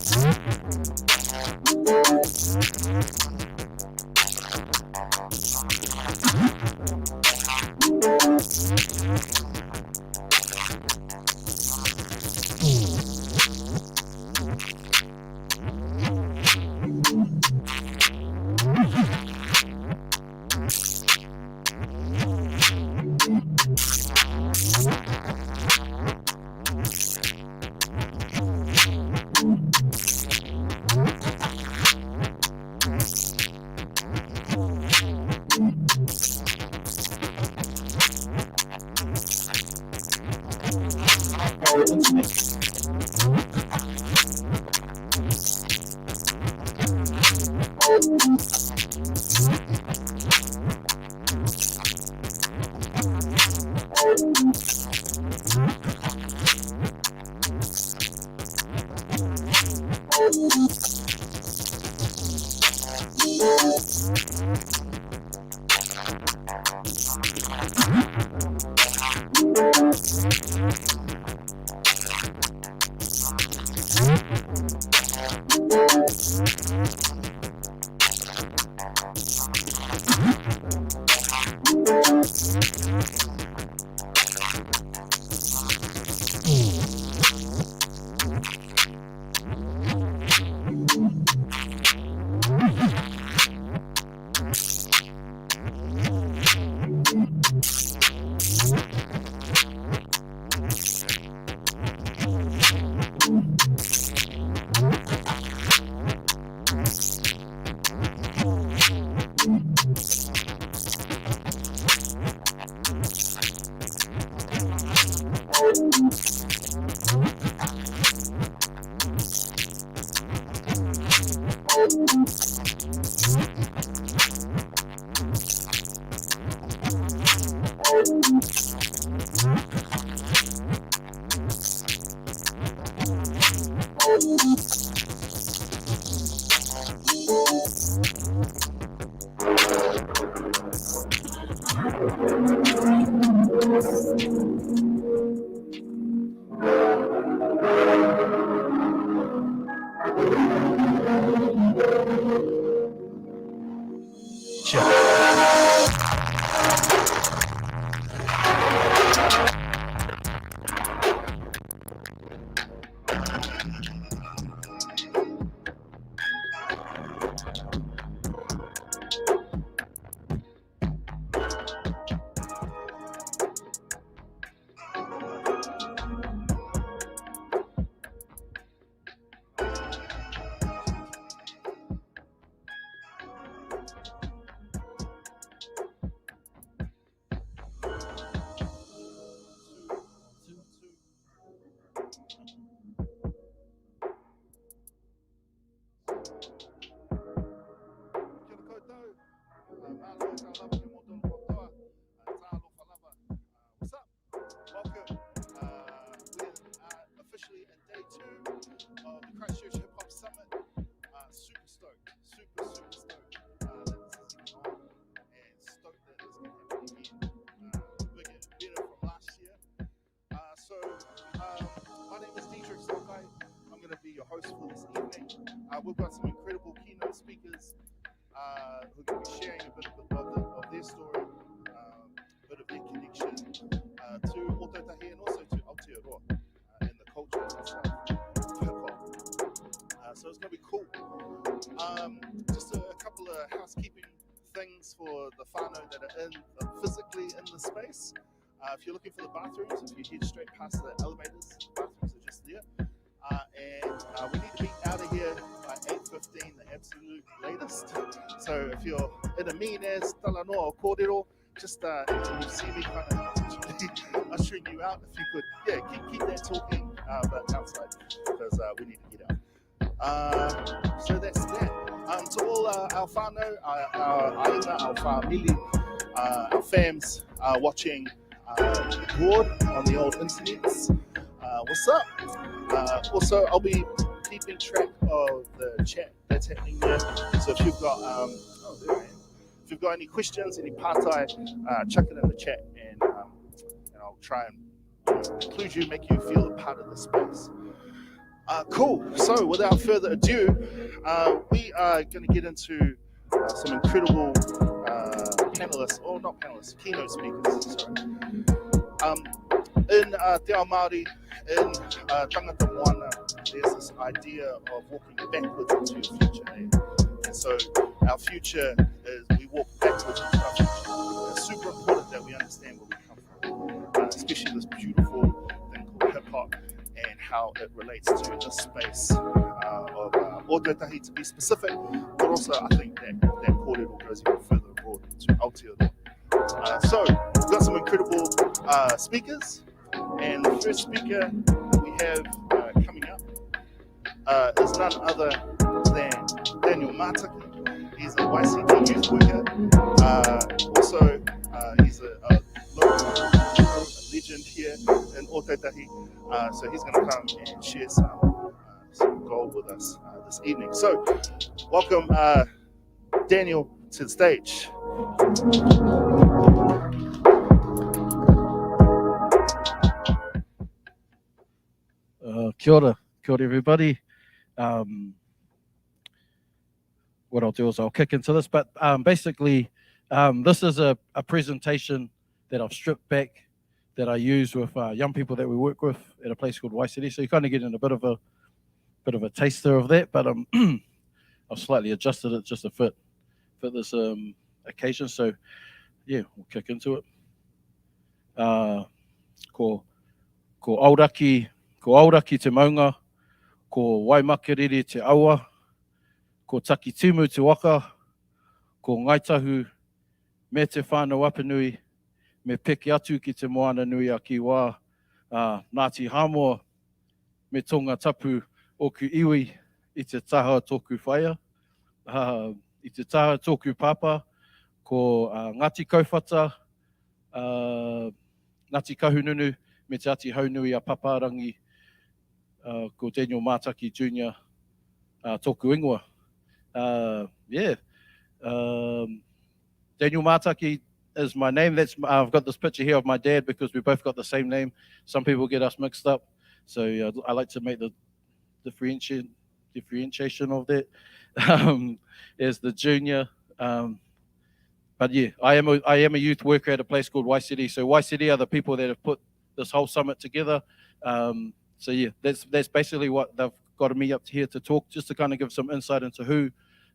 What's up? Welcome. We're officially in day 2 of the Christchurch Hip Hop Summit. Super stoked. Super stoked that this is even on, and stoked that it's going to happen again. Better from last year. My name is Chch. I'm going to be your host for this evening. We've got some incredible keynote speakers who are going to be sharing a bit of their story, a bit of their connection to Otautahi and also to Aotearoa and the culture and stuff of hip hop. So it's going to be cool. Just a couple of housekeeping things for the whānau that are physically in the space. If you're looking for the bathrooms, if you head straight past the elevators, the bathrooms are just there. And we need to be out of here by 8:15, the absolute latest. So if you're in a mean-ass talanoa or kōrero, just you see me kind of ushering you out. If you could, keep that talking, but outside, because we need to get out. So that's that. To all our whānau, our aina, our whāmili, our fams watching abroad on the old internets, what's up? Also, I'll be keeping track of the chat that's happening there. So if you've got, there I am. If you've got any questions, any partai, chuck it in the chat, and I'll try and include you, make you feel a part of the space. Cool. So, without further ado, we are going to get into some incredible panelists, or not panelists, keynote speakers. Sorry. In Te Ao Māori, in Tangata Moana, there's this idea of walking backwards into your future. And so, our future is we walk backwards into our future. It's super important that we understand where we come from, especially this beautiful thing called hip hop and how it relates to this space of Otautahi to be specific, but also I think that kōrero goes even further abroad to Aotearoa. So we've got some incredible speakers, and the first speaker we have coming up is none other than Daniel Mātaki. He's a YCD youth worker. Also, he's a local legend here in Otautahi. So he's going to come and share some gold with us this evening. So welcome Daniel to the stage. Kia ora everybody. What I'll do is I'll kick into this, but basically this is a presentation that I've stripped back that I use with young people that we work with at a place called YCD. So you kind of get in a bit of a taster of that, but I've slightly adjusted it just to fit this occasion. So yeah, we'll kick into it. Ko auraki te maunga, ko waimakariri te aua, ko taki tumu te waka, ko ngaitahu me te whānau apanui, me peke atu ki te moana nui a ki wā, Ngāti Hāmoa, me tonga tapu o ku iwi i te taha tōku whaia, i te taha tōku papa, ko Ngāti Kauwhata, Ngāti Kahununu, me te ati haunui a paparangi, ko Daniel Mātaki Jr. Tōku ingoa. Daniel Mātaki is my name. I've got this picture here of my dad because we both got the same name. Some people get us mixed up, so I like to make the differentiation of that as the junior. But yeah, I am a youth worker at a place called YCD. So YCD are the people that have put this whole summit together. So yeah, that's basically what they've got me up here to talk, just to kind of give some insight into who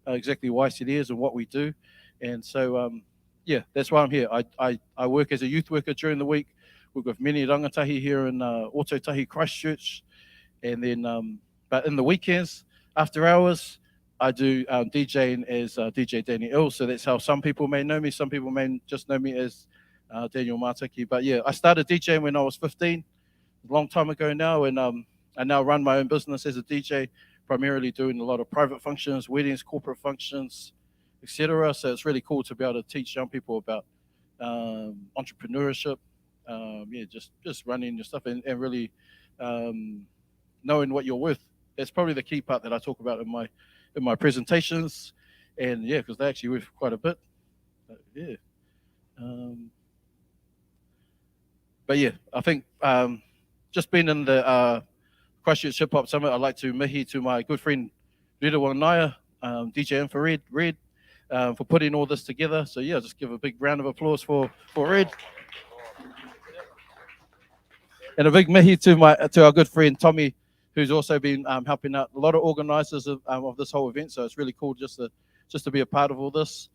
exactly YCD is and what we do. And so yeah, that's why I'm here. I work as a youth worker during the week. Work with many rangatahi here in Otautahi, Christchurch, and then but in the weekends, after hours, I do DJing as DJ Danny Ill. So that's how some people may know me. Some people may just know me as Daniel Mātaki. But yeah, I started DJing when I was 15, a long time ago now, and I now run my own business as a DJ, primarily doing a lot of private functions, weddings, corporate functions, etc. So it's really cool to be able to teach young people about entrepreneurship, just running your stuff and really knowing what you're worth. That's probably the key part that I talk about in my presentations, and yeah, because they actually worth quite a bit. But yeah, I think just being in the Christchurch Hip Hop Summit, I'd like to mihi to my good friend Rita Wanaya, DJ Infrared, Red, for putting all this together. So yeah, just give a big round of applause for Red. And a big mihi to our good friend Tommy, who's also been helping out a lot of organisers of this whole event. So it's really cool just to be a part of all this.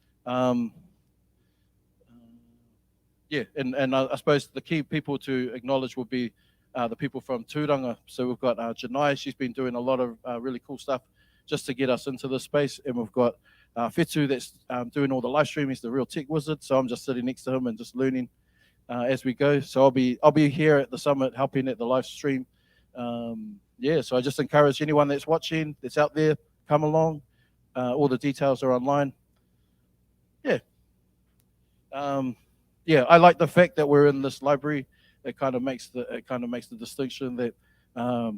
Yeah, and I suppose the key people to acknowledge would be the people from Tūranga. So we've got Janai, she's been doing a lot of really cool stuff just to get us into this space. And we've got Whetu that's doing all the live streaming. He's the real tech wizard. So I'm just sitting next to him and just learning as we go. So I'll be here at the summit helping at the live stream. Yeah, so I just encourage anyone that's watching, that's out there, come along. All the details are online. Yeah. Yeah, I like the fact that we're in this library. It kind of makes the distinction that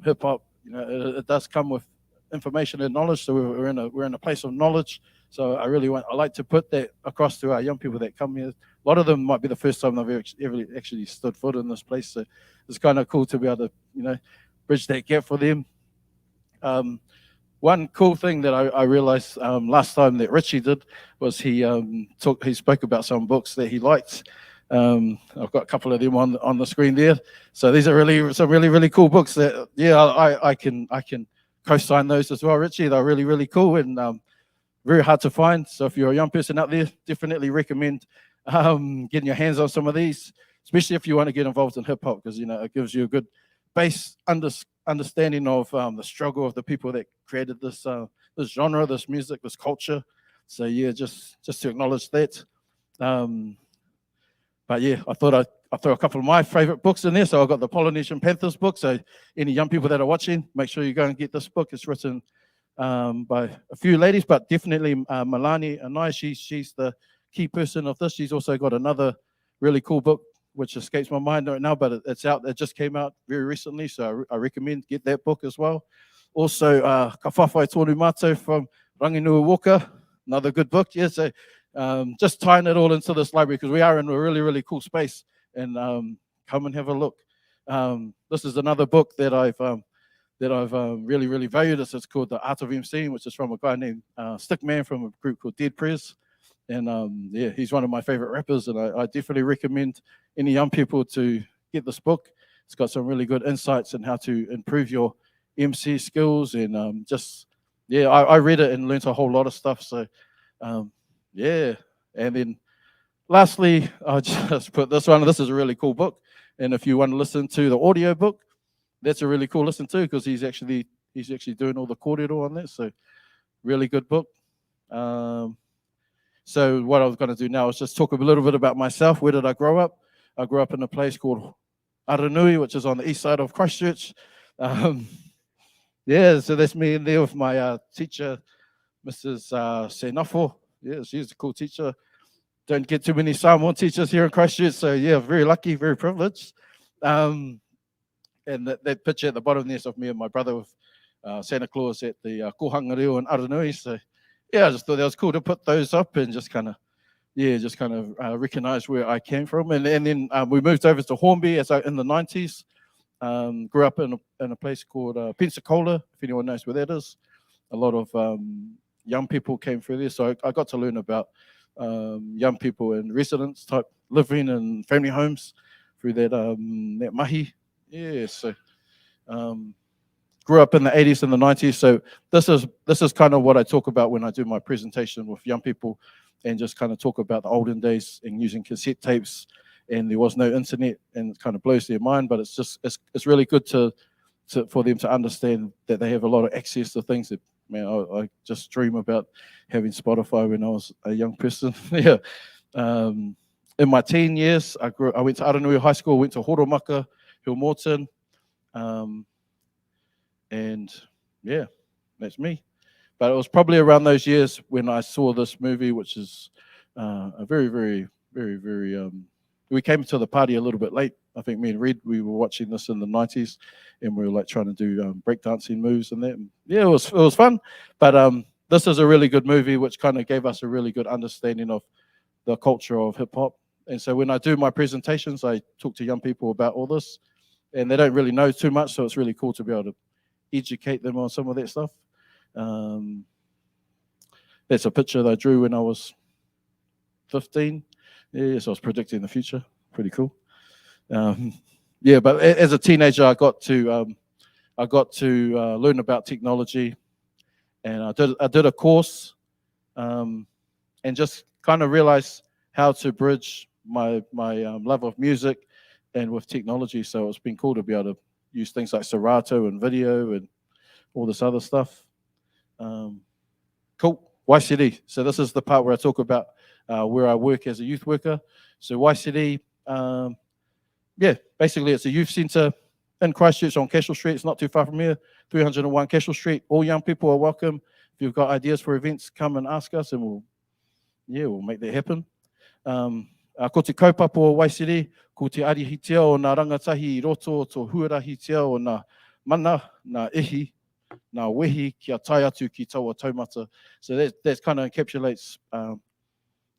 hip hop, it does come with information and knowledge. So we're in a place of knowledge. So I like to put that across to our young people that come here. A lot of them might be the first time they've ever actually stood foot in this place. So it's kind of cool to be able to bridge that gap for them. One cool thing that I realized last time that Richie did was he spoke about some books that he liked. I've got a couple of them on the screen there. So these are some really cool books that I can co-sign those as well, Richie. They're really cool and very hard to find. So if you're a young person out there, definitely recommend getting your hands on some of these, especially if you want to get involved in hip hop, because it gives you a good base understanding of the struggle of the people that created this genre, this music, this culture. So yeah, just to acknowledge that. But yeah, I thought I'd throw a couple of my favorite books in there. So I've got the Polynesian Panthers book. So any young people that are watching, make sure you go and get this book. It's written by a few ladies, but definitely Milani Anai, she's the key person of this. She's also got another really cool book, which escapes my mind right now, but it's out. It just came out very recently, so I recommend get that book as well. Also, Ka Whawhai Tōnu Mātou from Ranginui Walker, another good book. Yeah, so just tying it all into this library because we are in a really cool space, and come and have a look. This is another book that I've really valued. It's called The Art of MCing, which is from a guy named Stickman from a group called Dead Prez. And yeah, he's one of my favorite rappers, and I definitely recommend any young people to get this book. It's got some really good insights on how to improve your MC skills, and I read it and learned a whole lot of stuff. So yeah, and then lastly, I just put this one. This is a really cool book, and if you want to listen to the audio book, that's a really cool listen to because he's actually doing all the kōrero on that. So really good book. So what I was going to do now is just talk a little bit about myself. Where did I grow up? I grew up in a place called Aranui, which is on the east side of Christchurch. Yeah, so that's me in there with my teacher, Mrs. Senafo. Yeah, she's a cool teacher. Don't get too many Samoan teachers here in Christchurch, so yeah, very lucky, very privileged. And that picture at the bottom there's of me and my brother with Santa Claus at the Kohanga Reo in Aranui. So yeah, I just thought that was cool to put those up and just kind of recognize where I came from. And then we moved over to Hornby in the 90s. Grew up in a place called Pensacola, if anyone knows where that is. A lot of young people came through there, so I got to learn about young people in residence type living and family homes through that mahi. Yeah, so grew up in the 80s and the 90s. So this is kind of what I talk about when I do my presentation with young people, and just kind of talk about the olden days and using cassette tapes. And there was no internet, and it kind of blows their mind. But it's really good for them to understand that they have a lot of access to things that, man, I just dream about having Spotify when I was a young person. Yeah. In my teen years, I went to Aranui High School, went to Horomaka, Hill Morton, and yeah, that's me. But it was probably around those years when I saw this movie, which is a very. We came to the party a little bit late. I think me and Red, we were watching this in the 90s, and we were like trying to do breakdancing moves and that. And yeah, it was fun. But this is a really good movie, which kind of gave us a really good understanding of the culture of hip hop. And so when I do my presentations, I talk to young people about all this, and they don't really know too much. So it's really cool to be able to educate them on some of that stuff. That's a picture that I drew when I was 15. Yeah, so I was predicting the future. Pretty cool. Yeah, but as a teenager, I got to learn about technology, and I did a course, and just kind of realized how to bridge my love of music and with technology. So it's been cool to be able to use things like Serato and video and all this other stuff. Cool. YCD. So this is the part where I talk about where I work as a youth worker. So YCD, yeah, basically it's a youth centre in Christchurch on Cashel Street. It's not too far from here, 301 Cashel Street. All young people are welcome. If you've got ideas for events, come and ask us, and we'll make that happen. Ko te kaupapa o YCD, ko te arihitea o nā rangatahi I roto o tō huarahitea o nā mana, nā ihi, nā wehi kia tai atu ki taua taumata. So that kind of encapsulates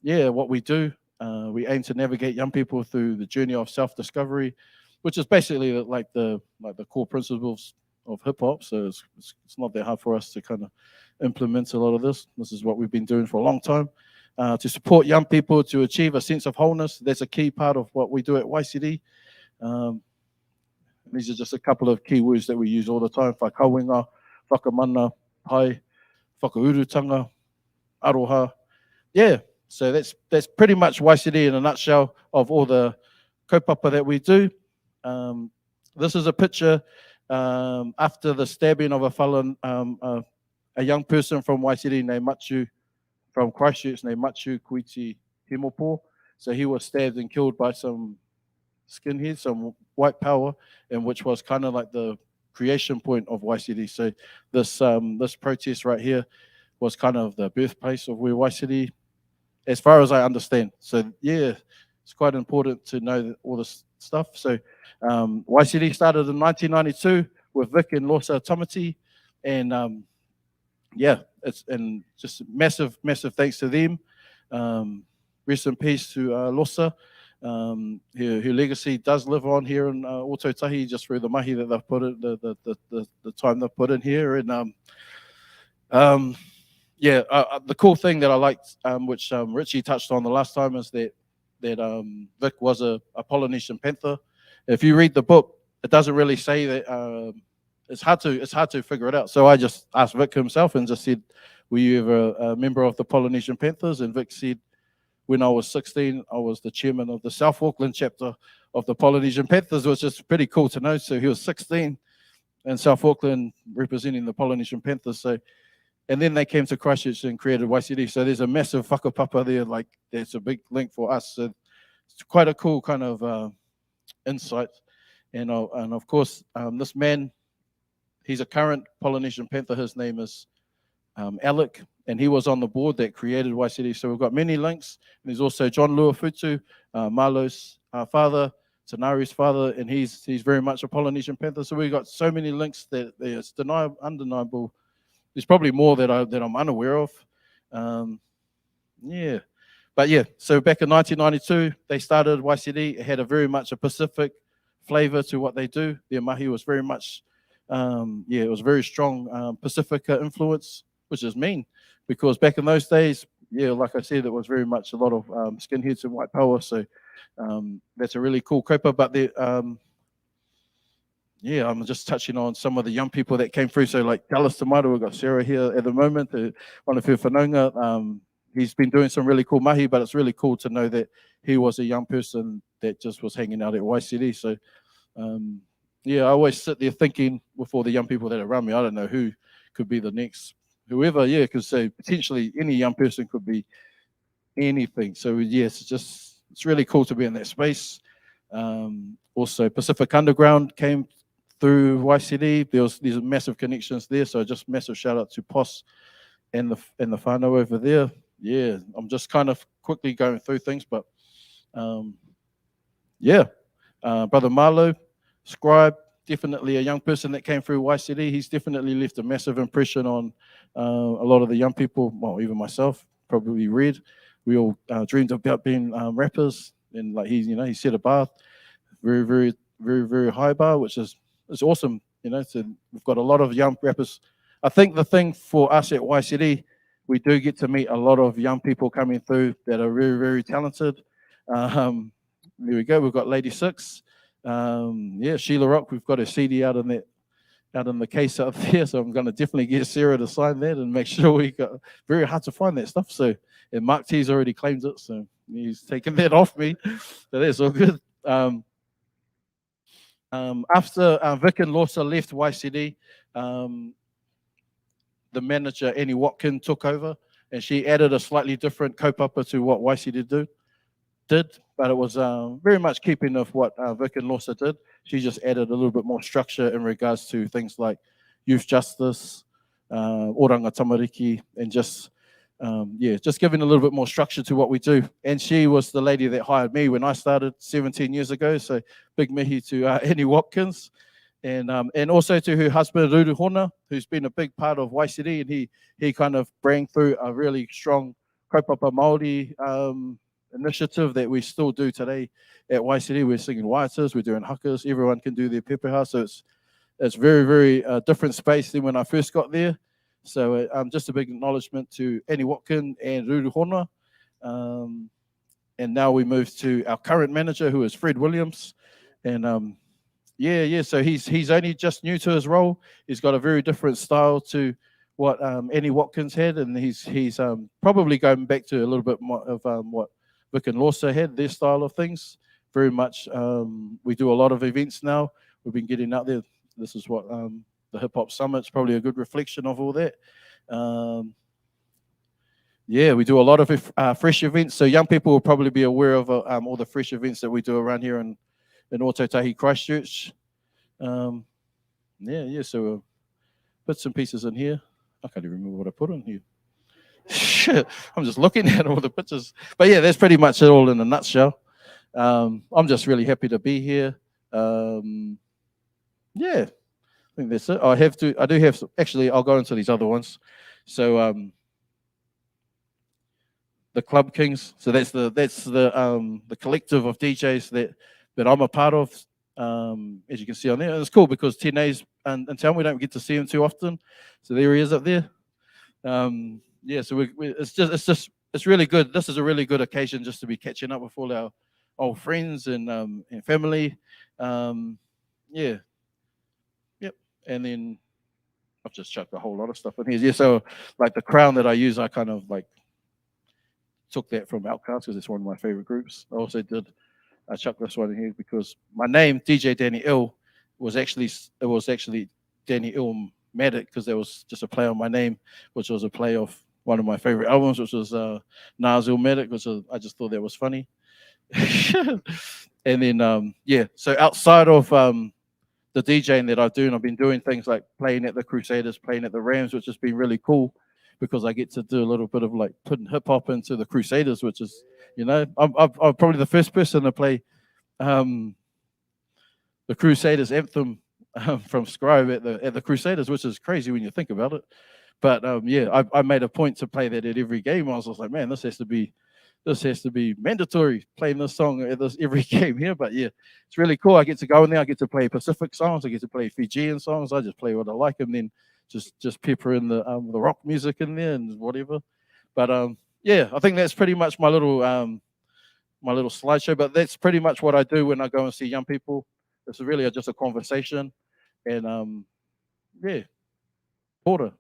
what we do. We aim to navigate young people through the journey of self-discovery, which is basically like the core principles hip hop, so it's not that hard for us to kind of implement a lot of this. This is what we've been doing for a long time. To support young people to achieve a sense of wholeness, that's a key part of what we do at YCD. Um, these are just a couple of key words that we use all the time: whakawinga, whakamana, pai, whakaurutanga, aroha. Yeah, so that's pretty much YCD in a nutshell of all the kaupapa that we do. This is a picture after the stabbing of a fallen, a young person from YCD named Machu, from Christchurch named Machu Kuiti Himopo. So he was stabbed and killed by some skinheads, some white power, and which was kind of like the creation point of YCD. So this protest right here was kind of the birthplace of where YCD, as far as I understand. So yeah, it's quite important to know all this stuff. So YCD started in 1992 with Vic and Losa Tamati, and yeah, it's and just massive thanks to them. Rest in peace to Losa. Her legacy does live on here in Ototahi, just through the mahi that they've put in, the time they've put in here. And yeah, the cool thing that I liked, which Richie touched on the last time, is that Vic was a Polynesian Panther. If you read the book, it doesn't really say that. It's hard to figure it out. So I just asked Vic himself and just said, "Were you ever a member of the Polynesian Panthers?" And Vic said, "When I was 16, I was the chairman of the South Auckland chapter of the Polynesian Panthers," which is pretty cool to know. So he was 16 in South Auckland representing the Polynesian Panthers. So, and then they came to Christchurch and created YCD. So there's a massive whakapapa there. Like, there's a big link for us. So it's quite a cool kind of insight. And of course, this man, he's a current Polynesian Panther. His name is Alec, and he was on the board that created YCD. So we've got many links. And there's also John Luafutu, Marlo's father, Tanari's father, and he's very much a Polynesian Panther. So we've got so many links that it's undeniable. There's probably more that I'm unaware of. Yeah, but yeah. So back in 1992, they started YCD. It had a very much a Pacific flavor to what they do. Their mahi was very much, it was very strong Pacifica influence, which is mean, because back in those days, yeah, like I said, it was very much a lot of skinheads and white power. So that's a really cool kaupapa. But yeah, I'm just touching on some of the young people that came through. So like Dallas Tomato, we've got Sarah here at the moment, one of her whanaunga. He's been doing some really cool mahi, but it's really cool to know that he was a young person that just was hanging out at YCD. So yeah, I always sit there thinking with all the young people that are around me, I don't know who could be the next, whoever, yeah, because so potentially any young person could be anything. So yes, it's really cool to be in that space. Also, Pacific Underground came through YCD. These massive connections there. So just massive shout out to Pos and the whānau over there. Yeah, I'm just kind of quickly going through things, but yeah, Brother Marlo, Scribe, definitely a young person that came through YCD. He's definitely left a massive impression on a lot of the young people. Well, even myself, probably read. We all dreamed about being rappers, and like he set a bar, very high bar, which is awesome. So we've got a lot of young rappers. I think the thing for us at YCD, we do get to meet a lot of young people coming through that are very talented. There we go. We've got Lady Six. Yeah, Sheila Rock. We've got her CD out in the case up there. So I'm going to definitely get Sarah to sign that and make sure we got. Very hard to find that stuff. So and Mark T's already claimed it, so he's taken that off me. So that's all good. After Vic and Losa left YCD, the manager Annie Watkin took over, and she added a slightly different kaupapa to what YCD did, but it was very much keeping of what Vic and Losa did. She just added a little bit more structure in regards to things like youth justice, oranga tamariki, and just giving a little bit more structure to what we do. And she was the lady that hired me when I started 17 years ago. So big mihi to Annie Watkins. And also to her husband, Ruru Hona, who's been a big part of YCD, and he kind of brought through a really strong kaupapa Māori initiative that we still do today at YCD. We're singing waitas, we're doing hakas, everyone can do their pepeha, so it's very, very different space than when I first got there. So just a big acknowledgement to Annie Watkin and Ruru Hona. And now we move to our current manager, who is Fred Williams. And so he's only just new to his role. He's got a very different style to what Annie Watkins had, and he's probably going back to a little bit more of what Vic and Lawson had, their style of things. Very much, we do a lot of events now. We've been getting out there. This is what the Hip Hop Summit's probably a good reflection of all that. We do a lot of fresh events. So young people will probably be aware of all the fresh events that we do around here in Ōtautahi, Christchurch. So bits and pieces in here. I can't even remember what I put in here. Shit, I'm just looking at all the pictures. But yeah, that's pretty much it all in a nutshell. I'm just really happy to be here. I think that's it. Actually, I'll go into these other ones. So the Club Kings. So that's the collective of DJs that I'm a part of. As you can see on there, and it's cool because Tene's in town. We don't get to see him too often. So there he is up there. So it's really good. This is a really good occasion just to be catching up with all our old friends and family. And then I've just chucked a whole lot of stuff in here. Yeah, so like the crown that I use, I kind of like took that from Outcast because it's one of my favorite groups. I chucked this one in here because my name, DJ Danny Ill, was actually Danny Illmatic because there was just a play on my name, which was a play of one of my favorite albums, which was Nas Illmatic, which I just thought that was funny. And then so outside of the DJing that I do, and I've been doing things like playing at the Crusaders, playing at the Rams, which has been really cool because I get to do a little bit of like putting hip hop into the Crusaders, which is, I'm probably the first person to play the Crusaders anthem from Scribe at the Crusaders, which is crazy when you think about it. But I made a point to play that at every game. I was like, man, this has to be mandatory, playing this song at every game here. But yeah, it's really cool. I get to go in there. I get to play Pacific songs. I get to play Fijian songs. I just play what I like, and then just pepper in the rock music in there and whatever. But I think that's pretty much my little slideshow. But that's pretty much what I do when I go and see young people. It's really just a conversation, and Porter.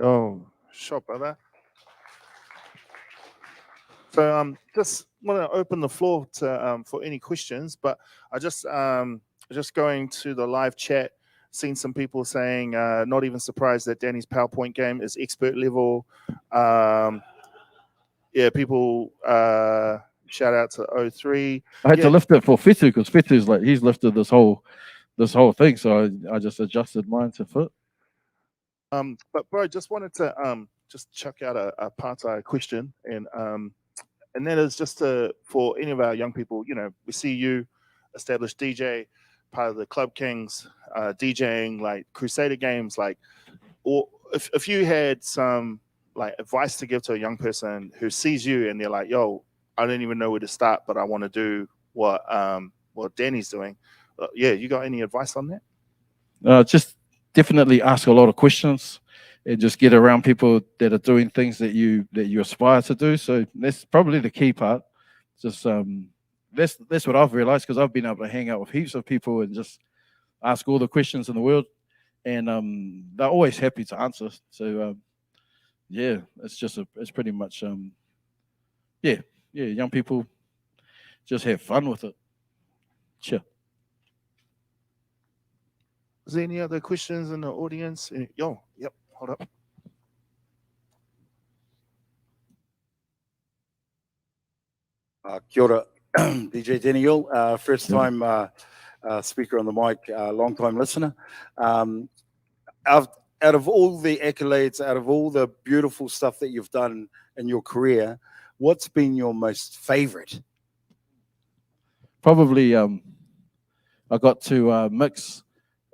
Oh, shot, brother. So just want to open the floor to for any questions, but I just going to the live chat, seen some people saying not even surprised that Danny's PowerPoint game is expert level. People shout out to 03. I had to lift it for Fitu because Fitu's like he's lifted this whole thing, so I just adjusted mine to fit. But bro, just wanted to just chuck out a part-time question, and that is just for any of our young people. We see you, established DJ, part of the Club Kings, DJing like Crusader games, like, or if you had some like advice to give to a young person who sees you and they're like, yo, I don't even know where to start, but I want to do what Danny's doing. You got any advice on that? Just definitely ask a lot of questions and just get around people that are doing things that you aspire to do. So that's probably the key part. Just that's what I've realized because I've been able to hang out with heaps of people and just ask all the questions in the world, and they're always happy to answer. So it's pretty much young people just have fun with it. Sure. Is there any other questions in the audience? Yep, hold up. Kia ora, DJ Danny Hill, first time speaker on the mic, long time listener. Out of all the accolades, out of all the beautiful stuff that you've done in your career, what's been your most favorite? Probably I got to mix.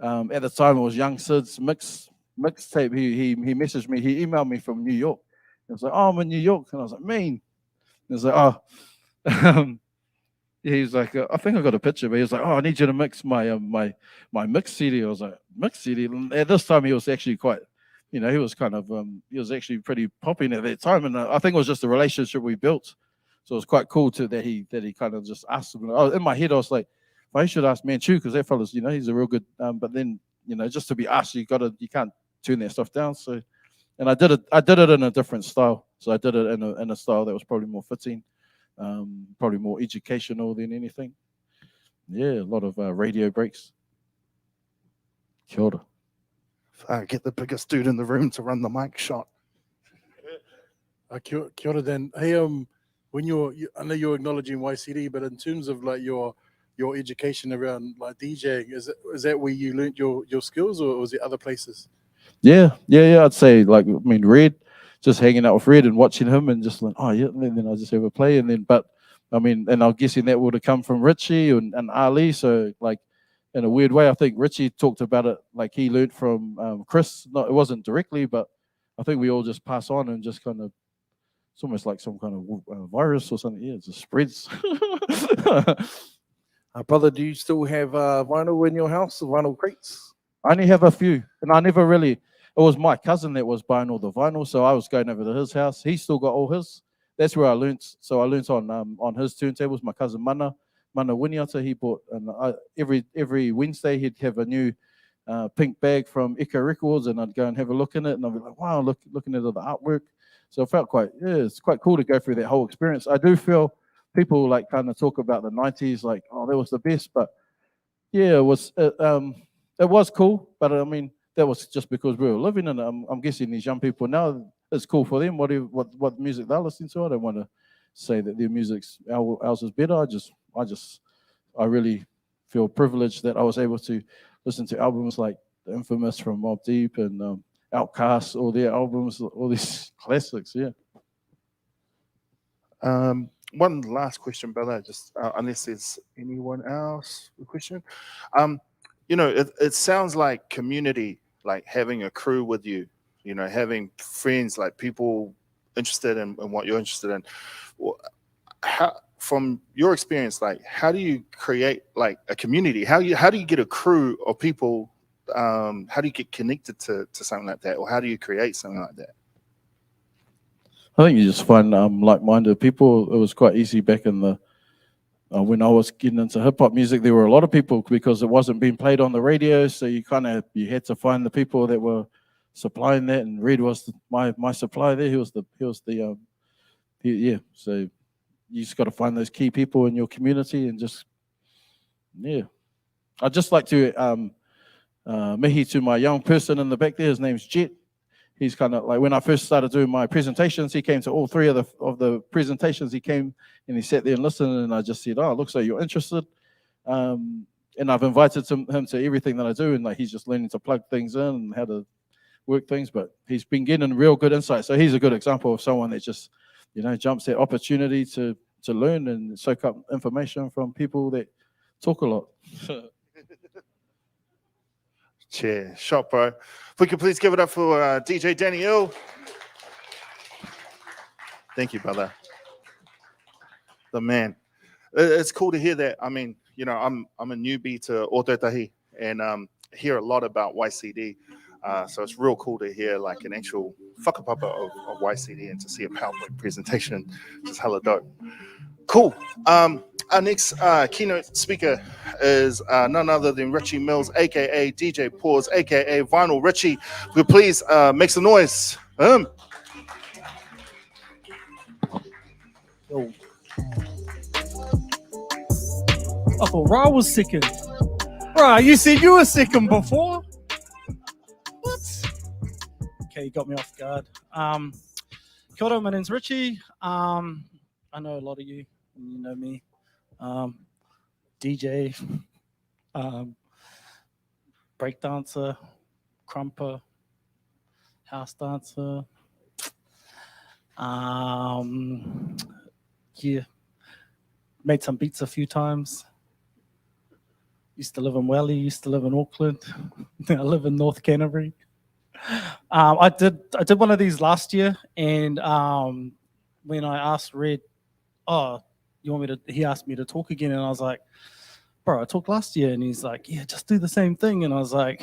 At the time, it was Young Sid's mixtape. He messaged me. He emailed me from New York. He was like, "Oh, I'm in New York," and I was like, "Mean." He was like, "Oh," he's like, I think I got a picture, but he was like, oh, I need you to mix my my mix CD. I was like, mix CD. And at this time, he was actually quite, he was kind of, he was actually pretty popping at that time, and I think it was just the relationship we built. So it was quite cool that he kind of just asked him. In my head, I was like, I should ask Manchu because that fella's, he's a real good. But then, just to be asked, you can't turn that stuff down. So, and I did it in a different style. So I did it in a style that was probably more fitting. Probably more educational than anything. Yeah, a lot of radio breaks. Kia ora. Get the biggest dude in the room to run the mic shot. Kia ora, Dan. Hey, when I know you're acknowledging YCD, but in terms of like your education around like DJing, is that where you learnt your skills, or was it other places? Yeah. I'd say Red, just hanging out with Red and watching him and just like, oh yeah, and then I just have a play, and then and I'm guessing that would have come from Richie and Ali. So like in a weird way, I think Richie talked about it like he learned from Chris. No, it wasn't directly, but I think we all just pass on and just kind of. It's almost like some kind of virus or something. Yeah, it just spreads. Brother, do you still have vinyl in your house, vinyl crates? I only have a few, and I never really. It was my cousin that was buying all the vinyl, so I was going over to his house. He still got all his. That's where I learnt. So I learnt on his turntables. My cousin Mana Winiata, he bought, and every Wednesday he'd have a new pink bag from Echo Records, and I'd go and have a look in it, and I'd be like, wow, looking at all the artwork. So I felt it's quite cool to go through that whole experience. I do feel people like kind of talk about the 90s, like, oh, that was the best. But yeah, it was cool. But I mean, that was just because we were living in it. I'm guessing these young people now, it's cool for them. What music they're listening to. I don't want to say that their ours is better. I really feel privileged that I was able to listen to albums like The Infamous from Mobb Deep and Outkast, all their albums, all these classics, yeah. One last question, brother, just unless there's anyone else with a question. It sounds like community, like having a crew with you, having friends, like people interested in what you're interested in. How, from your experience, like how do you create like a community? How do you get a crew of people? How do you get connected to something like that, or how do you create something like that? I think you just find like-minded people. It was quite easy back in the when I was getting into hip hop music. There were a lot of people because it wasn't being played on the radio, so you had to find the people that were supplying that. And Red was my supplier there. He was the So you just got to find those key people in your community and just I'd just like to. Mihi to my young person in the back there. His name's Jet. He's kind of like when I first started doing my presentations, he came to all three of the presentations. He came and he sat there and listened, and I just said, "Oh, it looks like you're interested." And I've invited him to everything that I do, and like he's just learning to plug things in and how to work things. But he's been getting real good insight. So he's a good example of someone that just jumps at opportunity to learn and soak up information from people that talk a lot. Cheers. Shot, bro. If we could please give it up for DJ Daniel. Thank you, brother. The man. It's cool to hear that. I mean, I'm a newbie to Ōtautahi and hear a lot about YCD. So it's real cool to hear like an actual whakapapa of YCD and to see a PowerPoint presentation. Just hella dope. Cool. Our next keynote speaker is none other than Richie Mills, aka DJ Pause, aka Vinyl Richie. Will please make some noise. Yo. Oh, Ra was second. Ra, you said you were second before. What? Okay, you got me off guard. Kia ora, my name's Richie. I know a lot of you. You know me. DJ, breakdancer, crumper, house dancer. Made some beats a few times. Used to live in Welly, used to live in Auckland. I live in North Canterbury. I did one of these last year, and when I asked Red, you want me to, he asked me to talk again. And I was like, bro, I talked last year. And he's like, yeah, just do the same thing. And I was like,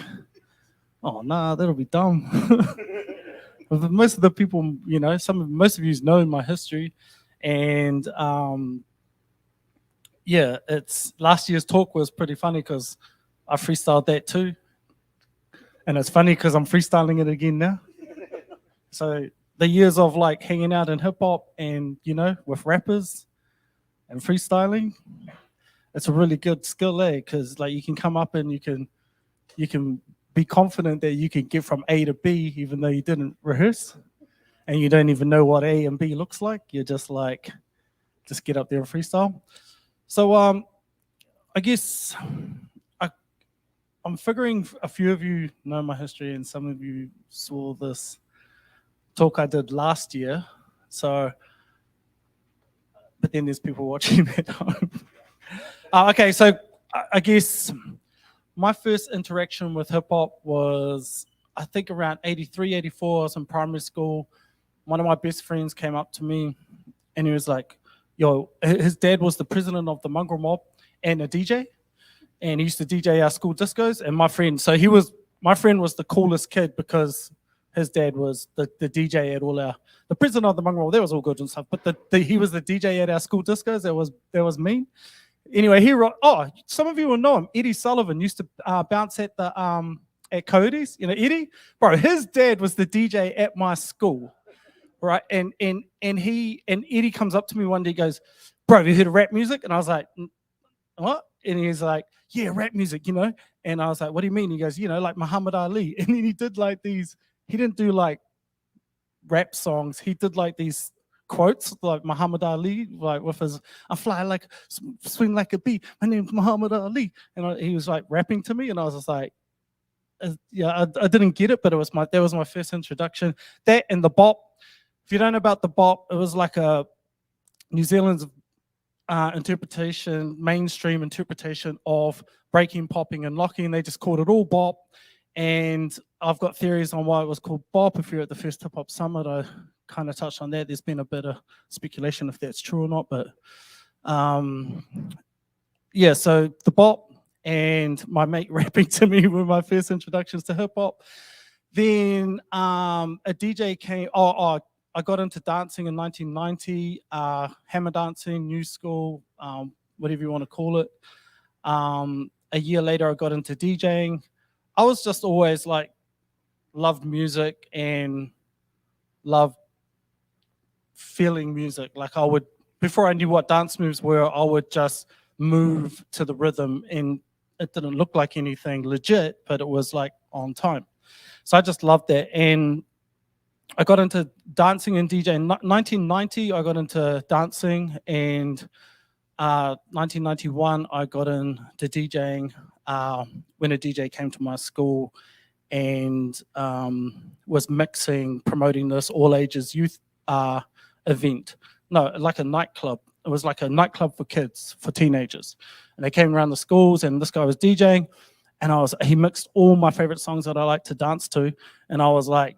oh, nah, that'll be dumb. Most of the people, you know, most of you know my history. And yeah, it's last year's talk was pretty funny because I freestyled that too. And it's funny because I'm freestyling it again now. So the years of like hanging out in hip hop and, you know, with rappers and freestyling, it's a really good skill there because like you can come up and you can be confident that you can get from A to B even though you didn't rehearse and you don't even know what A and B looks like. You're just like, just get up there and freestyle. So I guess I'm figuring a few of you know my history and some of you saw this talk I did last year. So, but then there's people watching at home. Okay, so I guess my first interaction with hip hop was, I think around 83, 84, I was in primary school. One of my best friends came up to me and he was like, yo, his dad was the president of the Mongrel Mob and a DJ. And he used to DJ our school discos. And my friend was the coolest kid because his dad was the DJ at all the president of the Mongrel, that was all good and stuff. But he was the DJ at our school discos. That was me. Anyway, some of you will know him. Eddie Sullivan used to bounce at the at Cody's. You know Eddie, bro. His dad was the DJ at my school, right? And Eddie comes up to me one day, goes, "Bro, have you heard of rap music?" And I was like, "What?" And he's like, "Yeah, rap music, you know." And I was like, "What do you mean?" He goes, "You know, like Muhammad Ali." And then he did like these. He didn't do like rap songs. He did like these quotes like Muhammad Ali, like with his "I fly like, swing like a bee. My name's Muhammad Ali," and he was like rapping to me, and I was just like, yeah, I didn't get it, but that was my first introduction. That and the bop. If you don't know about the bop, it was like a New Zealand's mainstream interpretation of breaking, popping, and locking. They just called it all bop. And I've got theories on why it was called bop. If you're at the first Hip Hop Summit, I kind of touched on that. There's been a bit of speculation if that's true or not, but yeah, so the bop and my mate rapping to me were my first introductions to hip hop. Then a DJ came, I got into dancing in 1990, hammer dancing, new school, whatever you want to call it. A year later, I got into DJing. I was just always like, loved music and loved feeling music. Like I would, before I knew what dance moves were, I would just move to the rhythm, and it didn't look like anything legit, but it was like on time. So I just loved that. And I got into dancing and DJing. 1990, I got into dancing, and 1991, I got into DJing when a DJ came to my school and was mixing, promoting this all ages youth event. No, like a nightclub. It was like a nightclub for kids, for teenagers. And they came around the schools, and this guy was DJing, and he mixed all my favorite songs that I like to dance to. And I was like,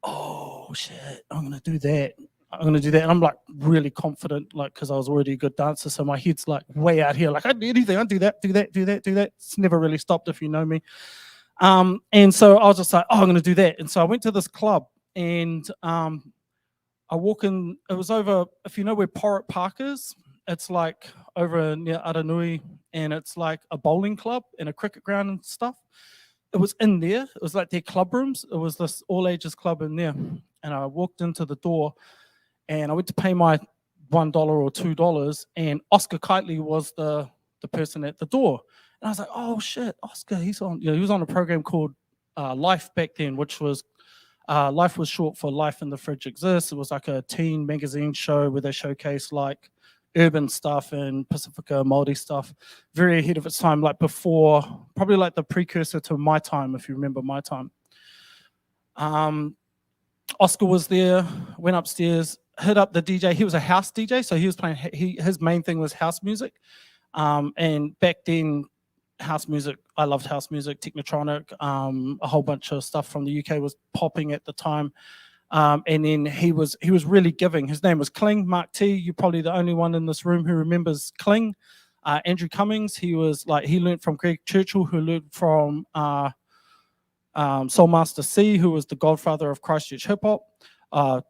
oh shit, I'm gonna do that. And I'm like really confident, like, because I was already a good dancer. So my head's like way out here, like I do anything, I do that. It's never really stopped if you know me. And so I was just like, oh, I'm gonna do that. And so I went to this club, and I walk in, it was over, if you know where Porritt Park is, it's like over near Aranui, and it's like a bowling club and a cricket ground and stuff. It was in there. It was like their club rooms. It was this all ages club in there. And I walked into the door, and I went to pay my $1 or $2, and Oscar Kitely was the person at the door. And I was like, oh shit, Oscar, he was on a program called Life back then, which was Life was short for Life in the Fridge Exists. It was like a teen magazine show where they showcased like urban stuff and Pacifica Māori stuff, very ahead of its time, like before, probably like the precursor to My Time, if you remember My Time. Oscar was there, went upstairs, hit up the DJ. He was a house DJ, so he was playing, his main thing was house music. And back then, house music, I loved house music, Technotronic, a whole bunch of stuff from the UK was popping at the time. And then he was really giving. His name was Kling, Mark T. You're probably the only one in this room who remembers Kling. Andrew Cummings, he learned from Greg Churchill, who learned from Soulmaster C, who was the godfather of Christchurch Hip Hop,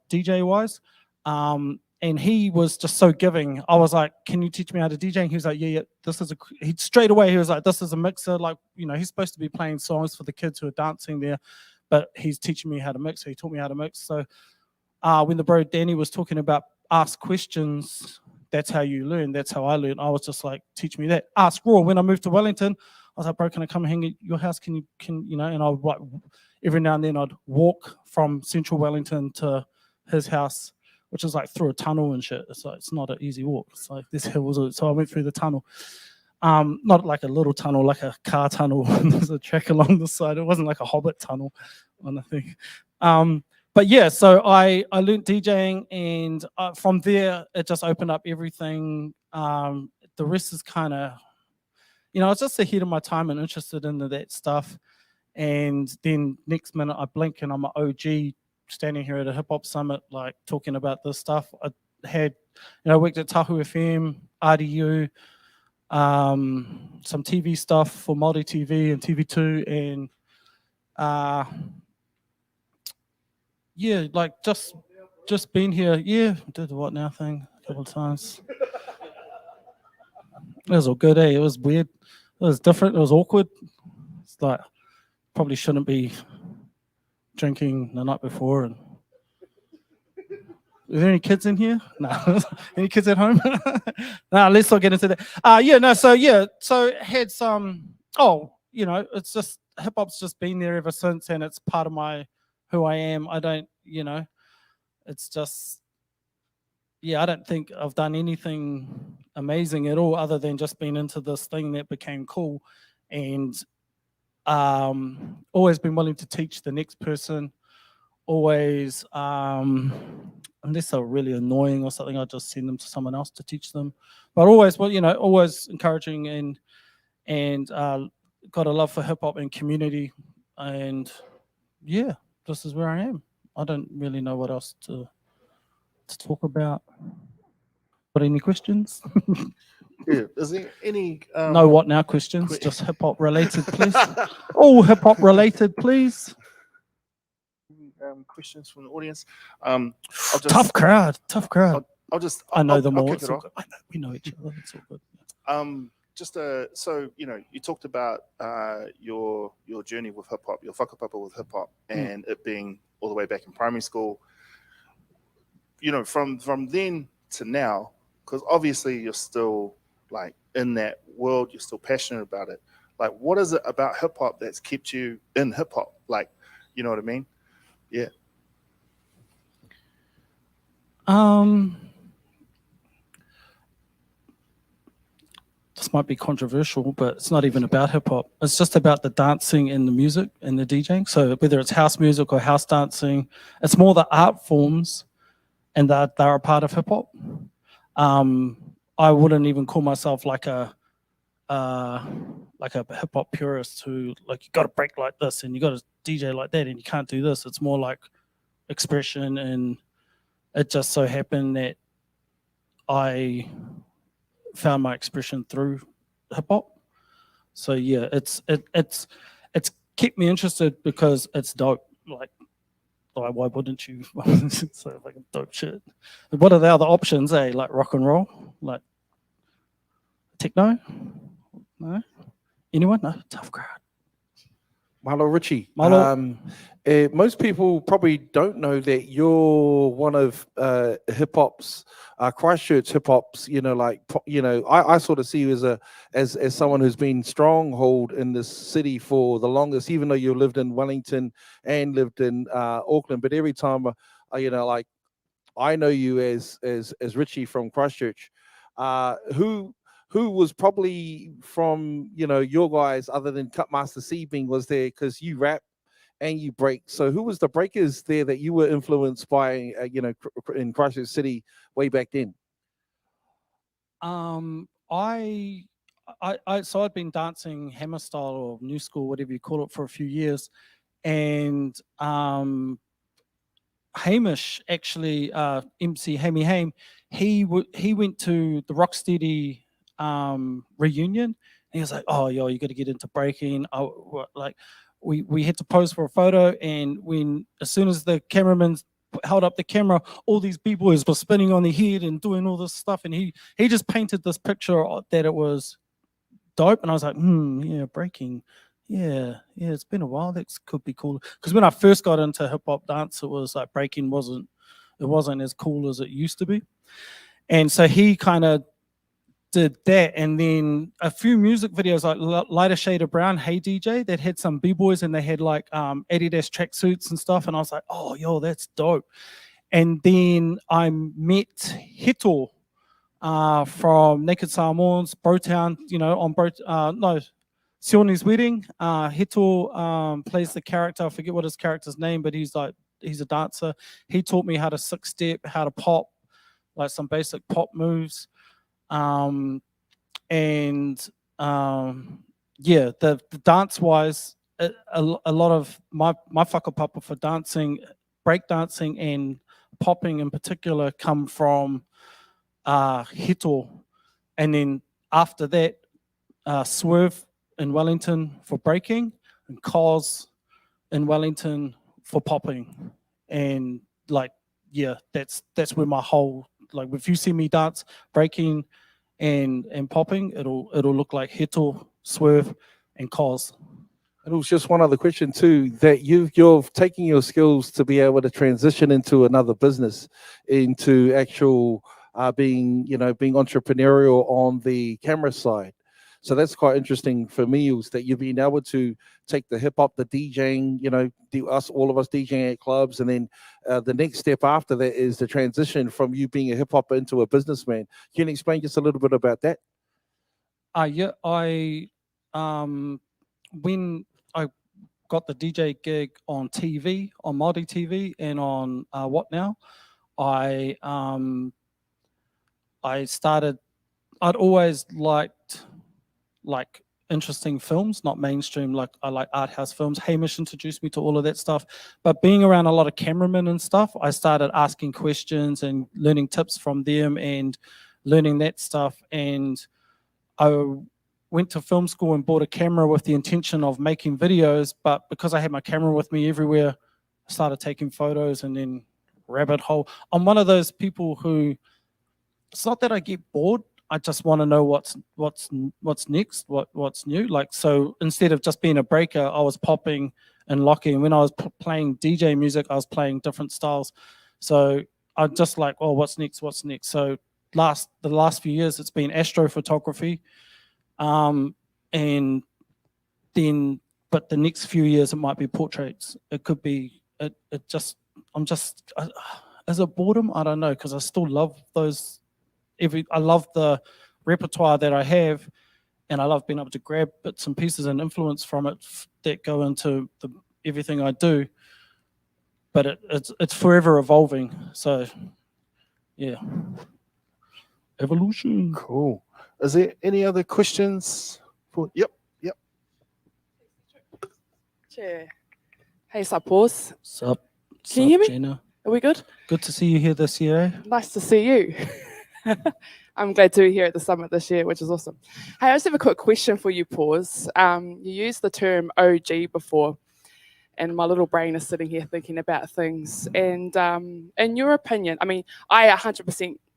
DJ wise. And he was just so giving. I was like, "Can you teach me how to DJ?" And he was like, "Yeah, this is he straight away, he was like, "This is a mixer. Like, you know, he's supposed to be playing songs for the kids who are dancing there, but he's teaching me how to mix." So he taught me how to mix. So when the bro Danny was talking about ask questions, that's how you learn. That's how I learned. I was just like, "Teach me that." Ask Raw. When I moved to Wellington, I was like, "Bro, can I come and hang at your house? Can you know?" And I would, like, every now and then I'd walk from central Wellington to his house, which is like through a tunnel and shit. It's like, it's not an easy walk. It's like this hill was, so I went through the tunnel. Not like a little tunnel, like a car tunnel. There's a track along the side. It wasn't like a hobbit tunnel or nothing. But yeah, so I learned DJing, and from there it just opened up everything. The rest is kind of, you know, I was just ahead of my time and interested in that stuff. And then next minute I blink and I'm an OG standing here at a hip hop summit, like talking about this stuff. I had, you know, worked at Tahu FM, RDU, some TV stuff for Multi TV and TV2, and yeah, like just been here. Yeah, did the What Now thing a couple of times. It was all good, eh? It was weird. It was different. It was awkward. It's like, probably shouldn't be drinking the night before. And are there any kids in here? No. Any kids at home? No, let's not get into that. So had some, you know, it's just, hip hop's just been there ever since, and it's part of who I am. I don't, you know, it's just, yeah, I don't think I've done anything amazing at all other than just being into this thing that became cool, and always been willing to teach the next person. Always, unless they're really annoying or something, I just send them to someone else to teach them. But always, well, you know, always encouraging, and got a love for hip hop and community, and yeah, this is where I am. I don't really know what else to talk about. Got any questions? Yeah. Is there any No What Now questions, just hip hop related, please. All hip hop related, please. questions from the audience? I'll just, Tough crowd. I know them all. kick it off. I know, we know each other. It's all good. So you know, you talked about your journey with hip hop, your whakapapa with hip hop, and it being all the way back in primary school. You know, from then to now, because obviously you're still like in that world, you're still passionate about it. Like, what is it about hip hop that's kept you in hip hop? Like, you know what I mean? Yeah. This might be controversial, but it's not even about hip hop. It's just about the dancing and the music and the DJing. So whether it's house music or house dancing, it's more the art forms, and that they're a part of hip hop. I wouldn't even call myself like a hip hop purist who, like, you got to break like this and you got to DJ like that and you can't do this. It's more like expression, and it just so happened that I found my expression through hip hop. So yeah, it's kept me interested because it's dope. Like, why wouldn't you? It's so fucking dope shit. What are the other options, eh? Like rock and roll, like techno? No? Anyone? No? Tough crowd. Malo Richie. Malo. Most people probably don't know that you're one of hip hop's Christchurch hip hop's. You know, like, you know, I sort of see you as someone who's been stronghold in this city for the longest, even though you lived in Wellington and lived in Auckland. But every time, you know, like, I know you as Richie from Christchurch, who was probably from, you know, your guys, other than Cutmaster C being was there, because you rap and you break. So who was the breakers there that you were influenced by, you know, in Christchurch City way back then? So I'd been dancing hammer style or new school, whatever you call it, for a few years, and Hamish actually, MC Hammy Haim, he went to the Rocksteady reunion, and he was like, "Oh, yo, you got to get into breaking." Like, we had to pose for a photo, and as soon as the cameraman held up the camera, all these b-boys were spinning on their head and doing all this stuff, and he just painted this picture that it was dope, and I was like, yeah, breaking. Yeah, it's been a while. That could be cool. Because when I first got into hip hop dance, it was like breaking wasn't as cool as it used to be. And so he kind of did that. And then a few music videos like Lighter Shade of Brown, Hey DJ, that had some b-boys and they had like Adidas tracksuits and stuff. And I was like, oh, yo, that's dope. And then I met Hito from Naked Samoans, Brotown, on Sioni's wedding. Hito plays the character. I forget what his character's name, but he's a dancer. He taught me how to 6-step, how to pop, like some basic pop moves. The dance wise, a lot of my whakapapa for dancing, break dancing and popping in particular come from Hito. And then after that, Swerve in Wellington for breaking, and Cos in Wellington for popping. And that's where my whole, like, if you see me dance breaking and popping, it'll look like Hito, Swerve, and Cos. And it was just one other question too, that you're taking your skills to be able to transition into another business, into actual being entrepreneurial on the camera side. So that's quite interesting for me, is that you've been able to take the hip hop, the DJing, all of us DJing at clubs, and then the next step after that is the transition from you being a hip hopper into a businessman. Can you explain just a little bit about that? When I got the DJ gig on TV, on Māori TV, and on What Now, I'd always liked interesting films, not mainstream. Like, I like art house films. Hamish introduced me to all of that stuff. But being around a lot of cameramen and stuff, I started asking questions and learning tips from them and learning that stuff. And I went to film school and bought a camera with the intention of making videos. But because I had my camera with me everywhere, I started taking photos and then rabbit hole. I'm one of those people who, it's not that I get bored. I just want to know what's next, what's new. Like, so instead of just being a breaker, I was popping and locking. When I was playing DJ music, I was playing different styles. So I just like, oh, what's next? So the last few years, it's been astrophotography, and then, but the next few years it might be portraits. It could be is it boredom? I don't know, because I still love those. I love the repertoire that I have, and I love being able to grab bits and pieces and influence from it that go into everything I do. But it's forever evolving. So, yeah, evolution. Cool. Is there any other questions? Yep. Chair. Hey, suppose. Sup? Can you hear me? Gina? Are we good? Good to see you here this year. Nice to see you. I'm glad to be here at the summit this year, which is awesome. Hey, I just have a quick question for you, Paws. You used the term OG before, and my little brain is sitting here thinking about things. And in your opinion, I mean,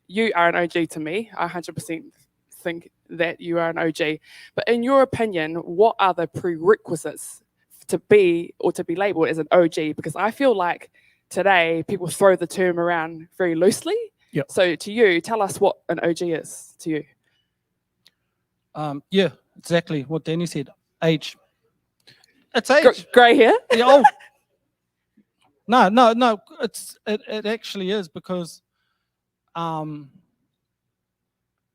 you are an OG to me. I 100% think that you are an OG. But in your opinion, what are the prerequisites to be labeled as an OG? Because I feel like today people throw the term around very loosely. Yep. So to you, tell us what an OG is to you. Yeah, exactly what Danny said. Age. It's age. Grey hair? Yeah, No. It actually is, because and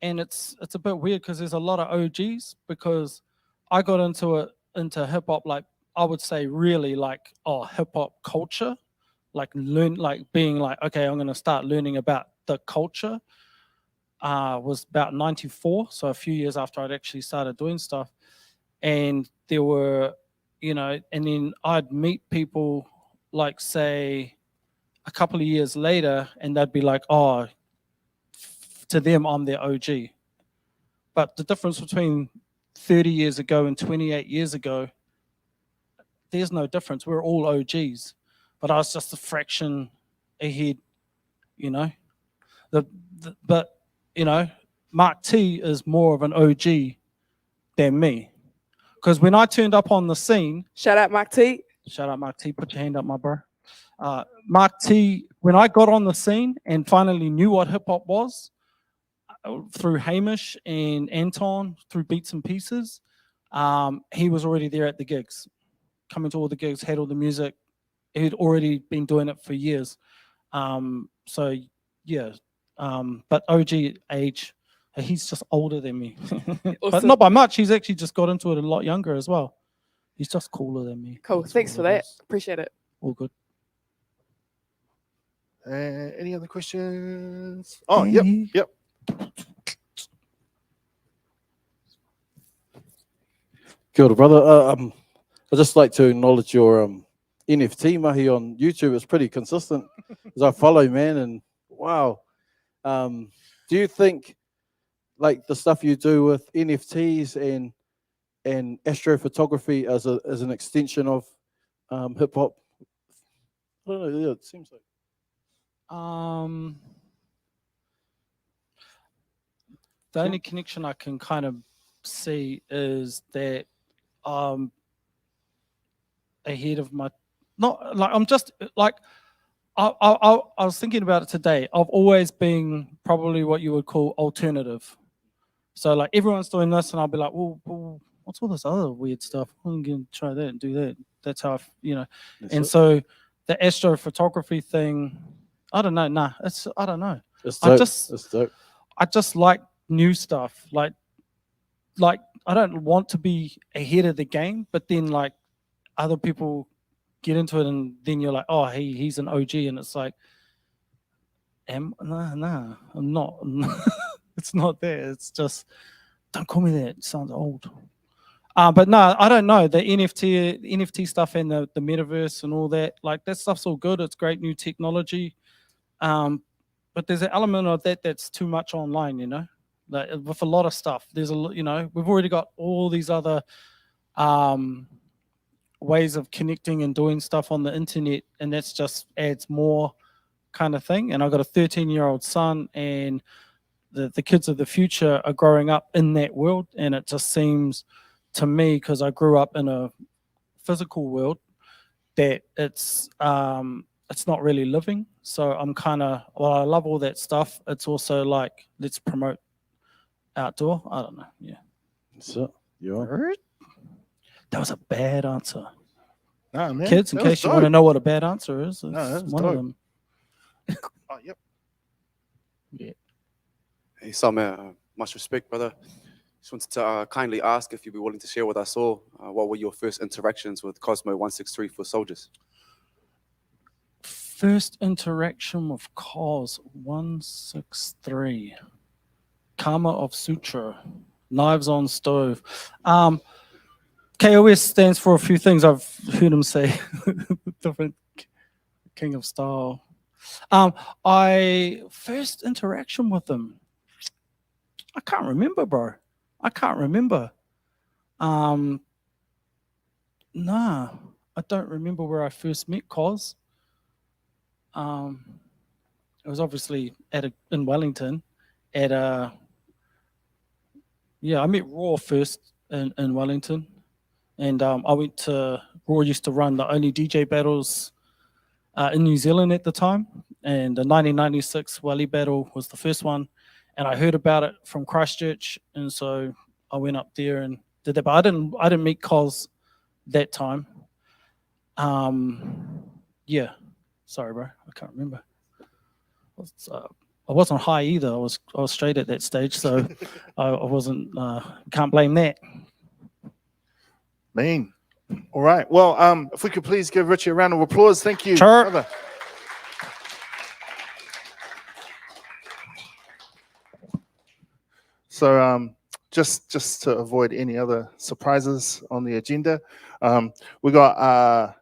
it's a bit weird because there's a lot of OGs, because I got into hip hop, like, I would say really like hip hop culture, like being like, okay, I'm gonna start learning about the culture. Was about 94, so a few years after I'd actually started doing stuff. And there were, and then I'd meet people like, say, a couple of years later, and they'd be like, oh, to them, I'm their OG. But the difference between 30 years ago and 28 years ago, there's no difference. We're all OGs. But I was just a fraction ahead, you know. But, you know, Mark T is more of an OG than me. Because when I turned up on the scene, Shout out, Mark T. shout out Mark T, put your hand up, my bro. Mark T, when I got on the scene and finally knew what hip hop was, through Hamish and Anton, through Beats and Pieces, he was already there at the gigs, coming to all the gigs, had all the music. He'd already been doing it for years. So yeah, but OG age, he's just older than me. But Awesome. not by much. He's actually just got into it a lot younger as well. He's just cooler than me. Cool. That's Thanks all for it that. is. Appreciate it. All good. Any other questions? Oh, yep. Kia ora, brother. I'd just like to acknowledge your NFT mahi on YouTube. It's pretty consistent as I follow, man. And wow, do you think like the stuff you do with NFTs and astrophotography as an extension of hip hop? I don't know. Yeah, it seems like. The only connection I can kind of see is that ahead of my, not like I'm just like I was thinking about it today. I've always been probably what you would call alternative. So like everyone's doing this, and I'll be like, well what's all this other weird stuff? I'm gonna try that and do that. That's how That's and it. so the astrophotography thing, I don't know. I don't know. It's I dope. just- It's dope. I just like new stuff. Like I don't want to be ahead of the game, but then like other people get into it, and then you're like, oh, he's an OG, and it's like, nah, I'm not. It's not there. It's just, don't call me that. It sounds old. But no, I don't know. The NFT stuff and the metaverse and all that, like that stuff's all good. It's great new technology. But there's an element of that that's too much online, you know? Like with a lot of stuff, there's we've already got all these other ways of connecting and doing stuff on the internet, and that's just adds more kind of thing. And I've got a 13-year-old son, and the kids of the future are growing up in that world, and it just seems to me, because I grew up in a physical world, that it's not really living. So I'm kind of, well, I love all that stuff. It's also like, let's promote outdoor. I don't know. Yeah. That's it. You are. That was a bad answer. Nah, man. Kids, in that was case you want to dope. know what a bad answer is, it's that was one dope. of them. Oh, yep. Hey, Sam, much respect, brother. Just wanted to kindly ask if you'd be willing to share with us all what were your first interactions with Cosmo 163 for soldiers? First interaction with Cos 163. Karma of Sutra. Knives on stove. KOS stands for a few things. I've heard him say. Different King of Style. I first interaction with them. I can't remember, bro. I can't remember. Nah, I don't remember where I first met Cos. It was obviously in Wellington at I met Raw first in Wellington, and I went to Raw. Used to run the only DJ battles in New Zealand at the time, and the 1996 Welly battle was the first one, and I heard about it from Christchurch, and so I went up there and did that. But I didn't meet Cos that time. Yeah, sorry, bro, I can't remember. I wasn't high either. I was straight at that stage, so I wasn't. Can't blame that. Man. All right. Well, if we could please give Richie a round of applause. Thank you. Sure. Brother. So just to avoid any other surprises on the agenda, we got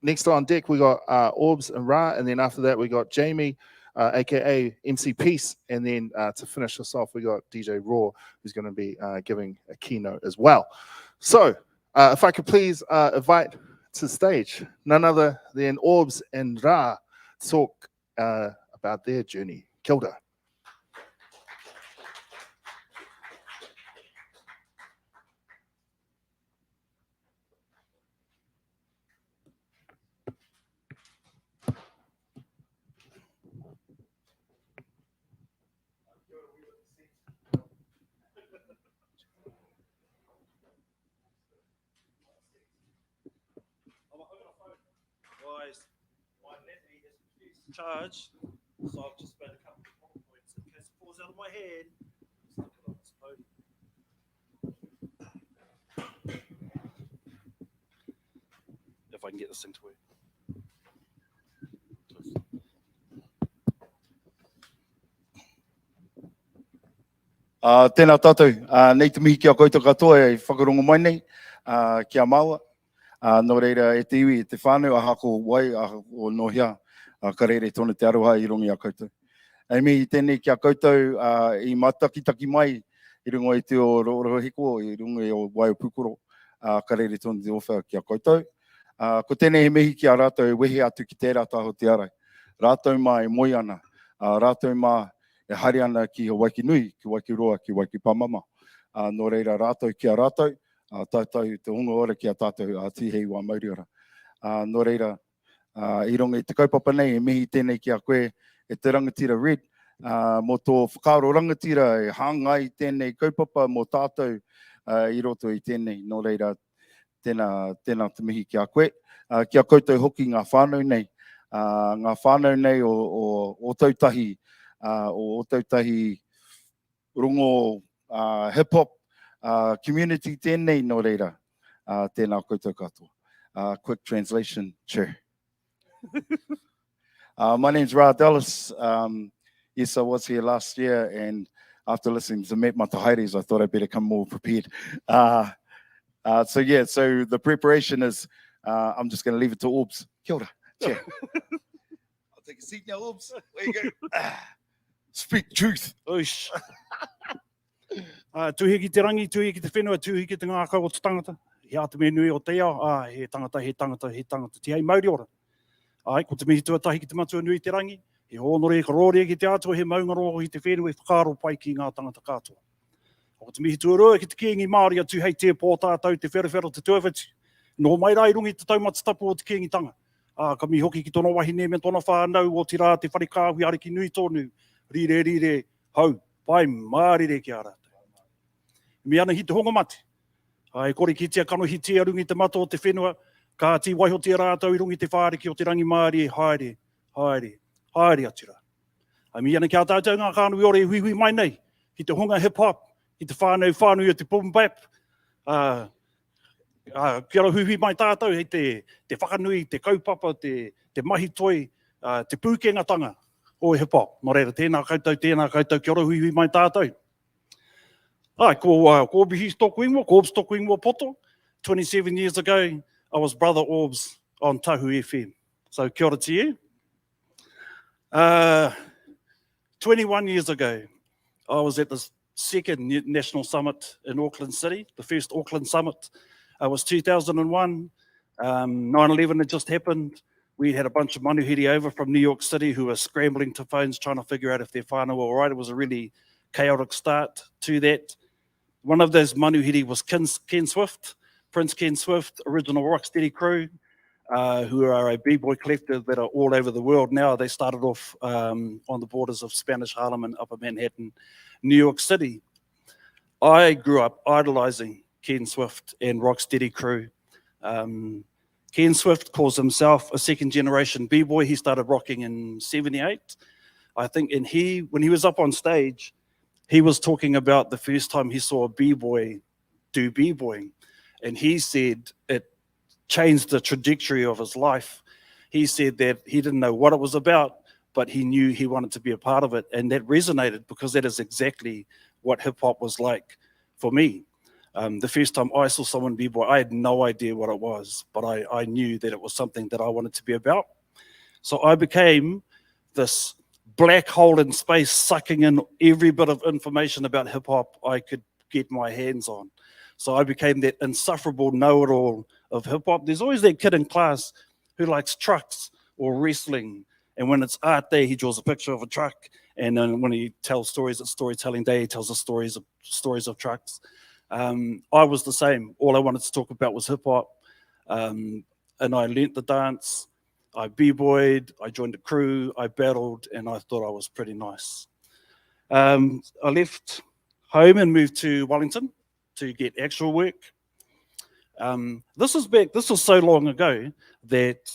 next on deck, we got Orbs and Ra, and then after that, we got Jamie, aka MC Peace, and then to finish us off, we got DJ Raw, who's going to be giving a keynote as well. So, if I could please invite to the stage none other than Orbs and Ra to talk about their journey. Kia ora. Guys, my battery is charged, so I've just made a couple of points in case it falls out of my hand. Stick it on this podium. If I can get this thing to work. Tēnā tātou, nei te mihi kia koutou katoa e whakarongo mai nei, kia maua. Nō reira e te iwi, e te whānau, a hako wai, a hako nohia, ka reire tōna te aroha i rongi a koutou. E mihi tēnei kia koutou i matakitaki mai, i rungo i te o roro hiko, i rungo i o wai o pukoro, ka reire tōna te ofa kia koutou. Ko tēnei he mihi kia rātou e wehe atu ki tērā tāho te arai. Rātou mā e moi ana, rātou mā e hari ana ki ho waiki nui, ki waiki roa, ki waiki pamama. Nō reira rātou kia rātou, tātou te hunga ora ki a tātou tihei wā Mauriora. Nō reira, i rongo i te kaupapa nei, e mihi tēnei ki a koe, e te rangatira Red, mō tō whakaaro rangatira, e hāngai tēnei kaupapa mō tātou i roto i tēnei. Nō reira, tēnā te mihi ki a koe. Kia koutou hoki ngā whānau nei, o tautahi, o tautahi rongo hip-hop community tēnei nō reira, tēnā koutou katoa. Quick translation, sure. My name's Ra Dallas. Yes, I was here last year, and after listening to Met Matahairis, I thought I'd better come more prepared. So the preparation is, I'm just going to leave it to Orbs. Kia ora. Cheer. I'll take a seat now, Orbs. There you go. Speak truth. Oish. Tuhi ki te rangi, tuhi ki te whenua, tuhi ki te ngākau o te tangata. He ata me nui o te ao, he tangata, ti hei Mauriora. Ko te mihi tuatahi ki te matua nui te rangi, he honore ka rōre ki te atua, he maungaro ki te whenua, he whakaro pai ki ngā tangata katoa. Ko te mihi tuarua ki te kiengi Māori atu hei te pō tātou, te wherewhero, te tuawhiti. Nō mai rai rungi te taumata tapu o te kiengi tanga. Ka mi hoki ki tōna wahine me tōna whānau o te rā te wharikāhui ariki nui tōnu. Rire, hau, pai, mārire ki a rātou. Me ana hi te honga mate. Ai kore ki tia kano hi tia rungi te mato o te whenua, ka ti waiho tia rātou i rungi te whāriki o te rangi Māori, haere atira. Ai me ana ki a tātou ngā kānui ore hui mai nei, hi te honga hip-hop, hi te whānau o te boom bap, kia ra hui mai tātou, hei te whakanui, te kaupapa, te mahi toi, te pūkengatanga o hip-hop. Nō reira, tēnā koutou, kia ora hui mai tātou. Ko bihi stoku ingoa, ko Orbs stoku ingoa poto. 27 years ago, I was Brother Orbs on Tahu FM. So kia ora to you. 21 years ago, I was at the second national summit in Auckland City, the first Auckland summit. It was 2001. 9/11 had just happened. We had a bunch of manuhiri over from New York City who were scrambling to phones trying to figure out if their whānau were all right. It was a really chaotic start to that. One of those manuhiri was Ken Swift, Prince Ken Swift, original Rocksteady crew, who are a b-boy collective that are all over the world now. They started off on the borders of Spanish Harlem and Upper Manhattan, New York City. I grew up idolizing Ken Swift and Rocksteady crew. Ken Swift calls himself a second-generation b-boy. He started rocking in 78, I think, and when he was up on stage, he was talking about the first time he saw a b-boy do b-boying, and he said it changed the trajectory of his life. He said that he didn't know what it was about, but he knew he wanted to be a part of it, and that resonated because that is exactly what hip-hop was like for me. The first time I saw someone b-boy, I had no idea what it was, but I knew that it was something that I wanted to be about. So I became this black hole in space, sucking in every bit of information about hip hop I could get my hands on. So I became that insufferable know-it-all of hip hop. There's always that kid in class who likes trucks or wrestling. And when it's art day, he draws a picture of a truck. And then when he tells stories at storytelling day, he tells the stories of trucks. I was the same. All I wanted to talk about was hip hop. And I learnt the dance. I b-boyed, I joined a crew, I battled, and I thought I was pretty nice. I left home and moved to Wellington to get actual work. This was so long ago that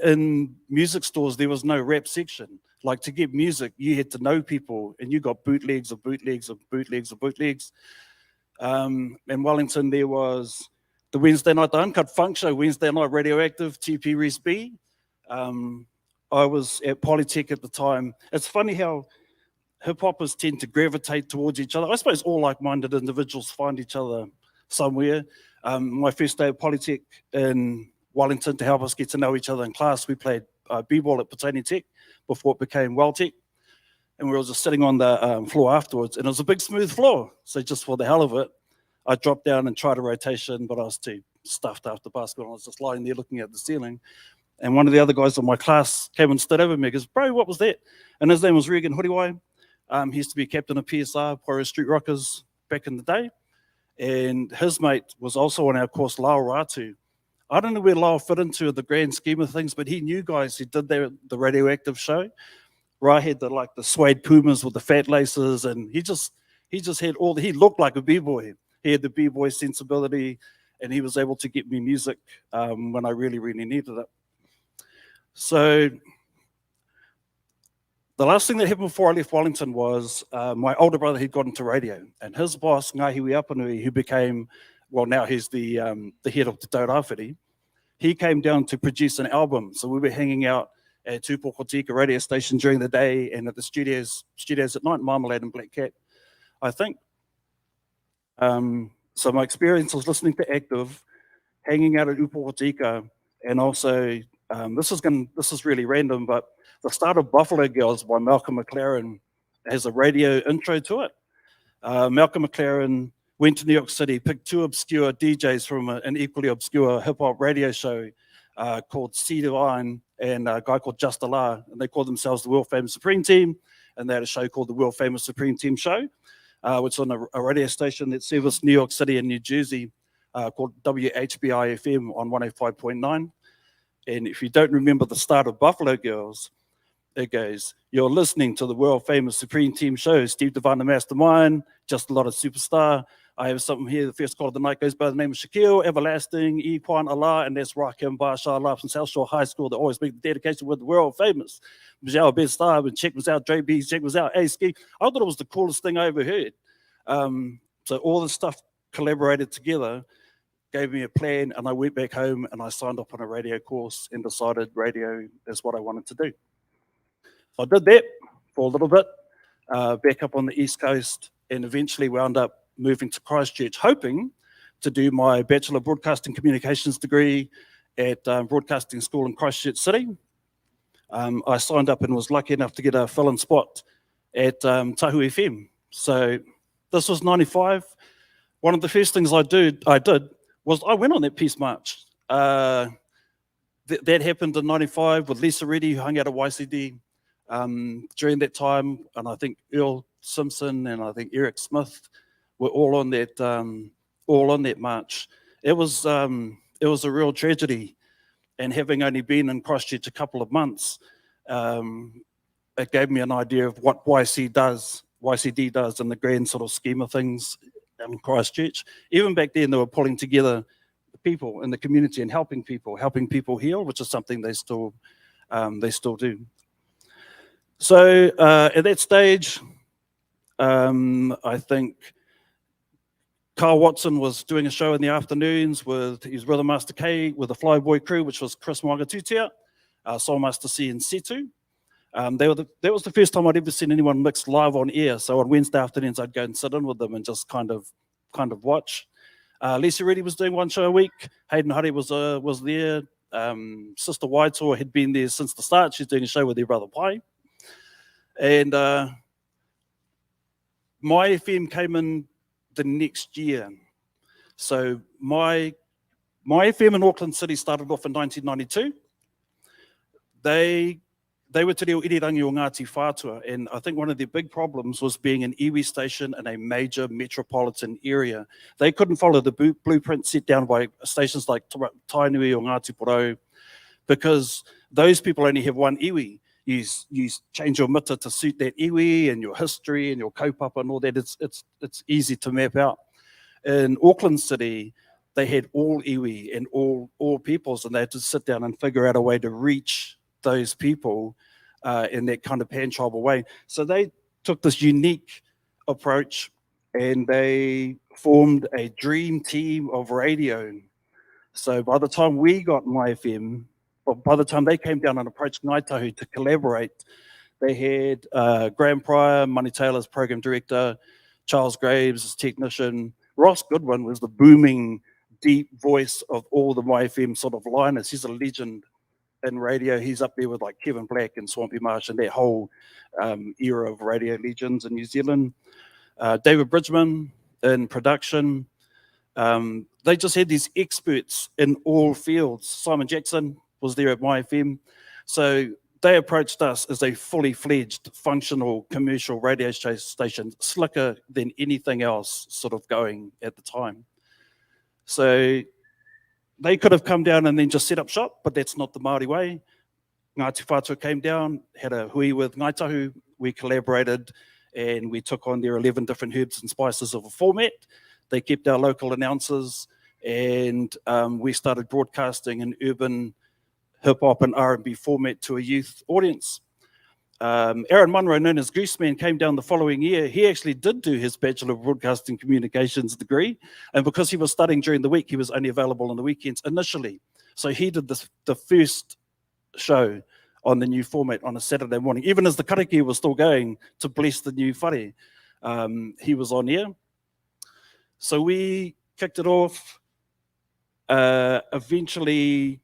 in music stores, there was no rap section. Like, to get music, you had to know people, and you got bootlegs of bootlegs of bootlegs of bootlegs. In Wellington, there was the Wednesday night, the Uncut Funk Show, Wednesday night Radioactive, TP Res B. I was at Polytech at the time. It's funny how hip-hoppers tend to gravitate towards each other. I suppose all like-minded individuals find each other somewhere. My first day at Polytech in Wellington, to help us get to know each other in class, we played b-ball at Petone Tech before it became Welltech. And we were just sitting on the floor afterwards, and it was a big smooth floor. So just for the hell of it, I dropped down and tried a rotation, but I was too stuffed after basketball. I was just lying there looking at the ceiling. And one of the other guys in my class came and stood over me. He goes, "Bro, what was that?" And his name was Regan Huriwai. He used to be captain of PSR, Poiro Street Rockers, back in the day. And his mate was also on our course, Lyle Ratu. I don't know where Lyle fit into the grand scheme of things, but he knew guys who did the Radioactive show. Ra had the suede Pumas with the fat laces, and he just had he looked like a b-boy. He had the b-boy sensibility, and he was able to get me music when I really, really needed it. So the last thing that happened before I left Wellington was my older brother had got into radio, and his boss, Ngahiwi Apanui, who became, well, now he's the head of the Te Taurawhiti, he came down to produce an album. So we were hanging out at Tūpokotika radio station during the day and at the studios at night, Marmalade and Black Cat, I think. So my experience was listening to Active, hanging out at Tūpokotika, and also, this is really random, but the start of Buffalo Girls by Malcolm McLaren has a radio intro to it. Malcolm McLaren went to New York City, picked two obscure DJs from an equally obscure hip-hop radio show called C Divine and a guy called Just Allah, and they called themselves the World Famous Supreme Team, and they had a show called the World Famous Supreme Team Show, which was on a radio station that serviced New York City and New Jersey called WHBI-FM on 105.9. And if you don't remember the start of Buffalo Girls, it goes, "You're listening to the world famous Supreme Team show, Steve Devine, the Mastermind, Just a Lot of Superstar. I have something here. The first call of the night goes by the name of Shaquille, Everlasting, Equan Allah, and that's Rakim Bashar Allah from South Shore High School that always make the dedication with the world famous. Michelle Best Star, and check was out, Dre B, check was out, A-Ski." I thought it was the coolest thing I ever heard. So all this stuff collaborated together, gave me a plan, and I went back home and I signed up on a radio course and decided radio is what I wanted to do. So I did that for a little bit, back up on the East Coast, and eventually wound up moving to Christchurch, hoping to do my Bachelor of Broadcasting Communications degree at Broadcasting School in Christchurch City. I signed up and was lucky enough to get a fill-in spot at Tahu FM. So this was 95. One of the first things I did was I went on that Peace March. That happened in 95 with Lisa Reddy, who hung out at YCD during that time, and I think Earl Simpson and I think Eric Smith were all on that march. It was a real tragedy, and having only been in Christchurch a couple of months, it gave me an idea of what YCD does in the grand sort of scheme of things in Christchurch. Even back then, they were pulling together people in the community and helping people heal, which is something they still do. So at that stage, I think Carl Watson was doing a show in the afternoons with his Rhythm Master K with the Flyboy crew, which was Chris Mwagatutia, Soul Master C and Setu. That was the first time I'd ever seen anyone mix live on air. So on Wednesday afternoons, I'd go and sit in with them and just kind of watch. Lisa Reddy was doing one show a week. Hayden Hurry was there. Sister Waitoa had been there since the start. She's doing a show with her brother Pai. And my FM came in the next year. So my FM in Auckland City started off in 1992. They were te reo irirangi o Ngāti Whātua, and I think one of their big problems was being an iwi station in a major metropolitan area. They couldn't follow the blueprint set down by stations like Tainui or Ngāti Porou, because those people only have one iwi. You change your mita to suit that iwi and your history and your kaupapa and all that. It's easy to map out. In Auckland City, they had all iwi and all peoples, and they had to sit down and figure out a way to reach those people in that kind of pan-tribal way. So they took this unique approach and they formed a dream team of radio. So by the time we got my FM, or by the time they came down and approached Ngaitahu to collaborate, they had Graham Pryor, Money Taylor as program director, Charles Graves as technician. Ross Goodwin was the booming, deep voice of all the MyFM sort of liners. He's a legend in radio. He's up there with like Kevin Black and Swampy Marsh and that whole era of radio legends in New Zealand. David Bridgman in production. They just had these experts in all fields. Simon Jackson was there at MyFM. So they approached us as a fully fledged, functional commercial radio station, slicker than anything else sort of going at the time. So they could have come down and then just set up shop, but that's not the Māori way. Ngāti Whātua came down, had a hui with Ngaitahu. We collaborated and we took on their 11 different herbs and spices of a format. They kept our local announcers, and we started broadcasting an urban hip-hop and R&B format to a youth audience. Aaron Munro, known as Gooseman, came down the following year. He actually did do his Bachelor of Broadcasting Communications degree, and because he was studying during the week, he was only available on the weekends initially. So he did the first show on the new format on a Saturday morning, even as the karakia was still going to bless the new whare. He was on air. So we kicked it off. Eventually,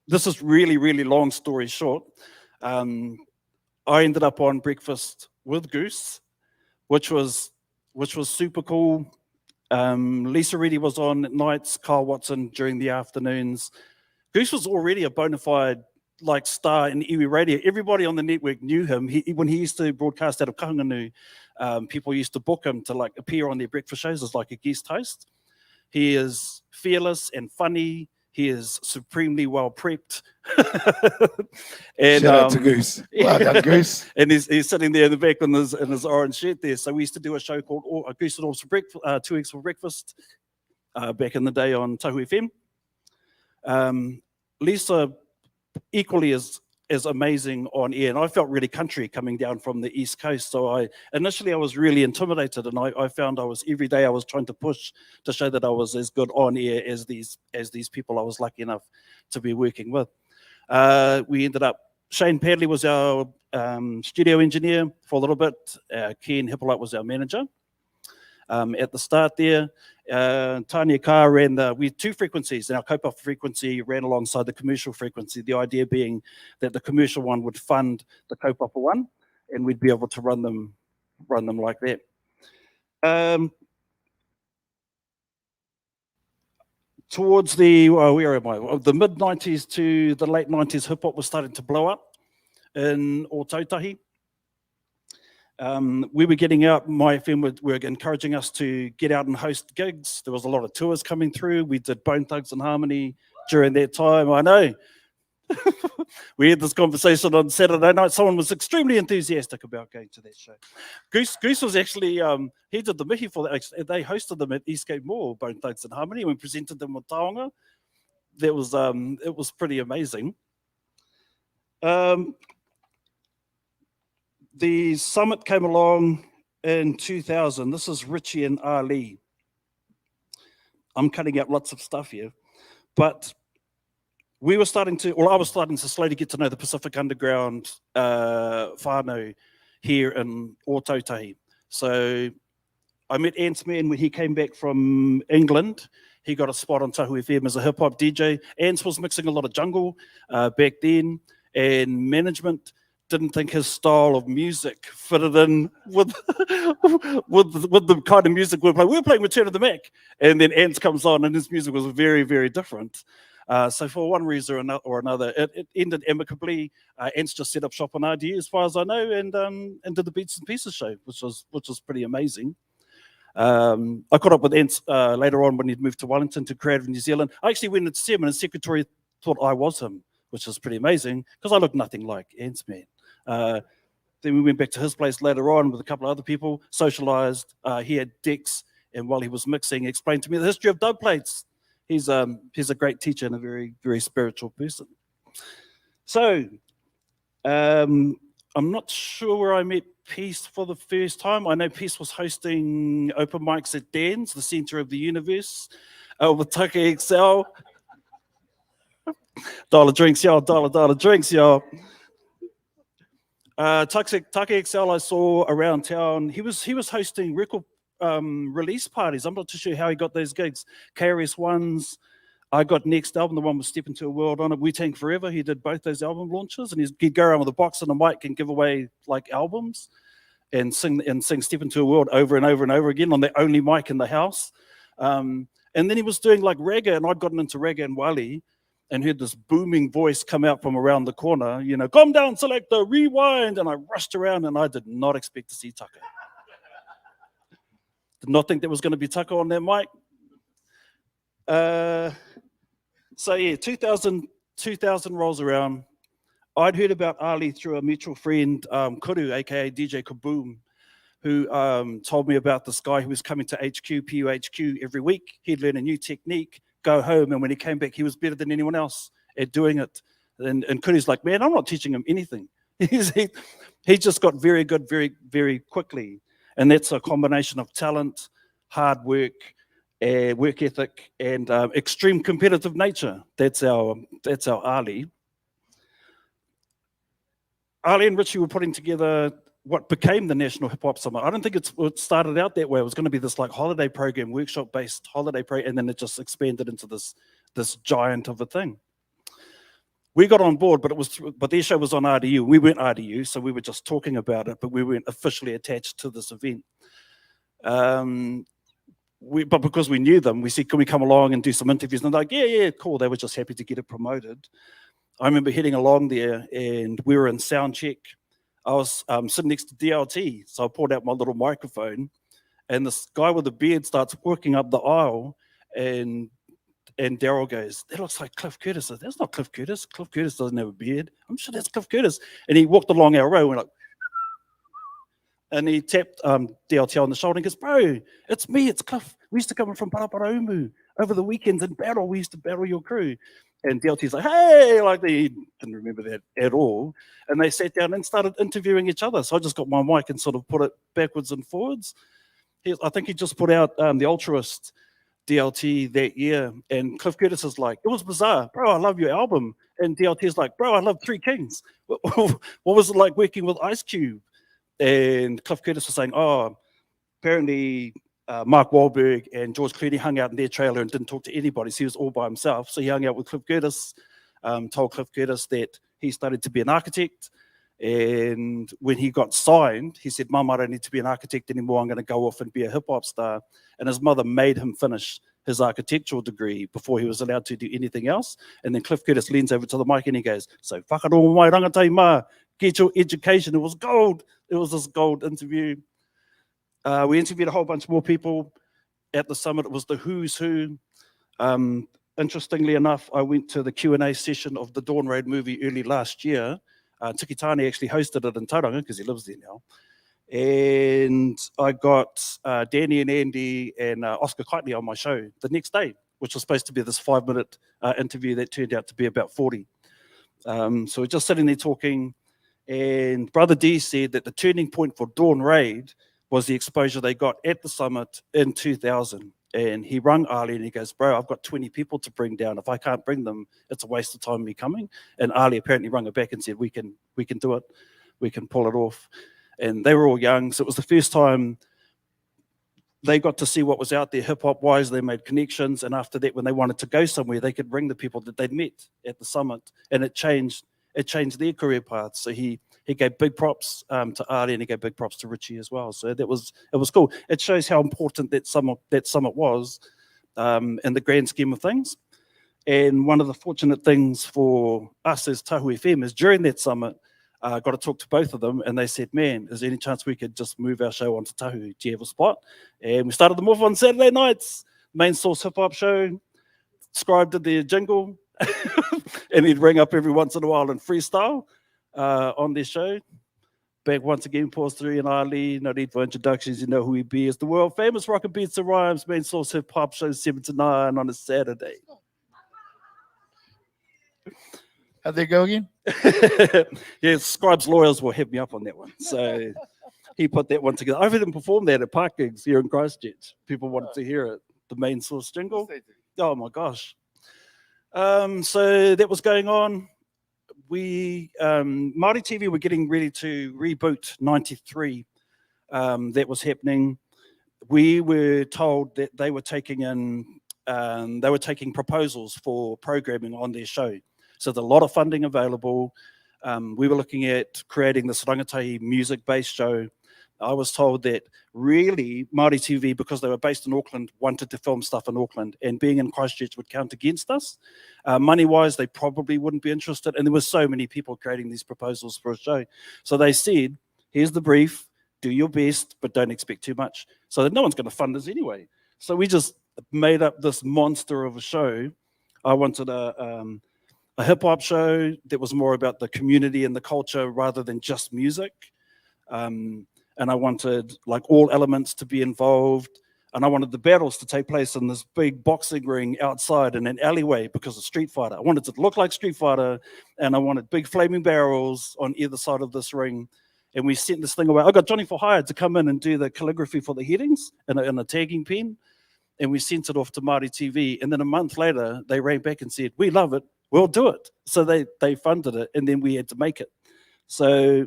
this is really, really long story short. I ended up on Breakfast with Goose, which was super cool. Lisa Reddy was on at nights, Carl Watson during the afternoons. Goose was already a bona fide like star in iwi radio. Everybody on the network knew him. When he used to broadcast out of Kahungunu, people used to book him to like appear on their breakfast shows as like a guest host. He is fearless and funny. He is supremely well prepped. And, shout out to Goose. Well done, Goose. And he's sitting there in the back in his orange shirt there. So we used to do a show called Goose and Orbs for Breakfast, 2 Eggs for Breakfast, back in the day on Tahu FM. Lisa equally as amazing on air, and I felt really country coming down from the East Coast. So initially I was really intimidated, and I found every day I was trying to push to show that I was as good on air as these people I was lucky enough to be working with. We ended up, Shane Padley was our studio engineer for a little bit. Ken Hippolyte was our manager. At the start there, Tanya Carr ran we had two frequencies, and our kaupapa frequency ran alongside the commercial frequency, the idea being that the commercial one would fund the kaupapa one, and we'd be able to run them like that. Towards the, where am I? The mid-90s to the late 90s, hip-hop was starting to blow up in Ōtautahi. We were getting out, my FM were encouraging us to get out and host gigs. There was a lot of tours coming through. We did Bone Thugs and Harmony during that time. I know. We had this conversation on Saturday night. Someone was extremely enthusiastic about going to that show. Goose was actually, he did the mihi for that. They hosted them at Eastgate Mall, Bone Thugs and Harmony, and we presented them with taonga. That was, it was pretty amazing. The summit came along in 2000. This is Richie and Ali. I'm cutting out lots of stuff here, but I was starting to slowly get to know the Pacific Underground whānau here in Ōtautahi. So I met Ant Man when he came back from England. He got a spot on Tahu FM as a hip hop DJ. Ant was mixing a lot of jungle back then, and management didn't think his style of music fitted in with with the kind of music we were playing. We were playing Return of the Mac, and then Ants comes on, and his music was very, very different. So for one reason or another, it ended amicably. Ants just set up shop on RDU, as far as I know, and did the Beats and Pieces show, which was pretty amazing. I caught up with Ants later on when he'd moved to Wellington to Creative New Zealand. I actually went to see him, and his secretary thought I was him, which was pretty amazing because I looked nothing like Ants Man. Then we went back to his place later on with a couple of other people, socialized. He had decks, and while he was mixing, he explained to me the history of dub plates. He's a great teacher and a very, very spiritual person. So I'm not sure where I met Peace for the first time. I know Peace was hosting open mics at Dan's, the center of the universe, with Tucker XL. Dollar drinks, y'all. Dollar drinks, y'all. Tucker XL I saw around town. He was hosting record release parties. I'm not too sure how he got those gigs. KRS-One's, I got next album, the one with Step Into a World on it, Wu-Tang Forever. He did both those album launches, and he'd go around with a box and a mic and give away like albums and sing Step Into a World over and over and over again on the only mic in the house. And then he was doing like reggae, and I'd gotten into reggae and Wally, and heard this booming voice come out from around the corner, you know, calm down, selector, rewind. And I rushed around, and I did not expect to see Tucker. Did not think there was going to be Tucker on that mic. So yeah, 2000 rolls around. I'd heard about Ali through a mutual friend, Kuru, aka DJ Kaboom, who told me about this guy who was coming to HQ, PUHQ every week. He'd learn a new technique, go home, and when he came back, he was better than anyone else at doing it. And Kuru's like, man, I'm not teaching him anything. He just got very good very, very quickly. And that's a combination of talent, hard work, work ethic, and extreme competitive nature. That's our Ali. Ali and Richie were putting together what became the National Hip Hop Summit. I don't think it started out that way. It was going to be this like holiday program, workshop-based holiday program, and then it just expanded into this giant of a thing. We got on board, but their show was on RDU. We weren't RDU, so we were just talking about it, but we weren't officially attached to this event. But because we knew them, we said, can we come along and do some interviews? And they're like, yeah, cool. They were just happy to get it promoted. I remember heading along there, and we were in sound check. I was sitting next to DLT, so I pulled out my little microphone, and this guy with a beard starts walking up the aisle, and Daryl goes, that looks like Cliff Curtis. I said, that's not Cliff Curtis. Cliff Curtis doesn't have a beard. I'm sure that's Cliff Curtis. And he walked along our row, and went like, and he tapped DLT on the shoulder and goes, bro, it's me, it's Cliff. We used to come from Paraparaumu over the weekends and battle. We used to battle your crew. And DLT's like, hey, like he didn't remember that at all. And they sat down and started interviewing each other. So I just got my mic and sort of put it backwards and forwards. I think he just put out the Altruist DLT that year. And Cliff Curtis is like, it was bizarre. Bro, I love your album. And DLT's like, bro, I love Three Kings. What was it like working with Ice Cube? And Cliff Curtis was saying, oh, apparently Mark Wahlberg and George Clooney hung out in their trailer and didn't talk to anybody. So he was all by himself. So he hung out with Cliff Curtis, told Cliff Curtis that he started to be an architect. And when he got signed, he said, Mum, I don't need to be an architect anymore. I'm going to go off and be a hip hop star. And his mother made him finish his architectural degree before he was allowed to do anything else. And then Cliff Curtis leans over to the mic and he goes, so whakarongo mai rangatau ma, get your education. It was gold. It was this gold interview. We interviewed a whole bunch more people at the summit. It was the who's who. Interestingly enough, I went to the Q&A session of the Dawn Raid movie early last year. Tiki Tani actually hosted it in Tauranga because he lives there now. And I got Danny and Andy and Oscar Kitely on my show the next day, which was supposed to be this 5-minute interview that turned out to be about 40. So we're just sitting there talking, and Brother D said that the turning point for Dawn Raid was the exposure they got at the summit in 2000. And he rung Ali and he goes, bro, I've got 20 people to bring down. If I can't bring them, it's a waste of time me coming. And Ali apparently rung her back and said, we can do it. We can pull it off. And they were all young. So it was the first time they got to see what was out there hip hop wise. They made connections, and after that, when they wanted to go somewhere, they could bring the people that they'd met at the summit, and it changed their career paths. So he gave big props to Ari, and he gave big props to Richie as well. So it was cool. It shows how important that summit was in the grand scheme of things. And one of the fortunate things for us as Tahu FM is during that summit, got to talk to both of them, and they said, man, is there any chance we could just move our show onto Tahu? Do you have a spot? And we started them off on Saturday nights, Main Source Hip Hop Show. Scribe did the jingle, and he'd ring up every once in a while and freestyle on their show. Back once again, Pause 3 and Ali, no need for introductions, you know who he be. It's the world famous Rocket Beats and Rhymes, Main Source Hip Hop Show 7 to 9 on a Saturday. How'd they go again? Yeah, Scribe's lawyers will hit me up on that one. So he put that one together. I've heard him perform that at park gigs here in Christchurch. People wanted to hear it, the Main Source jingle. Oh my gosh. So that was going on. We, Māori TV were getting ready to reboot 93. That was happening. We were told that they were taking proposals for programming on their show. So there's a lot of funding available. We were looking at creating this rangatahi music-based show. I was told that really Māori TV, because they were based in Auckland, wanted to film stuff in Auckland, and being in Christchurch would count against us. Money-wise, they probably wouldn't be interested, and there were so many people creating these proposals for a show. So they said, here's the brief, do your best, but don't expect too much. So that no one's going to fund us anyway. So we just made up this monster of a show. I wanted a hip-hop show that was more about the community and the culture rather than just music. And I wanted like all elements to be involved. And I wanted the battles to take place in this big boxing ring outside in an alleyway because of Street Fighter. I wanted it to look like Street Fighter, and I wanted big flaming barrels on either side of this ring. And we sent this thing away. I got Johnny for Hire to come in and do the calligraphy for the headings in a tagging pen. And we sent it off to Māori TV. And then a month later, they rang back and said, we love it, we'll do it. So they funded it, and then we had to make it. So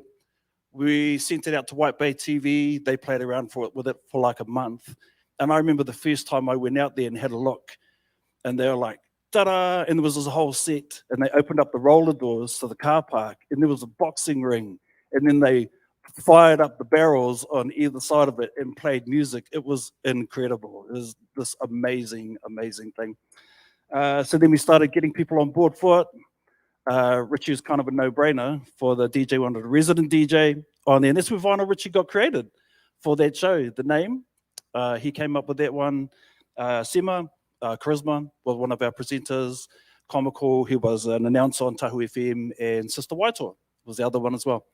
we sent it out to White Bay TV. They played around with it for like a month. And I remember the first time I went out there and had a look, and they were like, ta-da, and there was this whole set, and they opened up the roller doors to the car park, and there was a boxing ring, and then they fired up the barrels on either side of it and played music. It was incredible. It was this amazing, amazing thing. So then we started getting people on board for it. Richie was kind of a no-brainer for the DJ, wanted a resident DJ on there. And that's where Vinyl Richie got created for that show, the name. He came up with that one. Sema, Charisma was one of our presenters. Comical, who was an announcer on Tahu FM, and Sister Waitoa was the other one as well.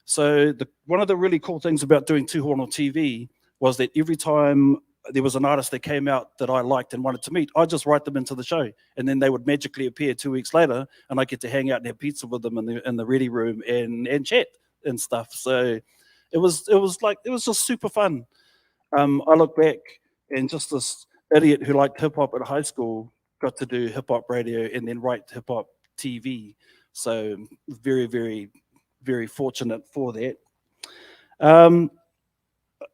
So one of the really cool things about doing Two Horn on TV was that every time there was an artist that came out that I liked and wanted to meet, I'd just write them into the show, and then they would magically appear 2 weeks later, and I get to hang out and have pizza with them in the ready room and chat and stuff. So it was just super fun. I look back, and just this idiot who liked hip hop at high school got to do hip hop radio and then write hip hop TV. So very, very, very fortunate for that.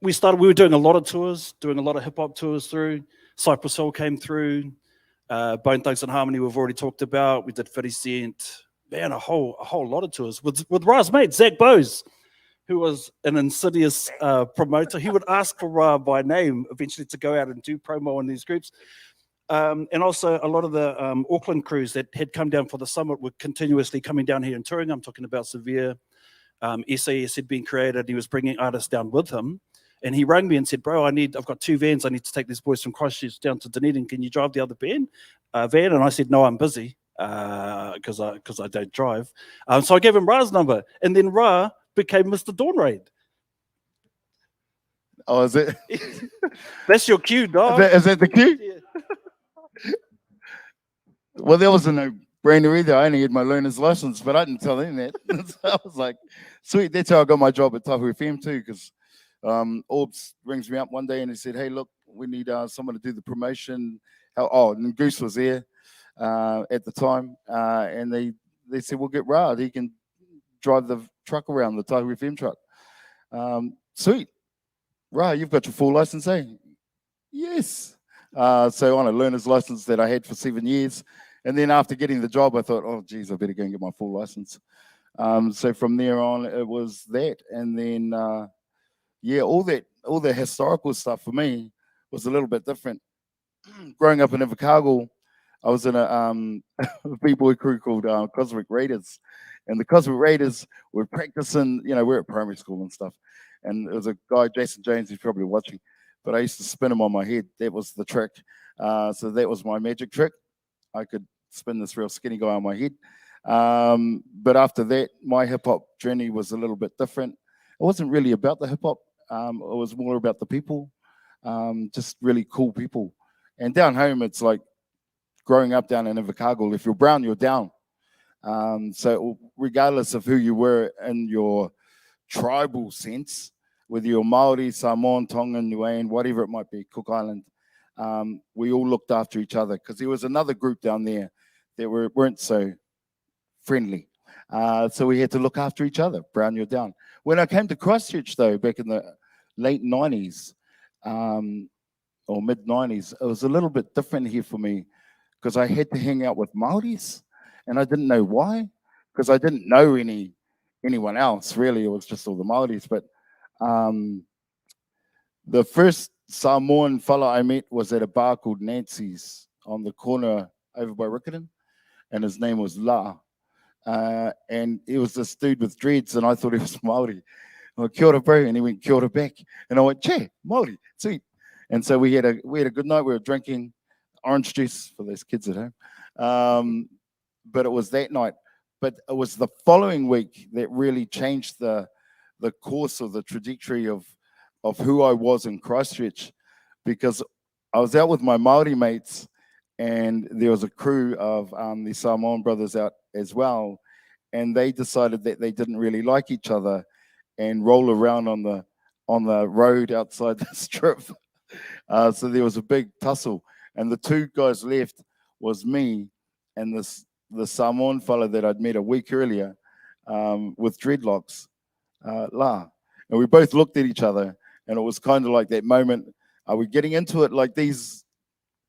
We were doing a lot of tours, doing a lot of hip hop tours through. Cypress Hill came through. Bone Thugs and Harmony we've already talked about. We did 50 Cent. Man, a whole lot of tours with Ra's mate, Zach Bose, who was an insidious promoter. He would ask for Ra by name eventually to go out and do promo on these groups. And also a lot of the Auckland crews that had come down for the summit were continuously coming down here and touring. I'm talking about Severe. SAS had been created. He was bringing artists down with him. And he rang me and said, bro, I've got 2 vans. I need to take these boys from Christchurch down to Dunedin. Can you drive the other van? And I said, no, I'm busy because I don't drive. So I gave him Ra's number. And then Ra became Mr. Dawn Raid. Oh, is it? That's your cue, dog. Is that the cue? Yeah. Well, there was a no-brainer either. I only had my learner's license, but I didn't tell him that. So I was like, sweet. That's how I got my job at Tahu FM too, because Orbs rings me up one day and he said, hey, look, we need someone to do the promotion. And Goose was there at the time. And they said, we'll get Ra. He can drive the truck around, the Tahu FM truck. Sweet. Ra, you've got your full license, eh? Yes. So on a learner's license that I had for 7 years. And then after getting the job, I thought, oh, geez, I better go and get my full license. So from there on, it was that. And then, yeah, all the historical stuff for me was a little bit different. Growing up in Invercargill, I was in a b-boy crew called Cosmic Raiders. And the Cosmic Raiders were practicing, you know, we're at primary school and stuff. And there was a guy, Jason James, who's probably watching, but I used to spin him on my head. That was the trick. So that was my magic trick. I could spin this real skinny guy on my head. But after that, my hip hop journey was a little bit different. It wasn't really about the hip hop. It was more about the people, just really cool people. And down home, it's like growing up down in Invercargill. If you're brown, you're down. So regardless of who you were in your tribal sense, whether you're Maori, Samoan, Tongan, Niuean, whatever it might be, Cook Island, we all looked after each other because there was another group down there that weren't so friendly. So we had to look after each other. Brown, you're down. When I came to Christchurch, though, back in the late 90s or mid 90s, it was a little bit different here for me because I had to hang out with Maoris, and I didn't know why, because I didn't know anyone else really. It was just all the Maoris. But the first Samoan fella I met was at a bar called Nancy's on the corner over by Riccarton, and his name was La. And he was this dude with dreads, and I thought he was Maori. I went, kia ora, bro, and he went, kia ora back. And I went, che, Maori, sweet. And so we had a good night. We were drinking orange juice for those kids at home. But it was that night. But it was the following week that really changed the course of the trajectory of who I was in Christchurch, because I was out with my Maori mates, and there was a crew of the Samoan brothers out as well, and they decided that they didn't really like each other and roll around on the road outside the strip. So there was a big tussle, and the two guys left was me and the Samoan fella that I'd met a week earlier with dreadlocks, La. And we both looked at each other, and it was kind of like that moment, are we getting into it like these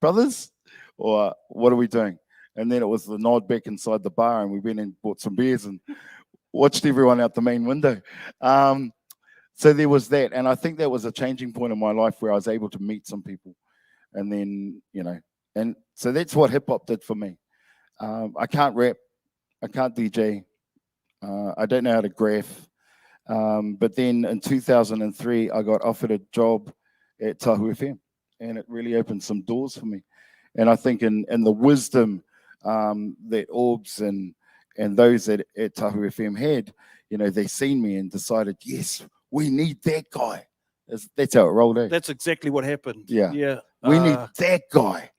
brothers, or what are we doing? And then it was the nod back inside the bar, and we went and bought some beers and watched everyone out the main window. So there was that, and I think that was a changing point in my life where I was able to meet some people. And then, you know, and so that's what hip hop did for me. I can't rap, I can't DJ, I don't know how to graph. But then in 2003, I got offered a job at Tahu FM, and it really opened some doors for me. And I think in the wisdom that Orbs and those at Tahu FM had, you know, they seen me and decided, yes, we need that guy. That's how it rolled out. That's exactly what happened. Yeah. Yeah. We need that guy.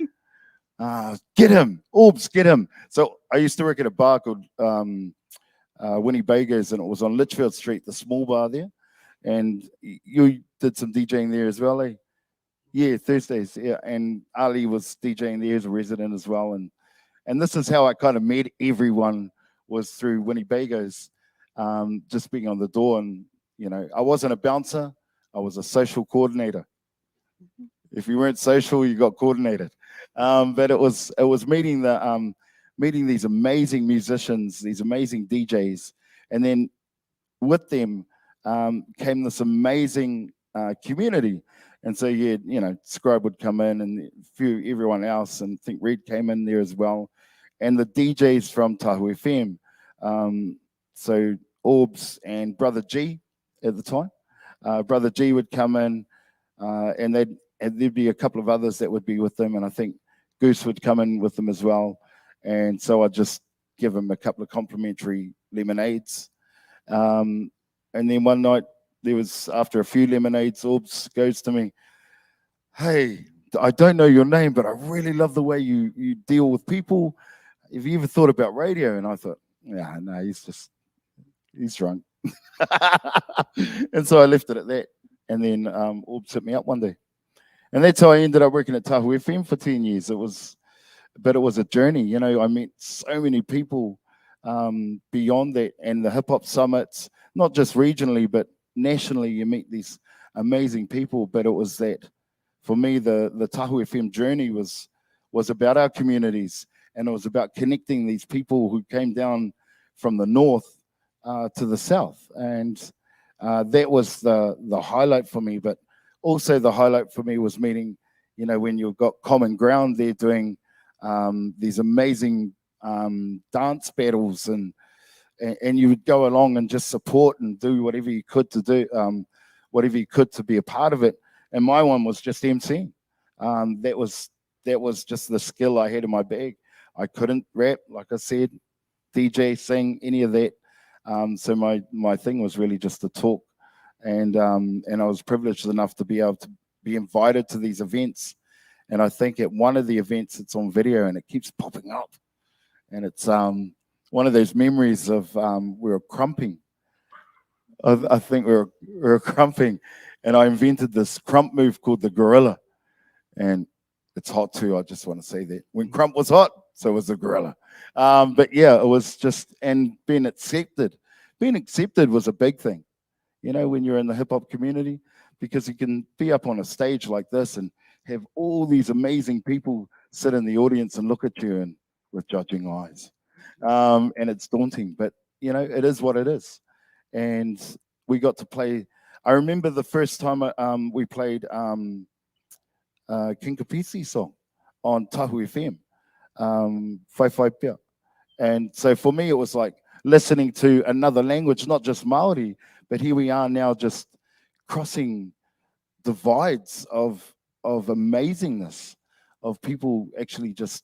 Get him, Orbs, get him. So I used to work at a bar called Winnie Baker's, and it was on Litchfield Street, the small bar there. And you did some DJing there as well, eh? Yeah, Thursdays. Yeah, and Ali was DJing there as a resident as well. And this is how I kind of met everyone, was through Winnie Baker's, just being on the door. And you know, I wasn't a bouncer; I was a social coordinator. If you weren't social, you got coordinated. But it was meeting these amazing musicians, these amazing DJs, and then with them came this amazing community. And so you know, Scribe would come in, and everyone else, and I think Red came in there as well, and the DJs from Tahu FM. So Orbs and Brother G at the time, Brother G would come in, and there'd be a couple of others that would be with them, and I think Goose would come in with them as well. And so I'd just give him a couple of complimentary lemonades. And then one night, after a few lemonades, Orbs goes to me, hey, I don't know your name, but I really love the way you deal with people. Have you ever thought about radio? And I thought, yeah, no, he's drunk. And so I left it at that. And then Orbs hit me up one day. And that's how I ended up working at Tahu FM for 10 years. But it was a journey. You know, I met so many people beyond that, and the hip hop summits, not just regionally, but nationally, you meet these amazing people. But it was that for me, the Tahu FM journey was about our communities, and it was about connecting these people who came down from the north to the south, and that was the highlight for me. But also the highlight for me was meeting, you know, when you've got Common Ground there doing these amazing dance battles, and you would go along and just support and do whatever you could to do, whatever you could to be a part of it. And my one was just emceeing. That was just the skill I had in my bag. I couldn't rap, like I said, DJ, sing, any of that. So my thing was really just to talk, and I was privileged enough to be able to be invited to these events. And I think at one of the events, it's on video and it keeps popping up, and it's one of those memories of we were crumping. I think we were crumping, and I invented this crump move called the gorilla, and it's hot too. I just want to say that when crump was hot, so was the gorilla. But yeah, it was just, and being accepted was a big thing, you know, when you're in the hip hop community, because you can be up on a stage like this and have all these amazing people sit in the audience and look at you and with judging eyes. And it's daunting, but you know, it is what it is. And we got to play. I remember the first time we played King Kapisi song on Tahu FM, Whai Pia. And so for me, it was like listening to another language, not just Maori, but here we are now just crossing divides of amazingness, of people actually just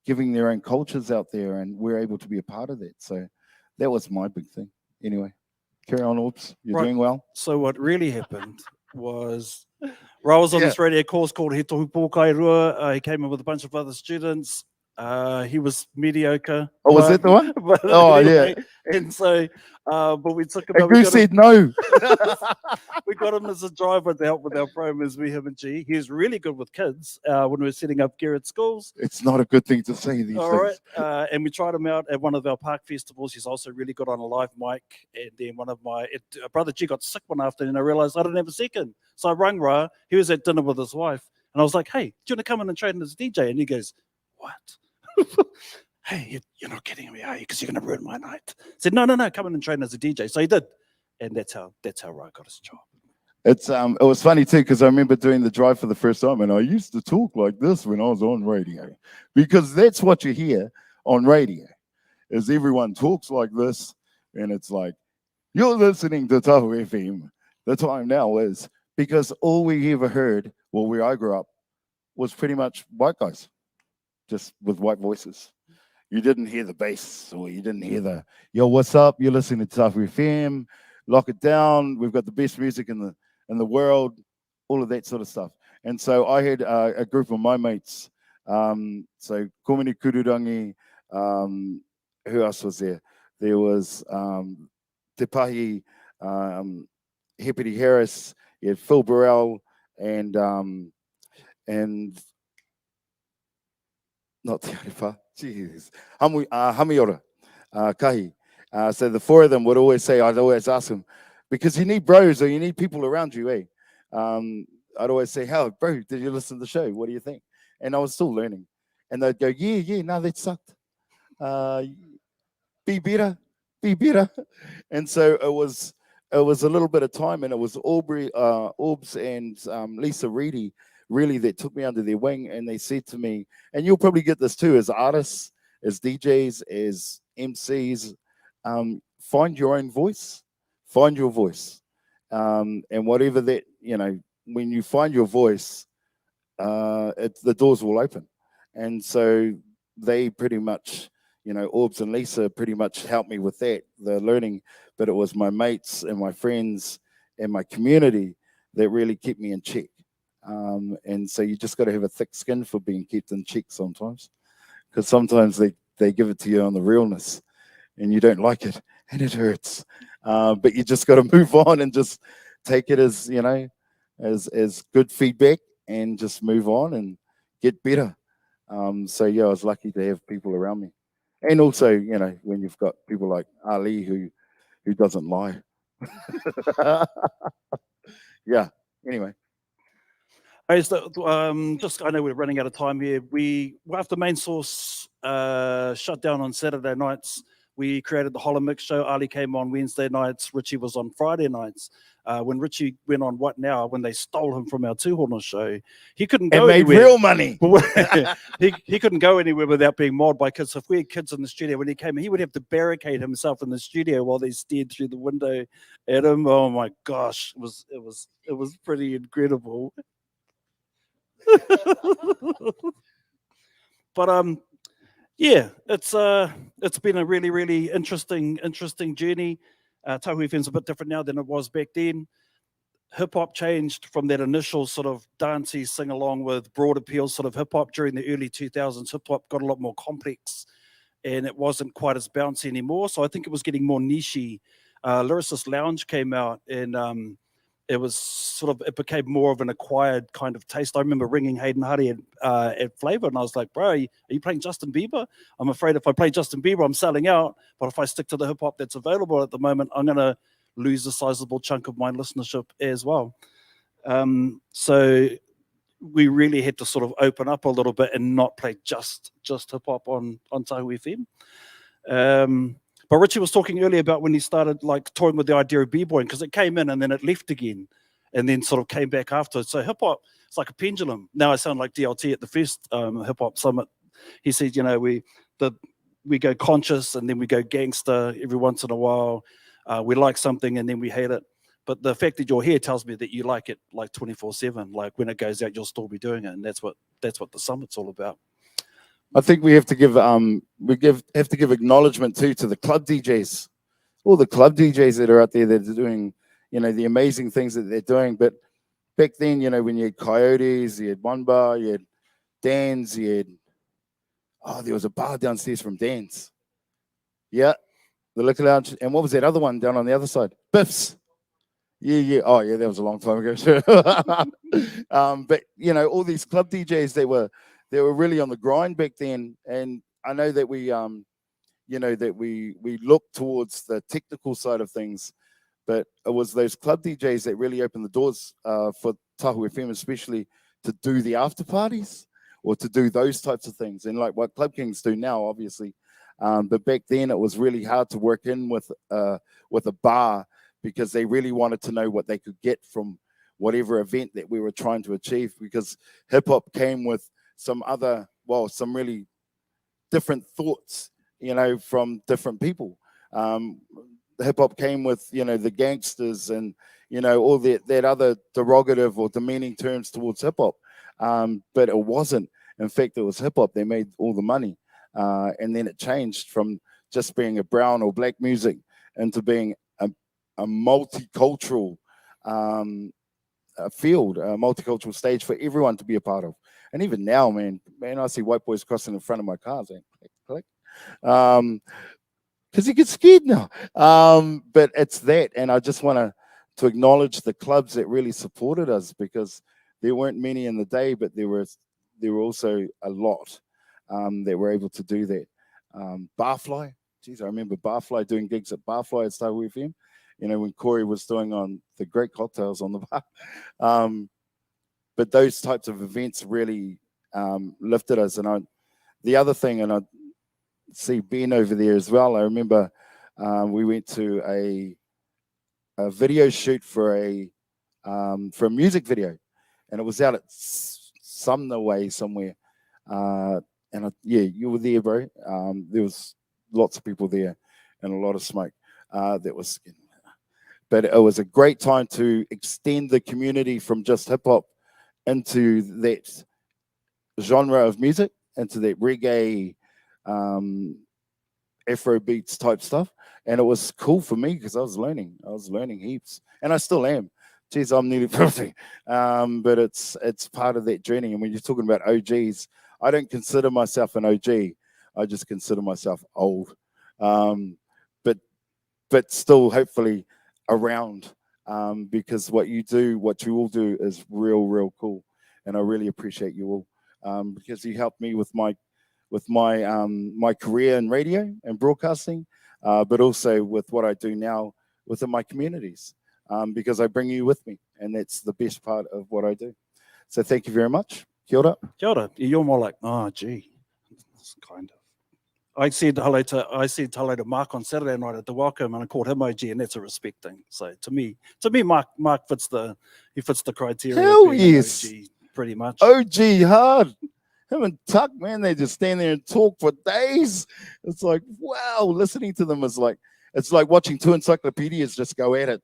giving their own cultures out there, and we're able to be a part of that. So that was my big thing. Anyway, carry on, Orbs. You're doing well. So what really happened was Ra was on this radio course called He Tohu Pōkai Rua. He came in with a bunch of other students. He was mediocre. Oh, was that the one? Oh, anyway, yeah. And so, but we took him. And who said no? We got him as a driver to help with our programs, me, him, and G. He was really good with kids when we were setting up gear at schools. It's not a good thing to say these All things. right. And we tried him out at one of our park festivals. He's also really good on a live mic. And then one of my brother G got sick one afternoon, and I realized I didn't have a second. So I rang Ra. He was at dinner with his wife. And I was like, hey, do you want to come in and train as a DJ? And he goes, what? Hey, you're not kidding me, are you? Because you're going to ruin my night. I said, no, come in and train as a DJ. So he did. And that's how Ra got his job. It's it was funny too, because I remember doing the drive for the first time, and I used to talk like this when I was on radio, because that's what you hear on radio, is everyone talks like this, and it's like, you're listening to Tahu FM. The time now is, because all we ever heard, well, where I grew up, was pretty much white guys, just with white voices. You didn't hear the bass, or you didn't hear the, yo, what's up? You're listening to Tahu FM. Lock it down. We've got the best music in the world, all of that sort of stuff. And so I had a group of my mates. So Komini Kururangi, who else was there? There was Te Pahi, Hepity Harris, you had Phil Burrell, and not Te Aripa, jeez, Hamiora, Kahi. So the four of them would always say, I'd always ask them, because you need bros or you need people around you, eh? I'd always say, Howard, bro, did you listen to the show? What do you think? And I was still learning. And they'd go, yeah, no, that sucked. Be better. And so it was a little bit of time, and it was Orbs and Lisa Reedy really that took me under their wing, and they said to me, and you'll probably get this too, as artists, as DJs, as MCs, find your own voice, find your voice. And whatever that, you know, when you find your voice, the doors will open. And so they pretty much, you know, Orbs and Lisa pretty much helped me with that, the learning, but it was my mates and my friends and my community that really kept me in check. And so you just got to have a thick skin for being kept in check sometimes, because sometimes they give it to you on the realness and you don't like it and it hurts. But you just got to move on and just take it as, you know, as good feedback, and just move on and get better. So yeah, I was lucky to have people around me. And also, you know, when you've got people like Ali who doesn't lie. Yeah, anyway. Just, I know we're running out of time here. After Main Source shut down on Saturday nights, we created the Hollow Mix show. Ali came on Wednesday nights. Richie was on Friday nights. When Richie went on What Now, when they stole him from our Tūhono show, he couldn't go And made anywhere. real money. he couldn't go anywhere without being mauled by kids. If we had kids in the studio, when he came, he would have to barricade himself in the studio while they stared through the window at him. Oh my gosh, it was pretty incredible. But yeah, it's been a really interesting journey. Tahu FM's a bit different now than it was back then. Hip hop changed from that initial sort of dancey sing along with broad appeal sort of hip hop during the early 2000s. Hip hop got a lot more complex and it wasn't quite as bouncy anymore. So I think it was getting more nichey. Lyricist Lounge came out and it became more of an acquired kind of taste. I remember ringing Hayden Hardy at Flavor and I was like, bro, are you playing Justin Bieber? I'm afraid if I play Justin Bieber, I'm selling out. But if I stick to the hip hop that's available at the moment, I'm going to lose a sizable chunk of my listenership as well. So we really had to sort of open up a little bit and not play just hip hop on Tahu FM. But Richie was talking earlier about when he started like toying with the idea of b-boying, because it came in and then it left again and then sort of came back after. So hip hop, it's like a pendulum. Now I sound like DLT at the first Hip Hop Summit. He said, you know, we go conscious and then we go gangster every once in a while. We like something and then we hate it. But the fact that you're here tells me that you like it like 24/7. Like when it goes out, you'll still be doing it. And that's what the summit's all about. I think we have to give acknowledgement too to the club DJs, all the club DJs that are out there that are doing, you know, the amazing things that they're doing. But back then, you know, when you had Coyotes, you had One Bar, you had Dan's, you had there was a bar downstairs from Dan's. Yeah, the Liquor Lounge, and what was that other one down on the other side? Biff's. Yeah. Oh yeah, that was a long time ago. But you know, all these club DJs, they were really on the grind back then, and I know that we look towards the technical side of things, but it was those club DJs that really opened the doors for Tahu FM, especially to do the after parties or to do those types of things, and like what Club Kings do now, obviously. But back then, it was really hard to work in with a bar because they really wanted to know what they could get from whatever event that we were trying to achieve, because hip hop came with some really different thoughts, you know, from different people. Hip hop came with, you know, the gangsters and, you know, all that other derogative or demeaning terms towards hip hop. But it wasn't. In fact, it was hip hop. They made all the money. And then it changed from just being a brown or black music into being a multicultural field, a multicultural stage for everyone to be a part of. And even now, man, I see white boys crossing in front of my cars, click, because he gets scared now. But it's that, and I just want to acknowledge the clubs that really supported us, because there weren't many in the day, but there were also a lot that were able to do that. Barfly, geez, I remember Barfly doing gigs at Barfly at Tahu FM. You know, when Corey was doing on the great cocktails on the bar. But those types of events really lifted us. And the other thing, and I see Ben over there as well. I remember we went to a video shoot for a music video, and it was out at Sumner Way somewhere. And you were there, bro. There was lots of people there, and a lot of smoke. But it was a great time to extend the community from just hip hop into that genre of music, into that reggae, Afro beats type stuff. And it was cool for me because I was learning heaps, and I still am. Geez, I'm nearly 50. But it's part of that journey. And when you're talking about OGs, I don't consider myself an OG. I just consider myself old. But still hopefully around, because what you all do is real cool. And I really appreciate you all, because you helped me with my career in radio and broadcasting, but also with what I do now within my communities, because I bring you with me, and that's the best part of what I do. So thank you very much. Kia ora. Kia ora. You're more like, oh, gee, it's kind of. I said hello to Mark on Saturday night at the welcome, and I called him OG, and that's a respect thing. So to me, Mark fits the criteria. Hell of being an yes. OG, pretty much. OG hard. Him and Tuck, man, they just stand there and talk for days. It's like, wow, listening to them is like, it's like watching two encyclopedias just go at it.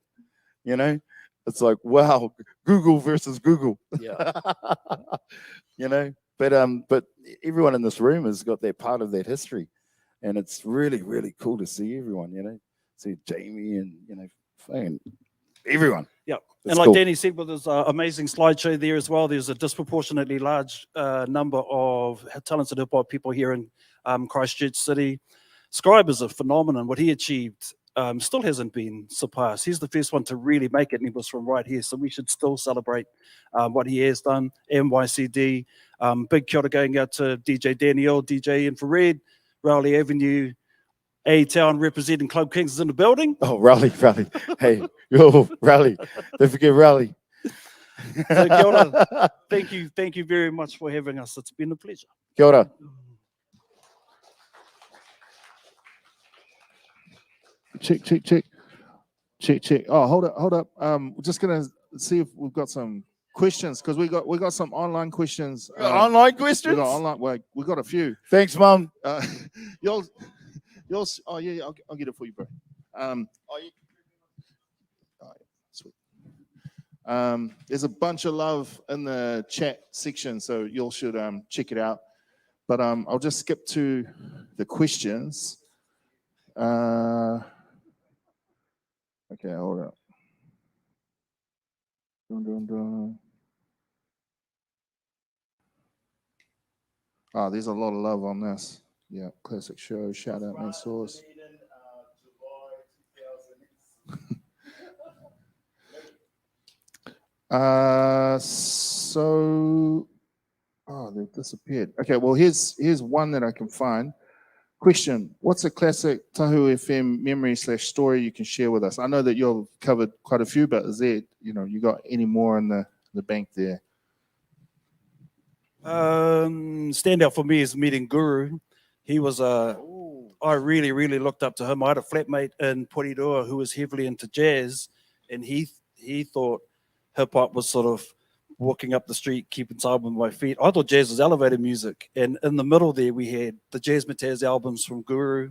You know, it's like, wow, Google versus Google. Yeah. You know, but everyone in this room has got their part of that history, and it's really, really cool to see everyone. You know, see Jamie and fucking everyone. Yeah, It's and like cool. Danny said, with his amazing slideshow there as well, there's a disproportionately large number of talented hip hop people here in Christchurch City. Scribe is a phenomenon. What he achieved still hasn't been surpassed. He's the first one to really make it, and he was from right here, so we should still celebrate what he has done. NYCD, big kia ora going out to DJ Daniel, DJ Infrared, Rowley Avenue, A-Town representing Club Kings is in the building. Oh, Raleigh. Hey, yo, Raleigh. Don't forget Raleigh. So, kia ora. Thank you very much for having us. It's been a pleasure. Kia ora. Check. Oh, hold up. We're just gonna see if we've got some questions, because we got some online questions. Online questions? We got a few. Thanks, Mum. Yours. Oh yeah, I'll get it for you, bro. Sweet. There's a bunch of love in the chat section, so you all should check it out. But I'll just skip to the questions. Okay, hold up. Oh, there's a lot of love on this. Yeah, classic show. Shout out, man. Source. They've disappeared. Okay, well, here's one that I can find. Question: what's a classic Tahu FM memory/story you can share with us? I know that you've covered quite a few, but is there, you got any more in the bank there? Standout for me is meeting Guru. He was I really, really looked up to him. I had a flatmate in Porirua who was heavily into jazz, and he thought hip hop was sort of walking up the street, keeping time with my feet. I thought jazz was elevator music, and in the middle there we had the Jazz Mataz albums from Guru,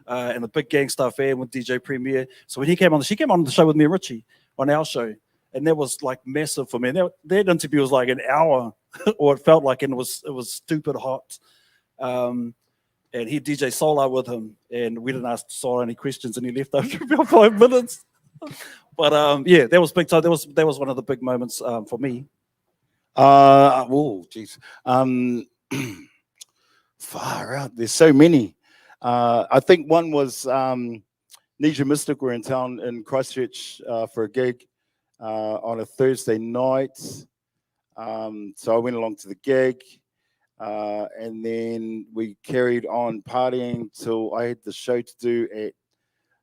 and the Big Gangstar Fan with DJ Premier. So when she came on the show with me and Richie on our show, and that was like massive for me. And that interview was like an hour, or it felt like, and it was stupid hot. And he DJ Solar with him, and we didn't ask Solar any questions, and he left after about 5 minutes. But yeah, that was big time. That was one of the big moments for me. Oh, geez. Far out. There's so many. I think one was Nisha Mystic were in town in Christchurch for a gig on a Thursday night. So I went along to the gig. And then we carried on partying till I had the show to do at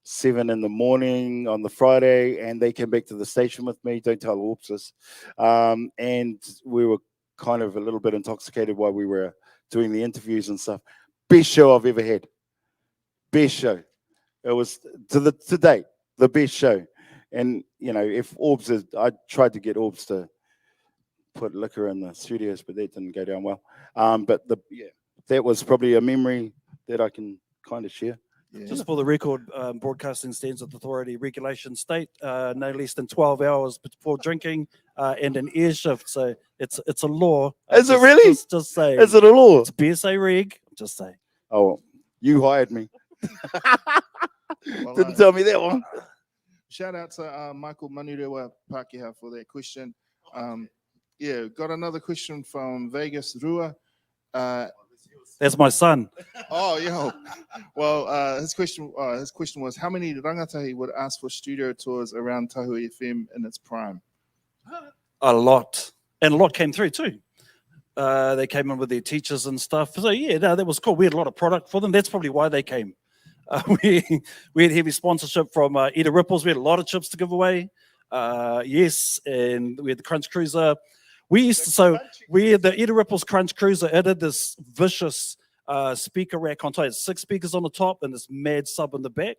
7 in the morning on the Friday, and they came back to the station with me. Don't tell Oopses. And we were kind of a little bit intoxicated while we were doing the interviews and stuff. Best show I've ever had. Best show. It was to date the best show. And if Orbs, I tried to get Orbs to put liquor in the studios, but that didn't go down well. But that was probably a memory that I can kind of share. Yeah. Just for the record, Broadcasting Standards Authority regulation state no less than 12 hours before drinking and an air shift. So it's a law. Is it really? Just saying. Is it a law? It's BSA reg. Just saying. Oh, you hired me. Well, Didn't tell me that one. Shout out to Michael Manurewa Pakeha for that question. Yeah, got another question from Vegas Rua. That's my son. Oh, yo. Well, his question was, how many rangatahi would ask for studio tours around Tahu FM in its prime? A lot. And a lot came through too. They came in with their teachers and stuff. So yeah, no, that was cool. We had a lot of product for them. That's probably why they came. We had heavy sponsorship from Eda Ripples. We had a lot of chips to give away. Yes, and we had the Crunch Cruiser. We used to, so we had the Eddie Ripples Crunch Cruiser. It had this vicious speaker rack on top. It's 6 speakers on the top and this mad sub in the back.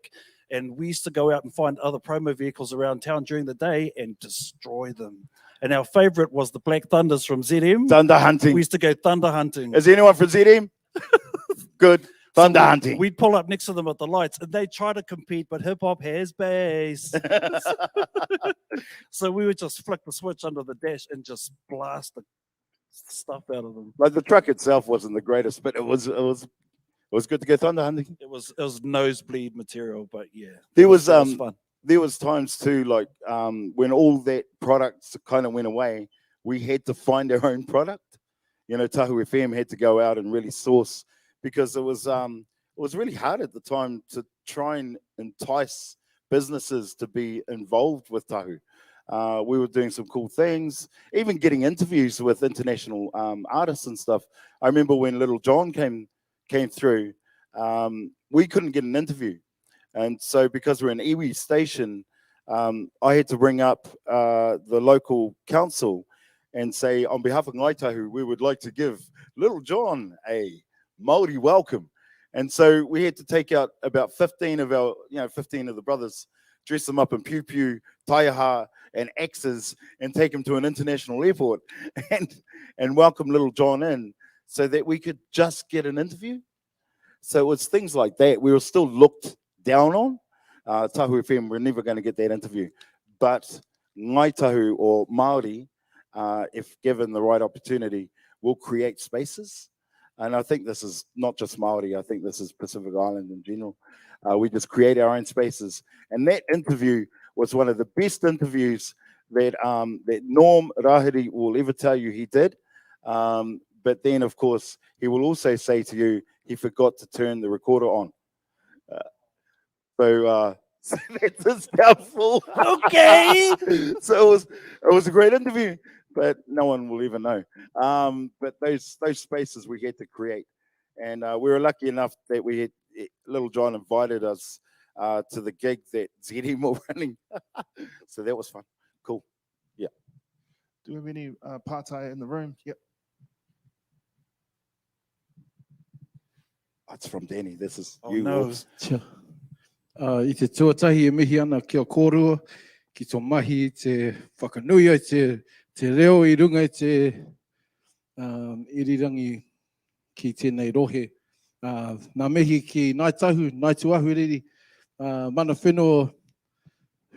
And we used to go out and find other promo vehicles around town during the day and destroy them. And our favorite was the Black Thunders from ZM. Thunder hunting. We used to go thunder hunting. Is anyone from ZM? Good. Thunder hunting. We'd pull up next to them at the lights and they try to compete, but hip hop has bass. So we would just flick the switch under the dash and just blast the stuff out of them. Like the truck itself wasn't the greatest, but it was good to go thunder hunting. It was nosebleed material, but yeah. There was fun. There was times too, like when all that products kind of went away, we had to find our own product. You know, Tahu FM had to go out and really source, because it was really hard at the time to try and entice businesses to be involved with Tahu. We were doing some cool things, even getting interviews with international artists and stuff. I remember when Little John came through, we couldn't get an interview. And so because we're an iwi station, I had to ring up the local council and say, on behalf of Ngai Tahu, we would like to give Little John a Māori welcome. And so we had to take out about 15 of the brothers, dress them up in pew-pew, taiaha, and axes, and take him to an international airport and welcome Little John in so that we could just get an interview. So it was things like that. We were still looked down on. Tahu FM, we're never going to get that interview. But Ngai Tahu or Māori, if given the right opportunity, will create spaces. And I think this is not just Māori, I think this is Pacific Island in general. We just create our own spaces. And that interview was one of the best interviews that Norm Rahiri will ever tell you he did. But then, of course, he will also say to you, he forgot to turn the recorder on. So that's doubtful. Okay. So it was a great interview, but no one will ever know. But those spaces we had to create, and we were lucky enough that we had Little John invited us to the gig that ZM were running. So that was fun. Cool. Yeah. Do we have any partai in the room? Yep. It's from Danny. This is Oh, you. no. Wolves. I te tuatahi e mihi ana ki o kōrua, ki tō mahi te whakanuia, te reo I runga I te irirangi ki tēnei rohe. Nā mihi ki Ngai Tahu, Ngai Tuahu riri, mana whenua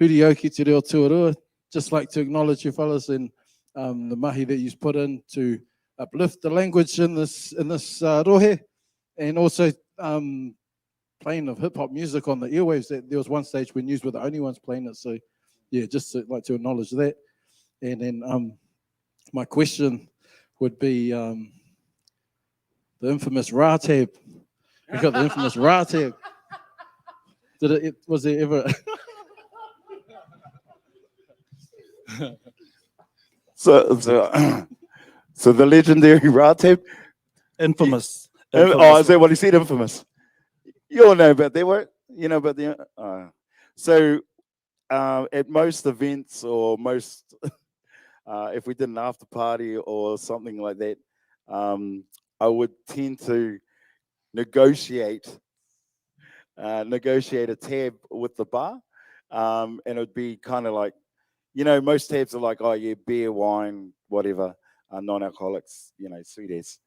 huri au ki te reo tuarua. Just like to acknowledge you fellas and the mahi that you've put in to uplift the language in this rohe, and also playing of hip-hop music on the airwaves. That there was one stage when you were the only ones playing it. So yeah, just like to acknowledge that. And then my question would be the infamous Ra tab. We got the infamous Ra tab. Was there ever So the legendary Ra tape. Infamous. Oh, is that what he said? Infamous. You all know about that, right? You know about the. So at most events or most, if we did an after party or something like that, I would tend to negotiate a tab with the bar, and it would be kind of like, most tabs are like, oh yeah, beer, wine, whatever, non-alcoholics, sweet as,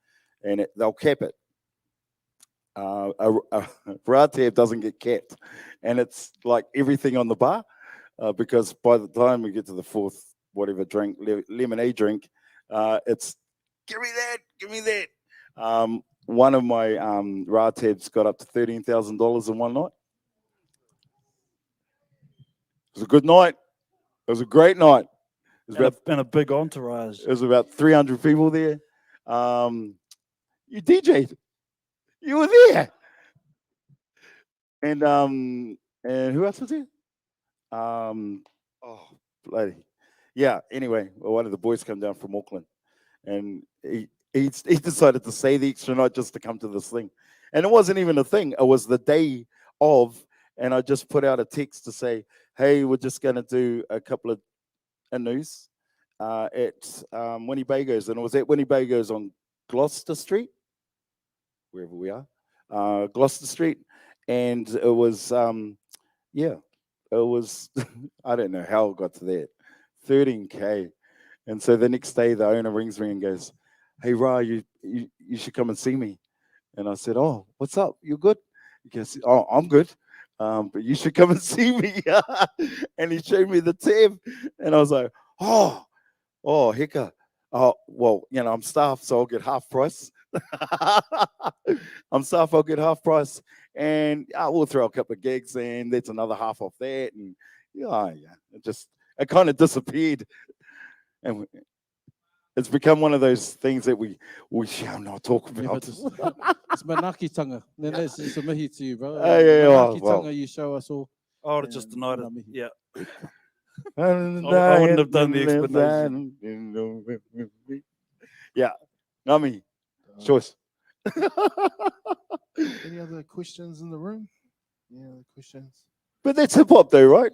and they'll cap it. A Ra tab doesn't get capped, and it's like everything on the bar, because by the time we get to the fourth whatever drink, lemonade drink, it's give me that. One of my Ra tabs got up to $13,000 in one night. It was a good night. It was a great night. It was And a big entourage. It was about 300 people there. You DJ'd. You were there. And who else was there? Oh, bloody. Yeah, anyway, one of the boys came down from Auckland, and he decided to stay the extra night just to come to this thing. And it wasn't even a thing. It was the day of, and I just put out a text to say, hey, we're just going to do a couple of news. at Winnebago's, and it was at Winnebago's on Gloucester Street, wherever we are, Gloucester Street, and it was yeah, it was I don't know how it got to that, 13K, and so the next day the owner rings me and goes, "Hey Ra, you should come and see me," and I said, "Oh, what's up? You good?" He goes, "Oh, I'm good. But you should come and see me." And he showed me the tab, and I was like, "Oh, hicka. Oh, well, I'm staff, so I'll get half price." I'm staff, I'll get half price, and we'll throw a couple of gigs, and that's another half off that, and it kind of disappeared, and it's become one of those things that we shall not talk Yeah, about. but it's manakitanga. Then that's just a mihi to you, bro. Well. Manakitanga, you show us all. I would have just denied it. Ngā mihi. Yeah. I wouldn't have done the explanation. Yeah, Ngami, choice. Any other questions in the room? Any other questions? But that's hip hop, though, right?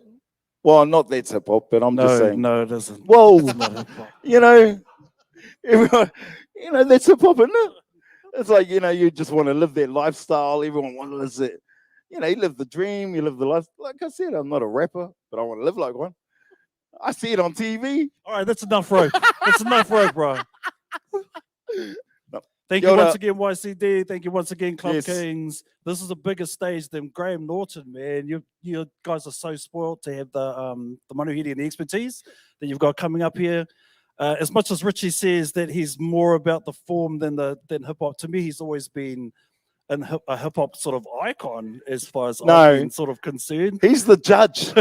Well, not that's hip hop, but I'm just saying. No, it isn't. Whoa, It's not hip-hop. everyone, that's hip hop, isn't it? It's like you just want to live that lifestyle. Everyone wants it. You live the dream. You live the life. Like I said, I'm not a rapper, but I want to live like one. I see it on TV. All right, that's enough rope. That's enough rope, bro. No. Thank Kia you ora. once again, YCD. Thank you once again, Club Yes. Kings. This is a bigger stage than Graham Norton, man. You guys are so spoiled to have the manuhiri and the expertise that you've got coming up here. As much as Richie says that he's more about the form than hip hop, to me he's always been a hip hop sort of icon as far as No. I've been sort of concerned. He's the judge.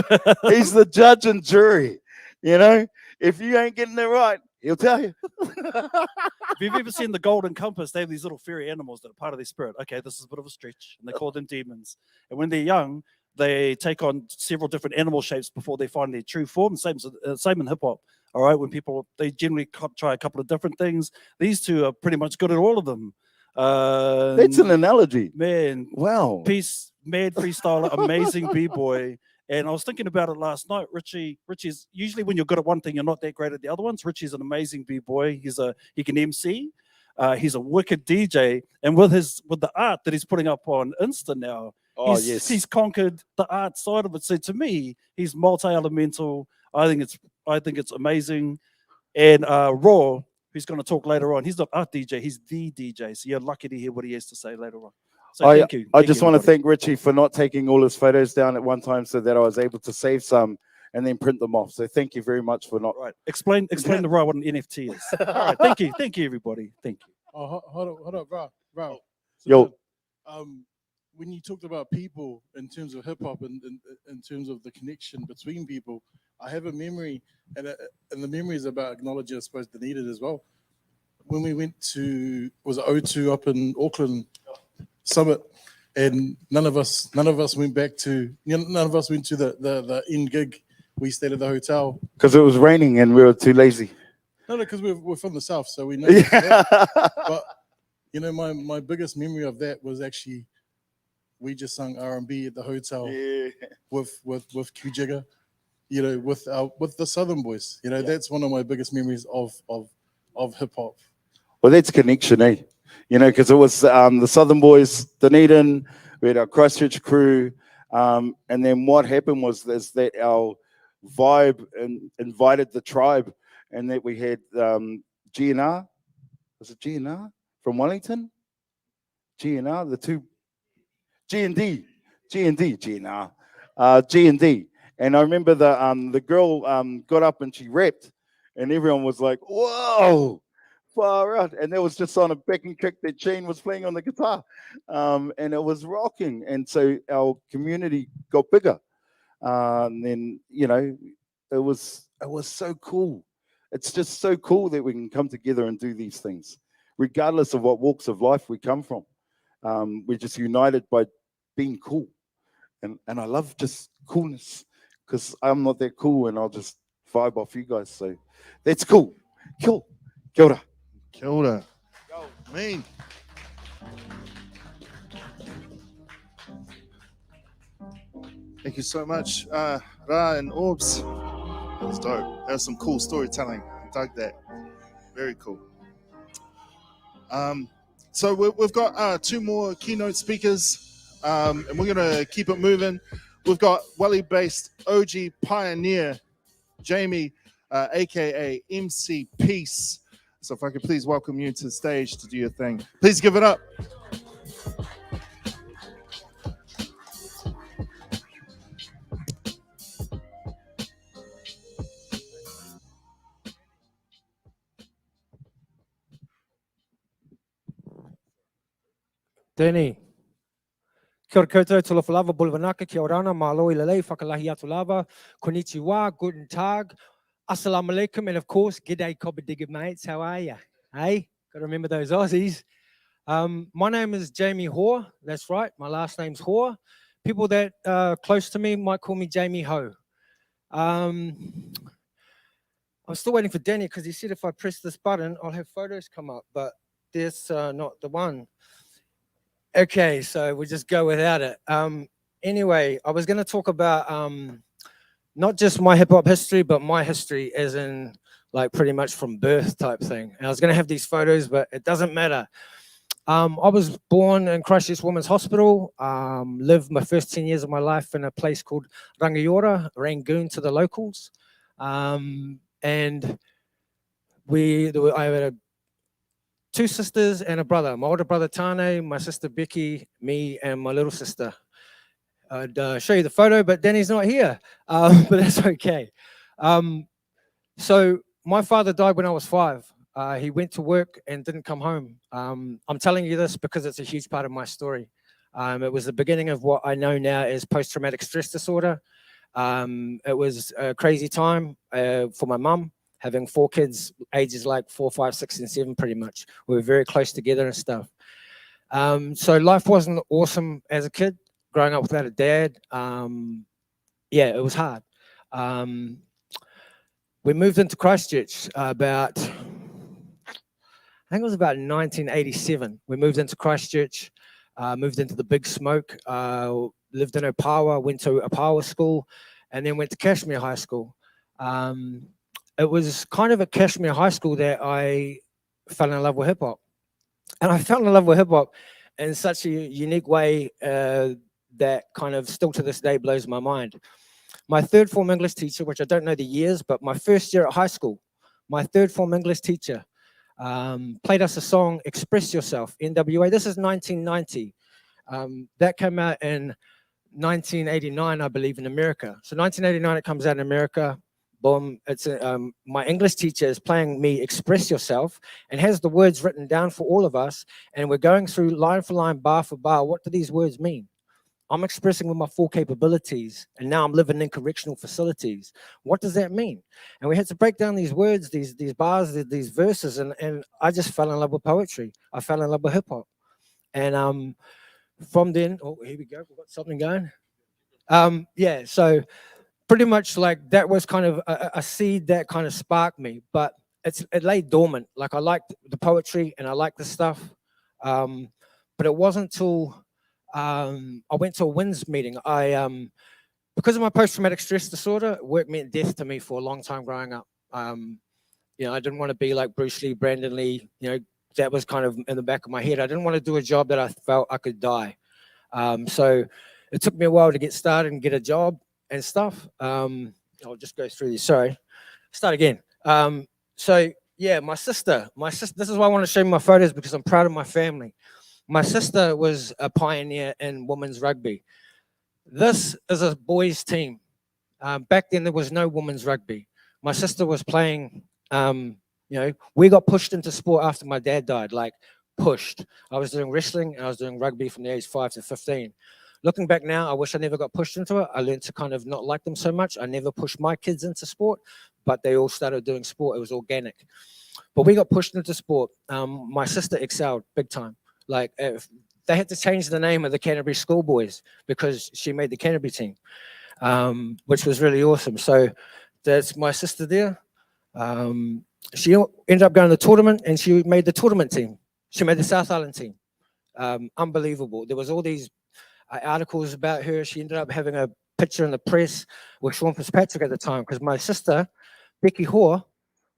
He's the judge and jury. If you ain't getting it right, he'll tell you. If you've ever seen the Golden Compass, they have these little fairy animals that are part of their spirit. Okay, this is a bit of a stretch, and they call them demons. And when they're young, they take on several different animal shapes before they find their true form. Same in hip hop. All right, when they generally try a couple of different things. These two are pretty much good at all of them. That's an analogy. Man, Wow. peace, mad freestyler, amazing b-boy. And I was thinking about it last night. Richie's usually when you're good at one thing, you're not that great at the other ones. Richie's an amazing b-boy. He can MC. He's a wicked DJ, and with the art that he's putting up on Insta now, he's conquered the art side of it. So to me, he's multi-elemental. I think it's amazing. And Raw, who's going to talk later on, he's not art DJ, he's the DJ. So you're lucky to hear what he has to say later on. So thank you. I just want to thank Richie for not taking all his photos down at one time so that I was able to save some and then print them off. So thank you very much for not. Right. Explain to Ra what an NFT is. All right. Thank you. Thank you, everybody. Thank you. Oh, hold up, Ra. So Yo. when you talked about people in terms of hip hop and in terms of the connection between people, I have a memory, and the memory is about acknowledging, I suppose, the needed as well. When we went to, was it O2 up in Auckland Summit, and none of us went back to, none of us went to the end gig. We stayed at the hotel. Because it was raining and we were too lazy. No, because we're from the south, so we know. Yeah. But my biggest memory of that was actually we just sung R&B at the hotel with Q Jigger, with the Southern Boys. That's one of my biggest memories of hip hop. Well, that's connection, eh? Because it was the Southern Boys, Dunedin, we had our Christchurch crew, and then what happened was that our vibe invited the tribe, and that we had GNR, was it GNR from Wellington? GNR, the two, G&D, GNR, G&D. And I remember the girl got up and she rapped, and everyone was like, whoa, far out. And that was just on a backing track that Shane was playing on the guitar. And it was rocking. And so our community got bigger. And then, it was so cool. It's just so cool that we can come together and do these things, regardless of what walks of life we come from. We're just united by being cool. And I love just coolness, because I'm not that cool and I'll just vibe off you guys. So that's cool. Cool. Kia ora. Kia ora. Go, mean. Thank you so much, Ra and Orbs. That was dope. That was some cool storytelling. dug that. Very cool. So we've got two more keynote speakers, and we're going to keep it moving. We've got Welly-based OG pioneer, Jamie, aka MC Peace. So if I could please welcome you to the stage to do your thing. Please give it up. Tēnei. Kia ora koutou, talofa lava, bulwanaka, kia orana, māloi lelei, whakalahi atu lava, konnichiwa, guten tag, assalamu alaikum, and of course, g'day cobba-digga mates, how are ya? Hey, got to remember those Aussies. My name is Jamie Hoare, that's right, my last name's Hoare. People that are close to me might call me Jamie Ho. I'm still waiting for Danny because he said if I press this button, I'll have photos come up, but that's not the one. Okay, so we'll just go without it. Anyway, I was going to talk about not just my hip hop history, but my history as in like pretty much from birth type thing. And I was going to have these photos, but it doesn't matter. I was born in Christchurch Women's Hospital, lived my first 10 years of my life in a place called Rangiora, Rangoon to the locals. And I had two sisters and a brother. My older brother Tane, my sister Becky, me, and my little sister. I'd show you the photo, but Danny's not here, but that's okay. So my father died when I was 5. He went to work and didn't come home. I'm telling you this because it's a huge part of my story. It was the beginning of what I know now as post-traumatic stress disorder. It was a crazy time for my mum, having 4 kids, ages like 4, 5, 6, and 7, pretty much. We were very close together and stuff. So life wasn't awesome as a kid, growing up without a dad. Yeah, it was hard. We moved into Christchurch about, I think it was about 1987. We moved into Christchurch, moved into the Big Smoke, lived in Opawa, went to Opawa school, and then went to Kashmir High School. It was kind of at Kashmir High School that I fell in love with hip hop. And I fell in love with hip hop in such a unique way that kind of still to this day blows my mind. My 3rd form English teacher, which I don't know the years, but my first year at high school, my 3rd form English teacher played us a song, Express Yourself, NWA. This is 1990. That came out in 1989, I believe, in America. So 1989, it comes out in America. Boom, it's my English teacher is playing me Express Yourself and has the words written down for all of us. And we're going through line for line, bar for bar. What do these words mean? I'm expressing with my full capabilities, and now I'm living in correctional facilities. What does that mean? And we had to break down these words, these bars, these verses, and I just fell in love with poetry. I fell in love with hip hop. And from then, oh, here we go, we've got something going. Yeah, so pretty much like that was kind of a seed that kind of sparked me, but it lay dormant. Like I liked the poetry and I liked the stuff, but it wasn't till I went to a WINS meeting. Because of my post-traumatic stress disorder, work meant death to me for a long time growing up. You know, I didn't want to be like Bruce Lee, Brandon Lee. You know, that was kind of in the back of my head. I didn't want to do a job that I felt I could die. So it took me a while to get started and get a job and stuff. I'll just go through this. Sorry, start again. So yeah, my sister. This is why I want to show you my photos, because I'm proud of my family. My sister was a pioneer in women's rugby. This is a boys' team. Back then, there was no women's rugby. My sister was playing. You know, we got pushed into sport after my dad died. Like pushed. I was doing wrestling and I was doing rugby from the age 5 to 15. Looking back now, I wish I never got pushed into it. I learned to kind of not like them so much. I never pushed my kids into sport, but they all started doing sport. It was organic. But we got pushed into sport. My sister excelled big time. Like they had to change the name of the Canterbury Schoolboys because she made the Canterbury team, which was really awesome. So that's my sister there. She ended up going to the tournament and she made the tournament team. She made the South Island team. Unbelievable. There was all these articles about her. She ended up having a picture in the press with Sean Fitzpatrick at the time, because my sister, Becky Hoare,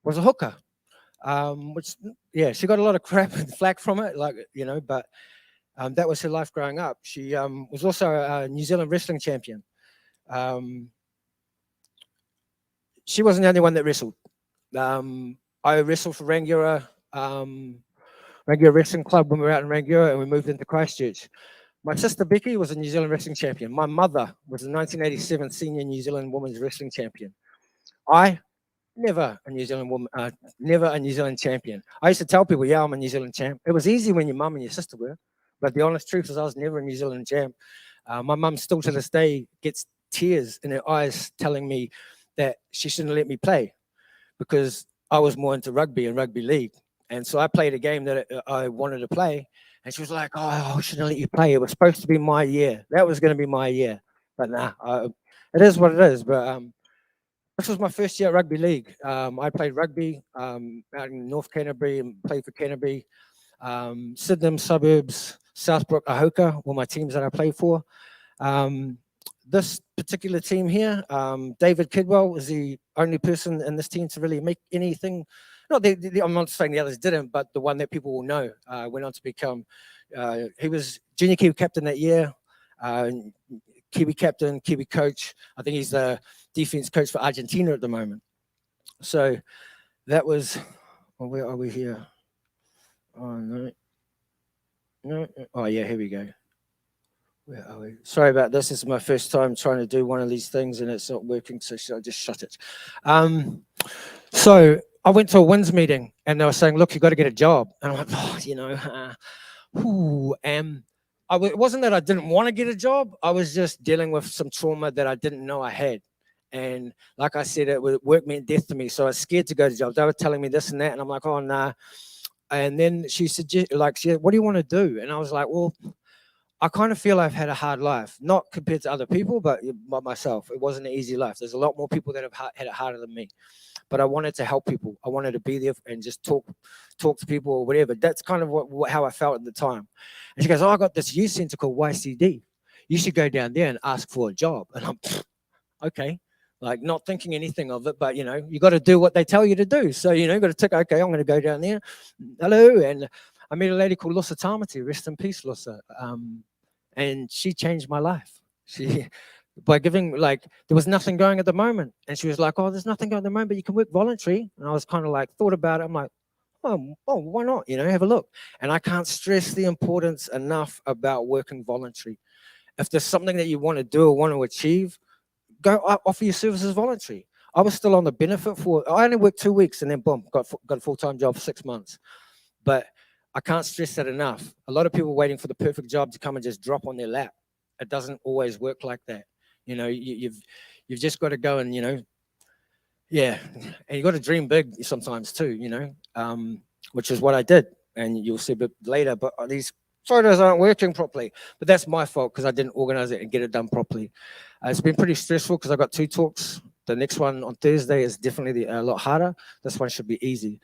was a hooker, which, yeah, she got a lot of crap and flack from it, like, but that was her life growing up. She was also a New Zealand wrestling champion. She wasn't the only one that wrestled. I wrestled for Rangiora Wrestling Club when we were out in Rangiora, and we moved into Christchurch. My sister Becky was a New Zealand wrestling champion. My mother was a 1987 senior New Zealand women's wrestling champion. I never a New Zealand woman, never a New Zealand champion. I used to tell people, yeah, I'm a New Zealand champ. It was easy when your mum and your sister were, but the honest truth is I was never a New Zealand champ. My mum still to this day gets tears in her eyes telling me that she shouldn't let me play because I was more into rugby and rugby league. And so I played a game that I wanted to play. And she was like, oh, I shouldn't let you play. It was supposed to be my year. That was going to be my year. But nah, it is what it is. But this was my first year at rugby league. I played rugby out in North Canterbury and played for Canterbury. Sydenham Suburbs, Southbrook, Ahoka were my teams that I played for. This particular team here, David Kidwell was the only person in this team to really make anything. I'm not saying the others didn't, but the one that people will know went on to become. He was junior Kiwi captain that year, Kiwi captain, Kiwi coach. I think he's the defense coach for Argentina at the moment. So that was. Well, where are we here? Oh no. Oh yeah, here we go. Where are we? Sorry about this. This is my first time trying to do one of these things and it's not working, so I just shut it. So I went to a WINS meeting and they were saying, look, you got to get a job. And I'm like, it wasn't that I didn't want to get a job. I was just dealing with some trauma that I didn't know I had. And like I said, work meant death to me. So I was scared to go to jobs. They were telling me this and that. And I'm like, oh, nah. And then she suggested, what do you want to do? And I was like, well, I kind of feel I've had a hard life, not compared to other people, but by myself. It wasn't an easy life. There's a lot more people that have had it harder than me. But I wanted to help people. I wanted to be there and just talk to people or whatever. That's kind of how I felt at the time. And she goes, oh, I got this youth center called YCD. You should go down there and ask for a job. And I'm, okay. Like not thinking anything of it, but you got to do what they tell you to do. So, you got to tick, okay, I'm going to go down there. Hello. And I met a lady called Lussa Tamati, rest in peace, Lussa. And she changed my life. By giving, there was nothing going at the moment. And she was like, oh, there's nothing going at the moment, but you can work voluntary. And I was kind of thought about it. I'm like, oh, why not? Have a look. And I can't stress the importance enough about working voluntary. If there's something that you want to do or want to achieve, go offer your services voluntary. I was still on the benefit I only worked 2 weeks and then boom, got a full-time job for 6 months. But I can't stress that enough. A lot of people waiting for the perfect job to come and just drop on their lap. It doesn't always work like that. You've just got to go and, yeah. And you got to dream big sometimes too, which is what I did. And you'll see a bit later, but these photos aren't working properly. But that's my fault because I didn't organize it and get it done properly. It's been pretty stressful because I got 2 talks. The next one on Thursday is definitely a lot harder. This one should be easy.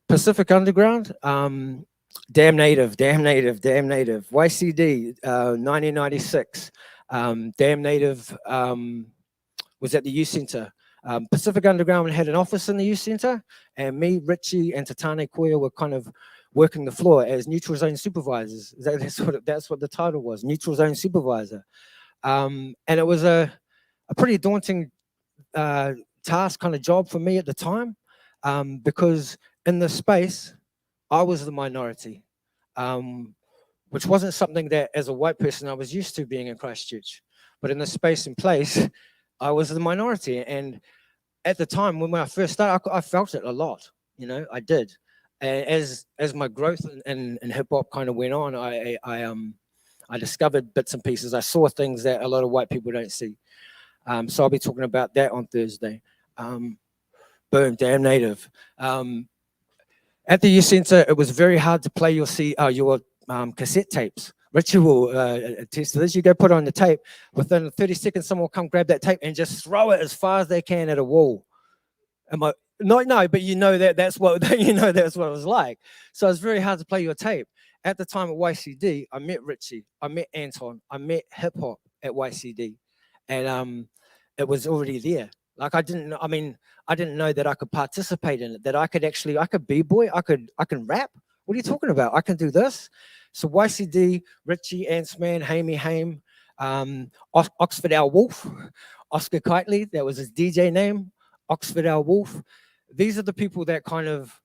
Pacific Underground, damn native. YCD, 1996. Damn native was at the youth centre. Pacific Underground had an office in the youth centre, and me, Richie, and Tatane Koya were kind of working the floor as neutral zone supervisors. That's what the title was, neutral zone supervisor. And it was a pretty daunting task kind of job for me at the time, because in the space, I was the minority, which wasn't something that as a white person I was used to being in Christchurch. But in the space and place, I was the minority. And at the time when I first started, I felt it a lot, I did. And as my growth in hip hop kind of went on, I discovered bits and pieces. I saw things that a lot of white people don't see. So I'll be talking about that on Thursday. Boom, damn native. At the youth centre, it was very hard to play your cassette tapes. Richard will attest to this. You go put on the tape, within 30 seconds, someone will come grab that tape and just throw it as far as they can at a wall. No, but that's what that's what it was like. So it's very hard to play your tape. At the time at YCD, I met Richie, I met Anton, I met hip hop at YCD, and it was already there. Like I didn't know, I mean, I didn't know that I could participate in it, that I could b-boy, I can rap. What are you talking about? I can do this. So YCD, Richie, Antsman, Hamey Haim, Oxford Owl Wolf, Oscar Kitely, that was his DJ name, Oxford Owl Wolf. These are the people that kind of,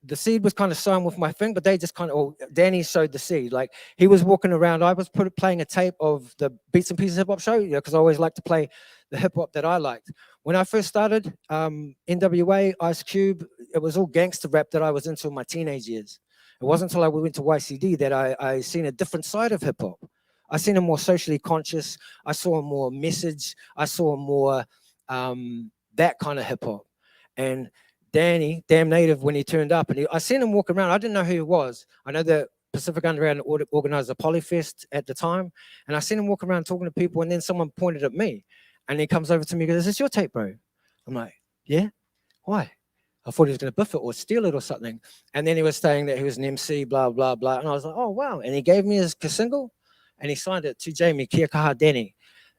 the seed was kind of sown with my thing, but they just kind of, oh, Danny sowed the seed. Like he was walking around, I was playing a tape of the Beats and Pieces hip hop show, because I always liked to play the hip hop that I liked. When I first started, NWA, Ice Cube, it was all gangster rap that I was into in my teenage years. It wasn't until I went to YCD that I seen a different side of hip hop. I seen a more socially conscious, I saw a more message, I saw a more that kind of hip hop. And Danny, Damn Native, when he turned up, and I seen him walk around. I didn't know who he was. I know that Pacific Underground organized a Polyfest at the time, and I seen him walk around talking to people, and then someone pointed at me, and he comes over to me and goes, "Is this your tape, bro?" I'm like, "Yeah." Why? I thought he was going to biff it or steal it or something. And then he was saying that he was an MC, blah, blah, blah. And I was like, oh, wow. And he gave me his single, and he signed it to Jamie, Kia kaha Danny.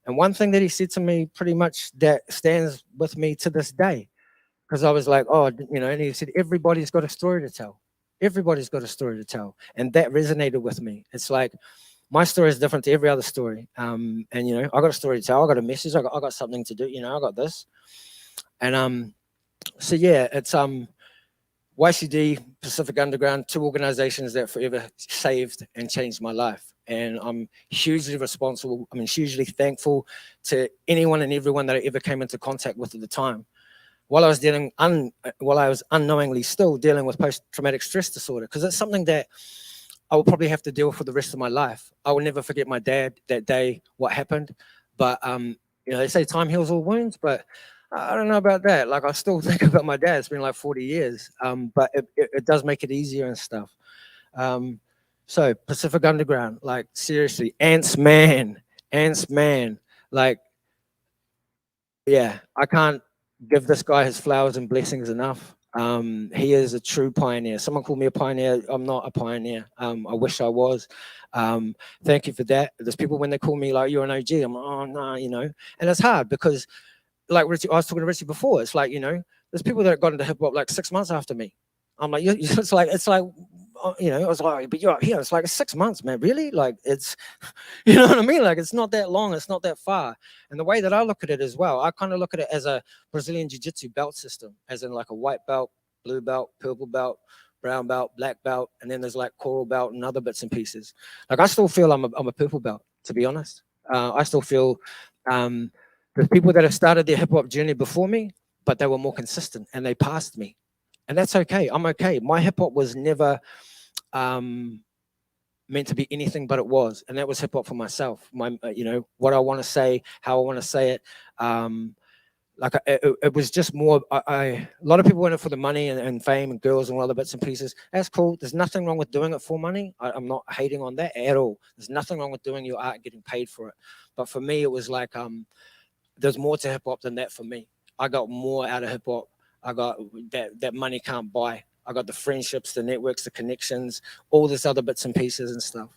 And one thing that he said to me pretty much that stands with me to this day, because I was like, oh, and he said, everybody's got a story to tell. Everybody's got a story to tell. And that resonated with me. It's like, my story is different to every other story. And, I got a story to tell. I got a message. I got something to do. I got this. And so, yeah, it's YCD, Pacific Underground, two organizations that forever saved and changed my life. And I'm hugely responsible. I mean, hugely thankful to anyone and everyone that I ever came into contact with at the time. While I was unknowingly still dealing with post-traumatic stress disorder, because it's something that I will probably have to deal with for the rest of my life. I will never forget my dad that day, what happened. But, they say time heals all wounds, but I don't know about that. Like, I still think about my dad. It's been like 40 years, but it does make it easier and stuff. So Pacific Underground, like, seriously, Ants Man, like, yeah, I can't give this guy his flowers and blessings enough. He is a true pioneer. Someone called me a pioneer. I'm not a pioneer. I wish I was. Thank you for that. There's people when they call me like, you're an OG, I'm like, oh no, and it's hard because like Richie, I was talking to Richie before. It's like, there's people that got into hip hop like 6 months after me. I'm like, it's like, I was like, but you're up here. It's like 6 months, man. Really? Like, it's, you know what I mean? Like, it's not that long. It's not that far. And the way that I look at it as well, I kind of look at it as a Brazilian jiu-jitsu belt system, as in like a white belt, blue belt, purple belt, brown belt, black belt, and then there's like coral belt and other bits and pieces. Like, I still feel I'm a purple belt, to be honest. I still feel there's people that have started their hip hop journey before me, but they were more consistent and they passed me. And that's okay. I'm okay. My hip hop was never meant to be anything but it was. And that was hip hop for myself. My, what I want to say, how I want to say it. It was just more, a lot of people went it for the money and fame and girls and all other bits and pieces. That's cool. There's nothing wrong with doing it for money. I'm not hating on that at all. There's nothing wrong with doing your art and getting paid for it. But for me, it was like, there's more to hip hop than that for me. I got more out of hip hop. I got that money can't buy. I got the friendships, the networks, the connections, all this other bits and pieces and stuff.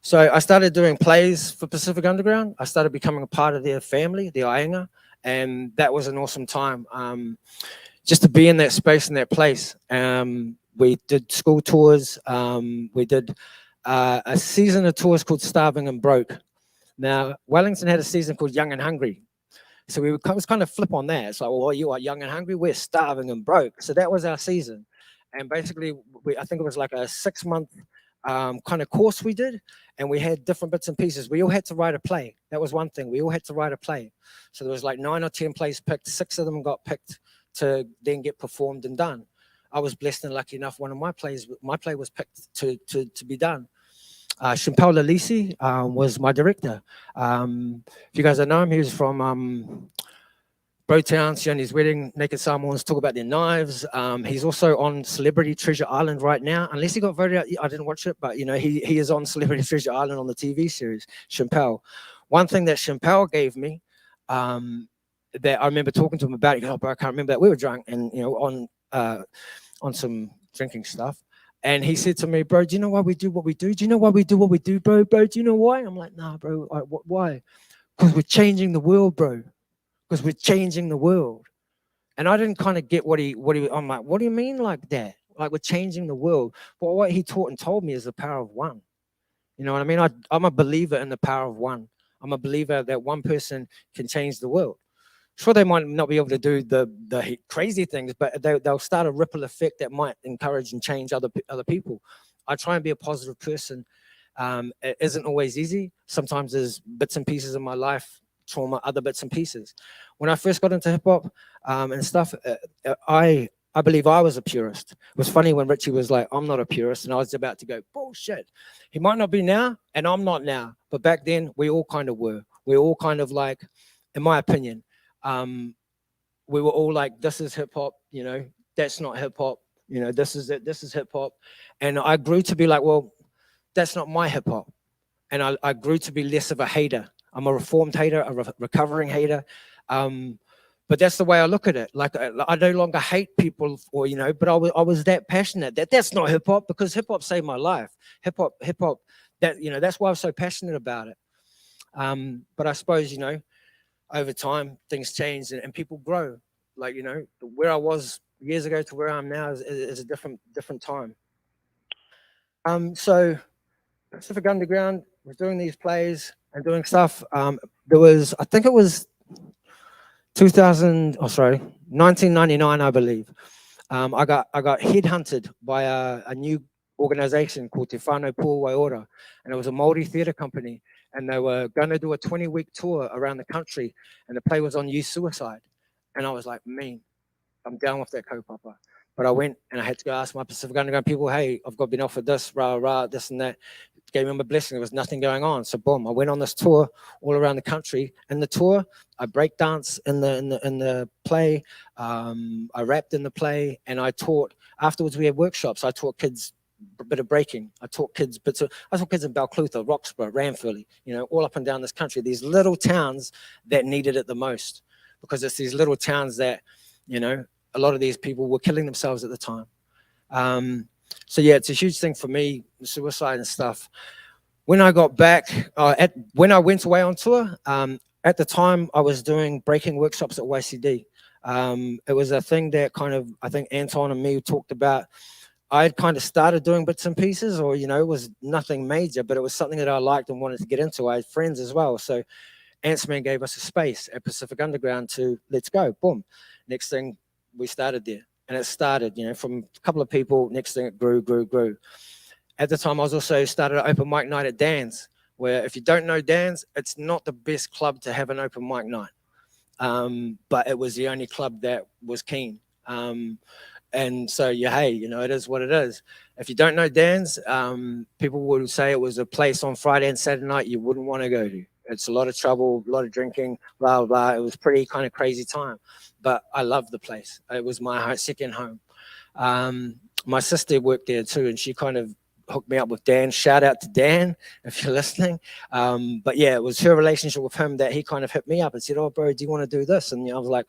So I started doing plays for Pacific Underground. I started becoming a part of their family, the Ainga, and that was an awesome time. Just to be in that space and that place. We did school tours. We did a season of tours called Starving and Broke. Now, Wellington had a season called Young and Hungry. So we was kind of flip on that. It's like, well, you are young and hungry, we're starving and broke. So that was our season. And basically, I think it was like a 6-month kind of course we did. And we had different bits and pieces. We all had to write a play. That was one thing. We all had to write a play. So there was like 9 or 10 plays picked. 6 of them got picked to then get performed and done. I was blessed and lucky enough. One of my play was picked to be done. Champel Lalisi was my director. If you guys don't know him, he was from Brotown, Sioni's Wedding, Naked Samoans Talk About Their Knives. He's also on Celebrity Treasure Island right now. Unless he got voted out, I didn't watch it, but he is on Celebrity Treasure Island on the TV series, Champel. One thing that Champel gave me that I remember talking to him about, he goes, oh, bro, I can't remember that. We were drunk and on some drinking stuff. And he said to me, bro, do you know why we do what we do? Do you know why we do what we do, bro? Bro, do you know why? I'm like, nah, bro, why? Because we're changing the world, bro. Because we're changing the world. And I didn't kind of get what he, I'm like, what do you mean like that? Like we're changing the world. But what he taught and told me is the power of one. You know what I mean? I'm a believer in the power of one. I'm a believer that one person can change the world. Sure, they might not be able to do the crazy things, but they'll start a ripple effect that might encourage and change other people. I try and be a positive person. It isn't always easy. Sometimes there's bits and pieces of my life, trauma, other bits and pieces. When I first got into hip hop and stuff, I believe I was a purist. It was funny when Richie was like, I'm not a purist, and I was about to go, bullshit. He might not be now, and I'm not now. But back then, we all kind of were. We all kind of like, in my opinion, we were all like, this is hip hop, you know, that's not hip hop, you know, this is it, this is hip hop. And I grew to be like, well, that's not my hip hop. And I grew to be less of a hater. I'm a reformed hater, a recovering hater. But that's the way I look at it. Like I no longer hate people, or you know, but I was that passionate that that's not hip hop, because hip hop saved my life. Hip hop. That, you know, that's why I was so passionate about it. But I suppose, you know, over time things change and people grow. Like, you know, where I was years ago to where I am now is a different time. So Pacific Underground was doing these plays and doing stuff. There was, I think it was 1999, I believe. I got headhunted by a new organization called Te Whānau Pō Waiora, and it was a Māori theatre company, and they were going to do a 20-week tour around the country, and the play was on youth suicide. And I was like, man, I'm down with that kaupapa. But I went and I had to go ask my Pacific Underground people, hey, I've got been offered this, this and that. Gave them a blessing. There was nothing going on. So boom, I went on this tour all around the country. In the tour, I break dance in the play. I rapped in the play, and I taught. Afterwards, we had workshops. I taught kids a bit of breaking. I taught kids bits of. I taught kids in Balclutha, Roxburgh, Ranfurly. You know, all up and down this country. These little towns that needed it the most, because it's these little towns that, you know, a lot of these people were killing themselves at the time. So yeah, it's a huge thing for me, suicide and stuff. When I got back, when I went away on tour, at the time I was doing breaking workshops at YCD. It was a thing that kind of, I think Anton and me talked about. I had kind of started doing bits and pieces, or, you know, it was nothing major, but it was something that I liked and wanted to get into. I had friends as well. So Antsman gave us a space at Pacific Underground to, let's go, boom. Next thing, we started there. And it started, you know, from a couple of people. Next thing, it grew. At the time, I was also started an open mic night at Dan's, where if you don't know Dan's, it's not the best club to have an open mic night. But it was the only club that was keen. And so, yeah, hey, you know, it is what it is. If you don't know Dan's, people would say it was a place on Friday and Saturday night you wouldn't want to go to. It's a lot of trouble, a lot of drinking, blah, blah. It was pretty kind of crazy time. But I loved the place. It was my second home. My sister worked there too, and she kind of hooked me up with Dan. Shout out to Dan, if you're listening. But yeah, it was her relationship with him that he kind of hit me up and said, oh, bro, do you want to do this? And, you know, I was like,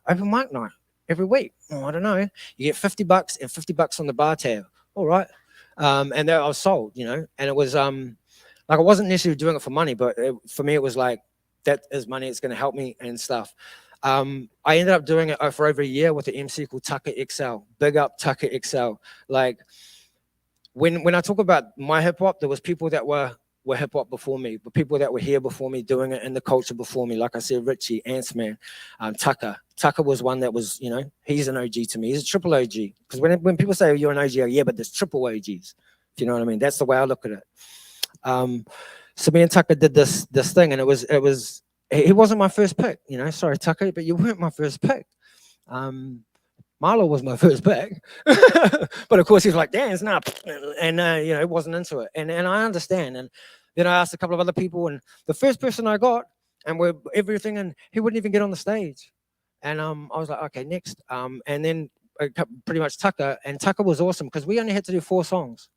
open mic night every week. Oh, I don't know. You get $50 and $50 on the bar tab. All right. And then I was sold, you know, and it was like I wasn't necessarily doing it for money, but for me, it was like, that is money. It's going to help me and stuff. I ended up doing it for over a year with an MC called Tucker XL. Big up Tucker XL. Like when I talk about my hip hop, there was people that were hip hop before me, but people that were here before me doing it in the culture before me. Like I said, Richie, Antsman, Tucker. Tucker was one that was, you know, he's an OG to me. He's a triple OG. Because when people say, oh, you're an OG, yeah, but there's triple OGs. If you know what I mean? That's the way I look at it. So me and Tucker did this thing, and it was he wasn't my first pick, you know. Sorry, Tucker, but you weren't my first pick. Marlo was my first pick, but of course he's like, dance now, and you know, wasn't into it, and I understand. And then I asked a couple of other people, and the first person I got, and we're everything, and he wouldn't even get on the stage, and I was like, okay, next, and then pretty much Tucker, and Tucker was awesome because we only had to do 4 songs.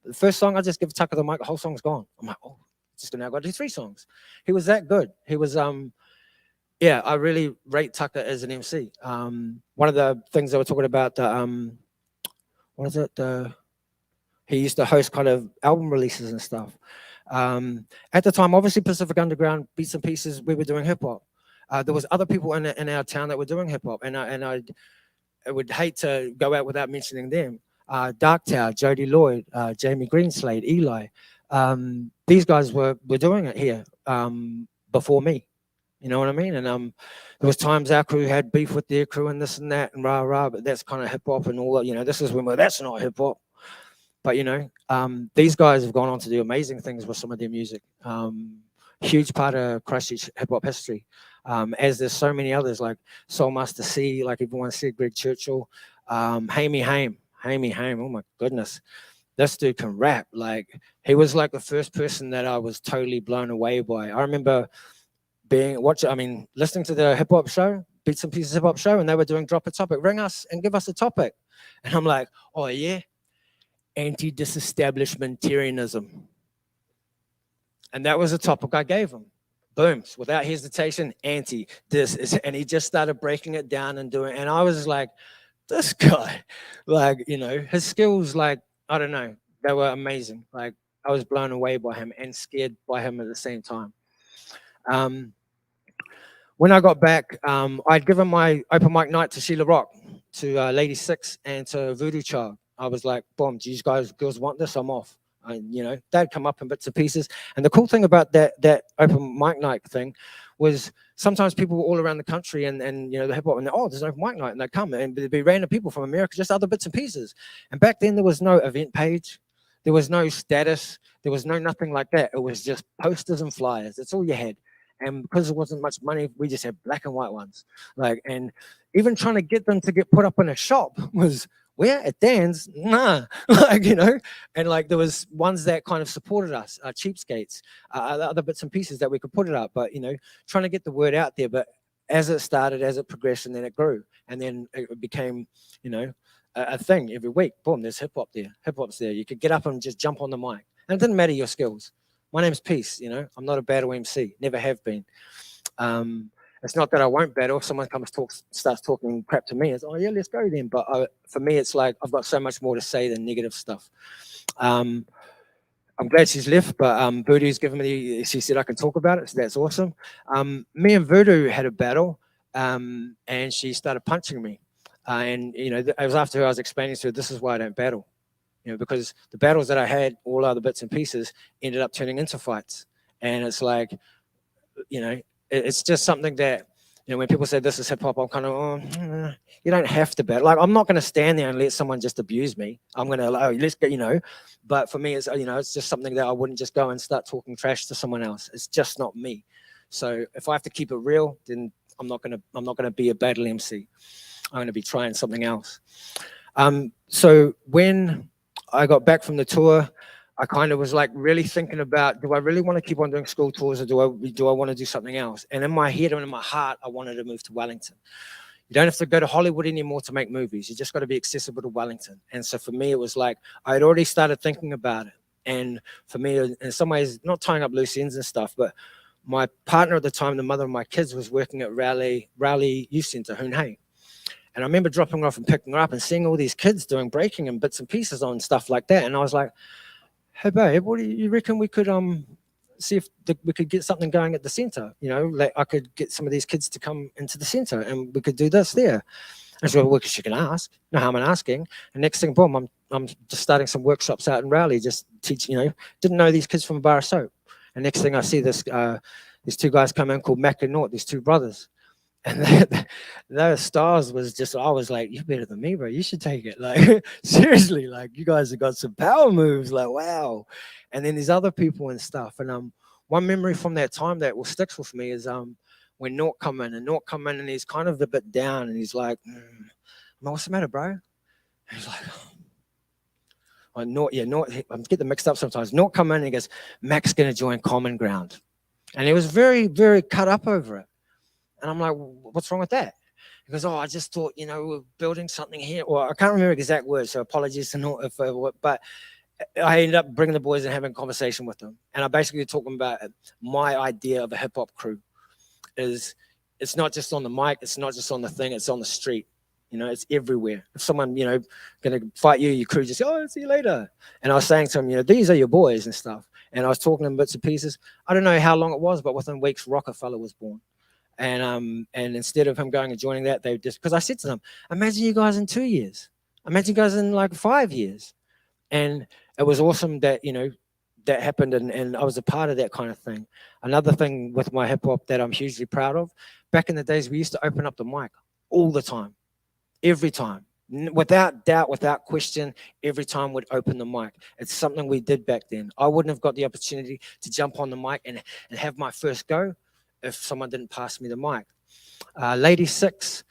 The first song, I just give Tucker the mic, the whole song's gone. I'm like, oh, just now got to do 3 songs. He was that good. He was, yeah, I really rate Tucker as an MC. One of the things they were talking about, what is it? He used to host kind of album releases and stuff. At the time, obviously Pacific Underground, Beats and Pieces, we were doing hip hop. There was other people in our town that were doing hip hop, and I would hate to go out without mentioning them. Dark Tower, Jody Lloyd, Jamie Greenslade, Eli. These guys were doing it here before me. You know what I mean? And there was times our crew had beef with their crew and this and that and rah rah, but that's kind of hip hop and all that. You know, this is when that's not hip hop. But you know, these guys have gone on to do amazing things with some of their music. Huge part of Christchurch hip hop history. As there's so many others like Soul Master C, like everyone said, Greg Churchill, Hamey Haim. Oh my goodness, this dude can rap. Like he was like the first person that I was totally blown away by. I remember listening to the hip hop show, Beats and Pieces hip hop show, and they were doing drop a topic, ring us and give us a topic. And I'm like, oh yeah, anti-disestablishmentarianism. And that was the topic I gave him. Boom, without hesitation, anti-this. And he just started breaking it down and doing, and I was like, this guy, like, you know, his skills, like, I don't know, they were amazing. Like I was blown away by him and scared by him at the same time. When I got back, I'd given my open mic night to Sheila Rock, to Lady Six, and to Voodoo Child. I was like, boom, do you girls want this? I'm off. And, you know, they'd come up in bits and pieces. And the cool thing about that open mic night thing was sometimes people were all around the country and you know, the hip hop, and there's an open mic night, and they'd come, and there'd be random people from America, just other bits and pieces. And back then there was no event page. There was no status. There was no nothing like that. It was just posters and flyers. That's all you had. And because there wasn't much money, we just had black and white ones. Like, and even trying to get them to get put up in a shop was, where? At Dan's? Nah. Like, you know, and like there was ones that kind of supported us, cheapskates, other bits and pieces that we could put it up. But, you know, trying to get the word out there. But as it started, as it progressed, and then it grew. And then it became, you know, a thing every week. Boom, there's hip hop there. Hip hop's there. You could get up and just jump on the mic. And it didn't matter your skills. My name's Peace, you know. I'm not a battle MC. Never have been. It's not that I won't battle. If someone starts talking crap to me, it's, oh yeah, let's go then. But for me, it's like I've got so much more to say than negative stuff. I'm glad she's left, but Voodoo's given me, she said I can talk about it, so that's awesome. Me and Voodoo had a battle, and she started punching me. And, you know, it was after her I was explaining to her, this is why I don't battle. You know, because the battles that I had, all other bits and pieces, ended up turning into fights. And it's like, you know, it's just something that, you know, when people say this is hip hop, I'm kind of, you don't have to battle. Like, I'm not going to stand there and let someone just abuse me. I'm going to, let's go, you know. But for me, it's, you know, it's just something that I wouldn't just go and start talking trash to someone else. It's just not me. So if I have to keep it real, then I'm not going to be a battle MC. I'm going to be trying something else. So when I got back from the tour, I kind of was like really thinking about, do I really want to keep on doing school tours, or do I want to do something else? And in my head and in my heart, I wanted to move to Wellington. You don't have to go to Hollywood anymore to make movies. You just got to be accessible to Wellington. And so for me, it was like, I had already started thinking about it. And for me, in some ways, not tying up loose ends and stuff, but my partner at the time, the mother of my kids, was working at Rowley Youth Centre, Hoon Hay. And I remember dropping her off and picking her up and seeing all these kids doing breaking and bits and pieces on stuff like that. And I was like, hey, babe, what do you reckon we could see if we could get something going at the centre? You know, like I could get some of these kids to come into the centre and we could do this there. And she went, well, she can ask. No harm in asking. And next thing, boom, I'm just starting some workshops out in Rowley, just teach, you know, didn't know these kids from a bar of soap. And next thing I see these two guys come in called Mac and Nort, these two brothers. And their stars was just, I was like, you're better than me, bro. You should take it. Like, seriously, like, you guys have got some power moves. Like, wow. And then these other people and stuff. And one memory from that time that sticks with me is when Nort come in, and he's kind of a bit down, and he's like, what's the matter, bro? And he's like, oh, Nort, I'm getting mixed up sometimes. Nort come in and he goes, Mac's going to join Common Ground. And he was very, very cut up over it. And I'm like, what's wrong with that? He goes, oh, I just thought, you know, we're building something here. Or I can't remember exact words, so apologies to Nort, but I ended up bringing the boys and having a conversation with them. And I basically talking about my idea of a hip hop crew is it's not just on the mic, it's not just on the thing, it's on the street. You know, it's everywhere. If someone, you know, going to fight you, your crew just, oh, see you later. And I was saying to him, you know, these are your boys and stuff. and I was talking in bits and pieces. I don't know how long it was, but within weeks, Rockefeller was born. And instead of him going and joining that, they just, because I said to them, imagine you guys in 2 years, imagine you guys in like 5 years. And it was awesome that, you know, that happened, and I was a part of that kind of thing. Another thing with my hip hop that I'm hugely proud of, back in the days, we used to open up the mic all the time, every time, without doubt, without question, every time we'd open the mic. It's something we did back then. I wouldn't have got the opportunity to jump on the mic and have my first go if someone didn't pass me the mic. Lady Six,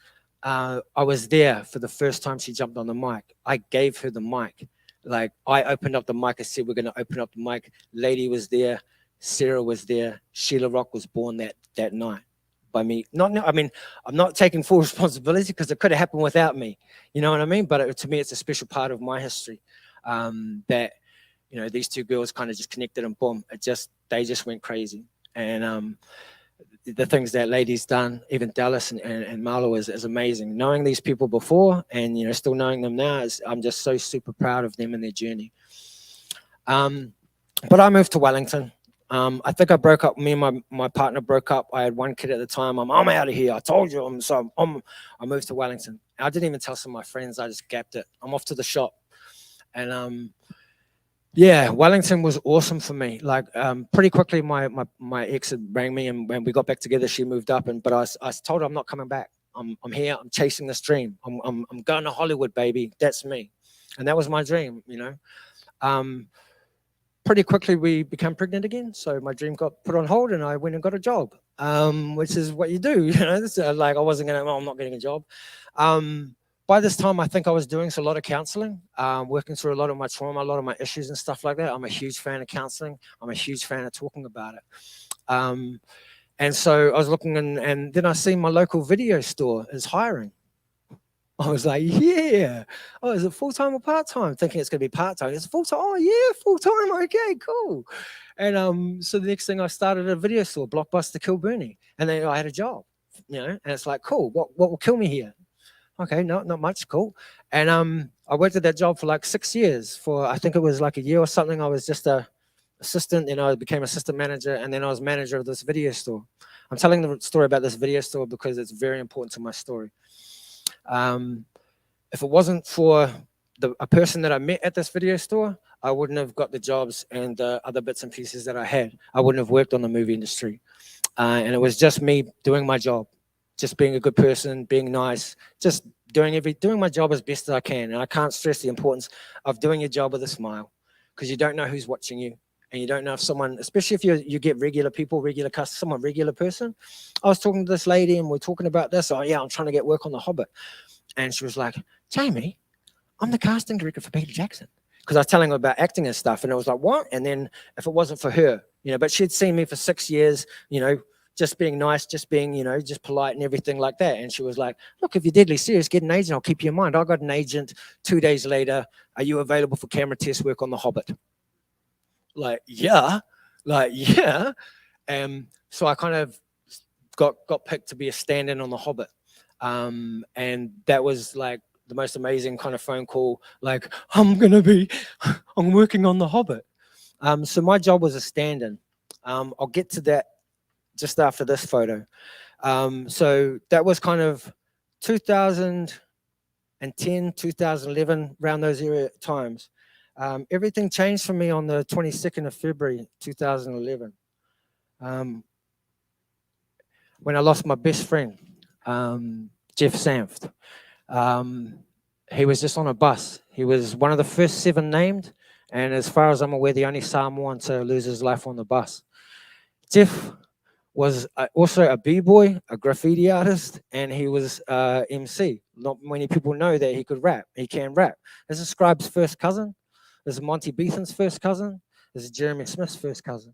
I was there for the first time she jumped on the mic. I gave her the mic. Like, I opened up the mic. I said, we're going to open up the mic. Lady was there. Sarah was there. Sheila Rock was born that night by me. I mean, I'm not taking full responsibility because it could have happened without me. You know what I mean? But to me, it's a special part of my history that, you know, these two girls kind of just connected and boom, they just went crazy. And the things that Lady's done, even Dallas and Marlo, is amazing. Knowing these people before and, you know, still knowing them now, I'm just so super proud of them and their journey. But I moved to Wellington. I think I broke up, me and my partner broke up. I had one kid at the time. I'm out of here. I told you. I moved to Wellington. I didn't even tell some of my friends. I just gapped it. I'm off to the shop. And yeah, Wellington was awesome for me. Like, pretty quickly, my ex had rang me, and when we got back together, she moved up. But I told her I'm not coming back. I'm here. I'm chasing this dream. I'm going to Hollywood, baby. That's me, and that was my dream. You know, pretty quickly we became pregnant again, so my dream got put on hold, and I went and got a job, which is what you do. You know, like I wasn't gonna. Well, I'm not getting a job. By this time, I think I was doing a lot of counseling, working through a lot of my trauma, a lot of my issues and stuff like that. I'm a huge fan of counseling. I'm a huge fan of talking about it. And so I was looking, and then I seen my local video store is hiring. I was like, yeah. Oh, is it full-time or part-time? Thinking it's going to be part-time. It's full-time. Oh, yeah, full-time. Okay, cool. And so the next thing I started a video store, Blockbuster Kilburnie. And then I had a job, you know, and it's like, cool. What will kill me here? Okay, no, not much, cool. And I worked at that job for like 6 years. For I think it was like a year or something. I was just a assistant, then I became assistant manager, and then I was manager of this video store. I'm telling the story about this video store because it's very important to my story. If it wasn't for a person that I met at this video store, I wouldn't have got the jobs and the other bits and pieces that I had. I wouldn't have worked on the movie industry. And it was just me doing my job. Just being a good person, being nice, just doing my job as best as I can. And I can't stress the importance of doing your job with a smile, because you don't know who's watching you, and you don't know if someone, especially if you get regular people, regular customers, someone regular person. I was talking to this lady, and we're talking about this. Oh yeah, I'm trying to get work on The Hobbit, and she was like, Jamie, I'm the casting director for Peter Jackson, because I was telling her about acting and stuff, and I was like, what? And then if it wasn't for her, you know, but she'd seen me for 6 years, you know, just being nice, just being, you know, just polite and everything like that. And she was like, look, if you're deadly serious, get an agent. I'll keep you in mind. I got an agent 2 days later. Are you available for camera test work on The Hobbit? Like, yeah. So I kind of got picked to be a stand-in on The Hobbit. And that was like the most amazing kind of phone call. Like, I'm working on The Hobbit. So my job was a stand-in. I'll get to that just after this photo. So that was kind of 2010, 2011, around those area times. Everything changed for me on the 22nd of February, 2011. When I lost my best friend, Jeff Sanft. He was just on a bus. He was one of the first 7 named, and as far as I'm aware, the only Samoan to lose his life on the bus. Jeff was also a b-boy, a graffiti artist, and he was MC. Not many people know that he could rap. He can rap. This is Scribe's first cousin. This is Monty Beethan's first cousin. This is Jeremy Smith's first cousin.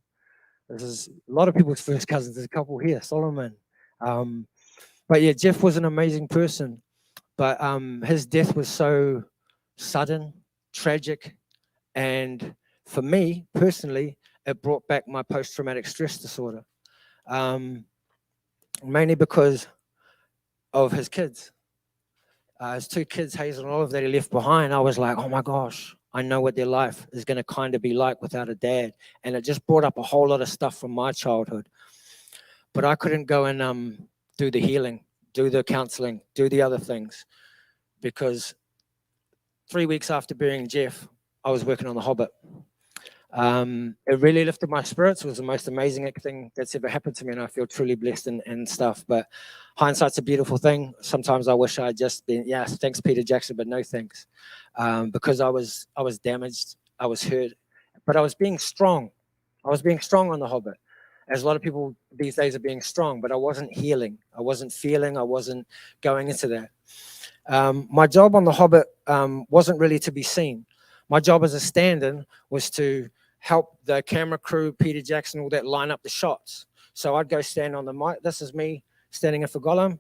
This is a lot of people's first cousins. There's a couple here, Solomon. But yeah, Jeff was an amazing person. But his death was so sudden, tragic, and for me personally, it brought back my post-traumatic stress disorder. Mainly because of his kids. His 2 kids, Hazel and Olive, that he left behind. I was like, oh my gosh, I know what their life is going to kind of be like without a dad. And it just brought up a whole lot of stuff from my childhood. But I couldn't go and do the healing, do the counseling, do the other things, because 3 weeks after burying Jeff, I was working on The Hobbit. It really lifted my spirits. It was the most amazing thing that's ever happened to me, and I feel truly blessed and stuff. But hindsight's a beautiful thing. Sometimes I wish I had just been, yeah, thanks Peter Jackson, but no thanks, because I was damaged, I was hurt, but I was being strong. I was being strong on The Hobbit, as a lot of people these days are being strong, but I wasn't healing. I wasn't feeling. I wasn't going into that. My job on The Hobbit wasn't really to be seen. My job as a stand-in was to help the camera crew, Peter Jackson, all that, line up the shots. So I'd go stand on the mic. This is me standing in for Gollum.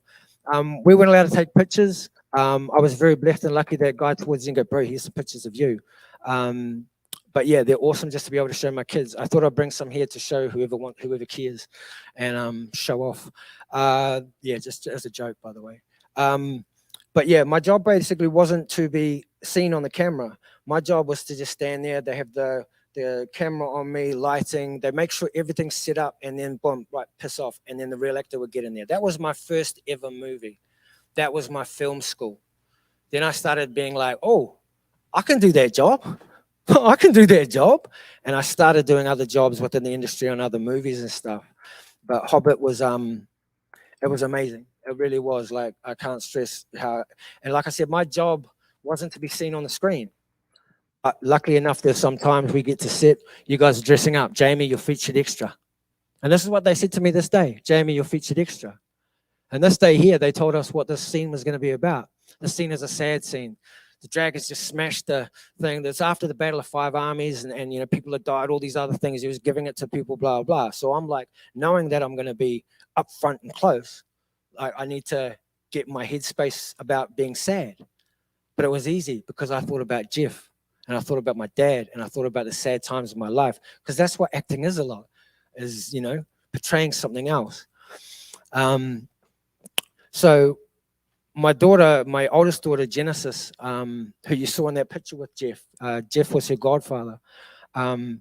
We weren't allowed to take pictures. I was very blessed and lucky that guy towards the end go, bro, here's some pictures of you. But yeah, they're awesome just to be able to show my kids. I thought I'd bring some here to show whoever cares and show off. Yeah, just as a joke, by the way. But yeah, my job basically wasn't to be seen on the camera. My job was to just stand there. They have the camera on me, lighting. They make sure everything's set up, and then boom, right, piss off. And then the real actor would get in there. That was my first ever movie. That was my film school. Then I started being like, oh, I can do that job. I can do that job. And I started doing other jobs within the industry on other movies and stuff. But Hobbit was, it was amazing. It really was. Like, I can't stress how, and like I said, my job wasn't to be seen on the screen. Luckily enough, there's sometimes we get to sit, you guys are dressing up. Jamie, you're featured extra. And this is what they said to me this day. Jamie, you're featured extra. And this day here, they told us what this scene was going to be about. The scene is a sad scene. The dragons just smashed the thing. That's after the Battle of Five Armies, and you know, people had died, all these other things. He was giving it to people, blah, blah. So I'm like, knowing that I'm going to be up front and close, I need to get my headspace about being sad. But it was easy because I thought about Jeff, and I thought about my dad, and I thought about the sad times of my life, because that's what acting is a lot, is, you know, portraying something else. So my daughter, my oldest daughter, Genesis, who you saw in that picture with Jeff, Jeff was her godfather. I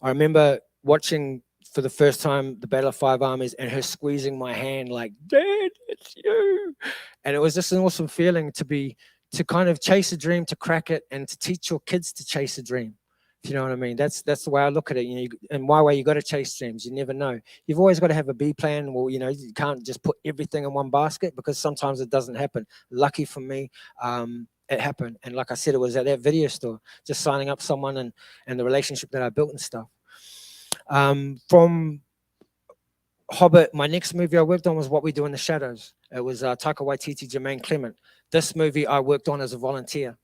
remember watching for the first time the Battle of Five Armies and her squeezing my hand like, Dad, it's you. And it was just an awesome feeling to kind of chase a dream, to crack it, and to teach your kids to chase a dream. If you know what I mean? That's the way I look at it. You know, in my way, you got to chase dreams. You never know. You've always got to have a B plan. Well, you know, you can't just put everything in one basket, because sometimes it doesn't happen. Lucky for me, it happened. And like I said, it was at that video store, just signing up someone and the relationship that I built and stuff. From Hobbit, my next movie I worked on was What We Do in the Shadows. It was Taika Waititi, Jermaine Clement. This movie I worked on as a volunteer,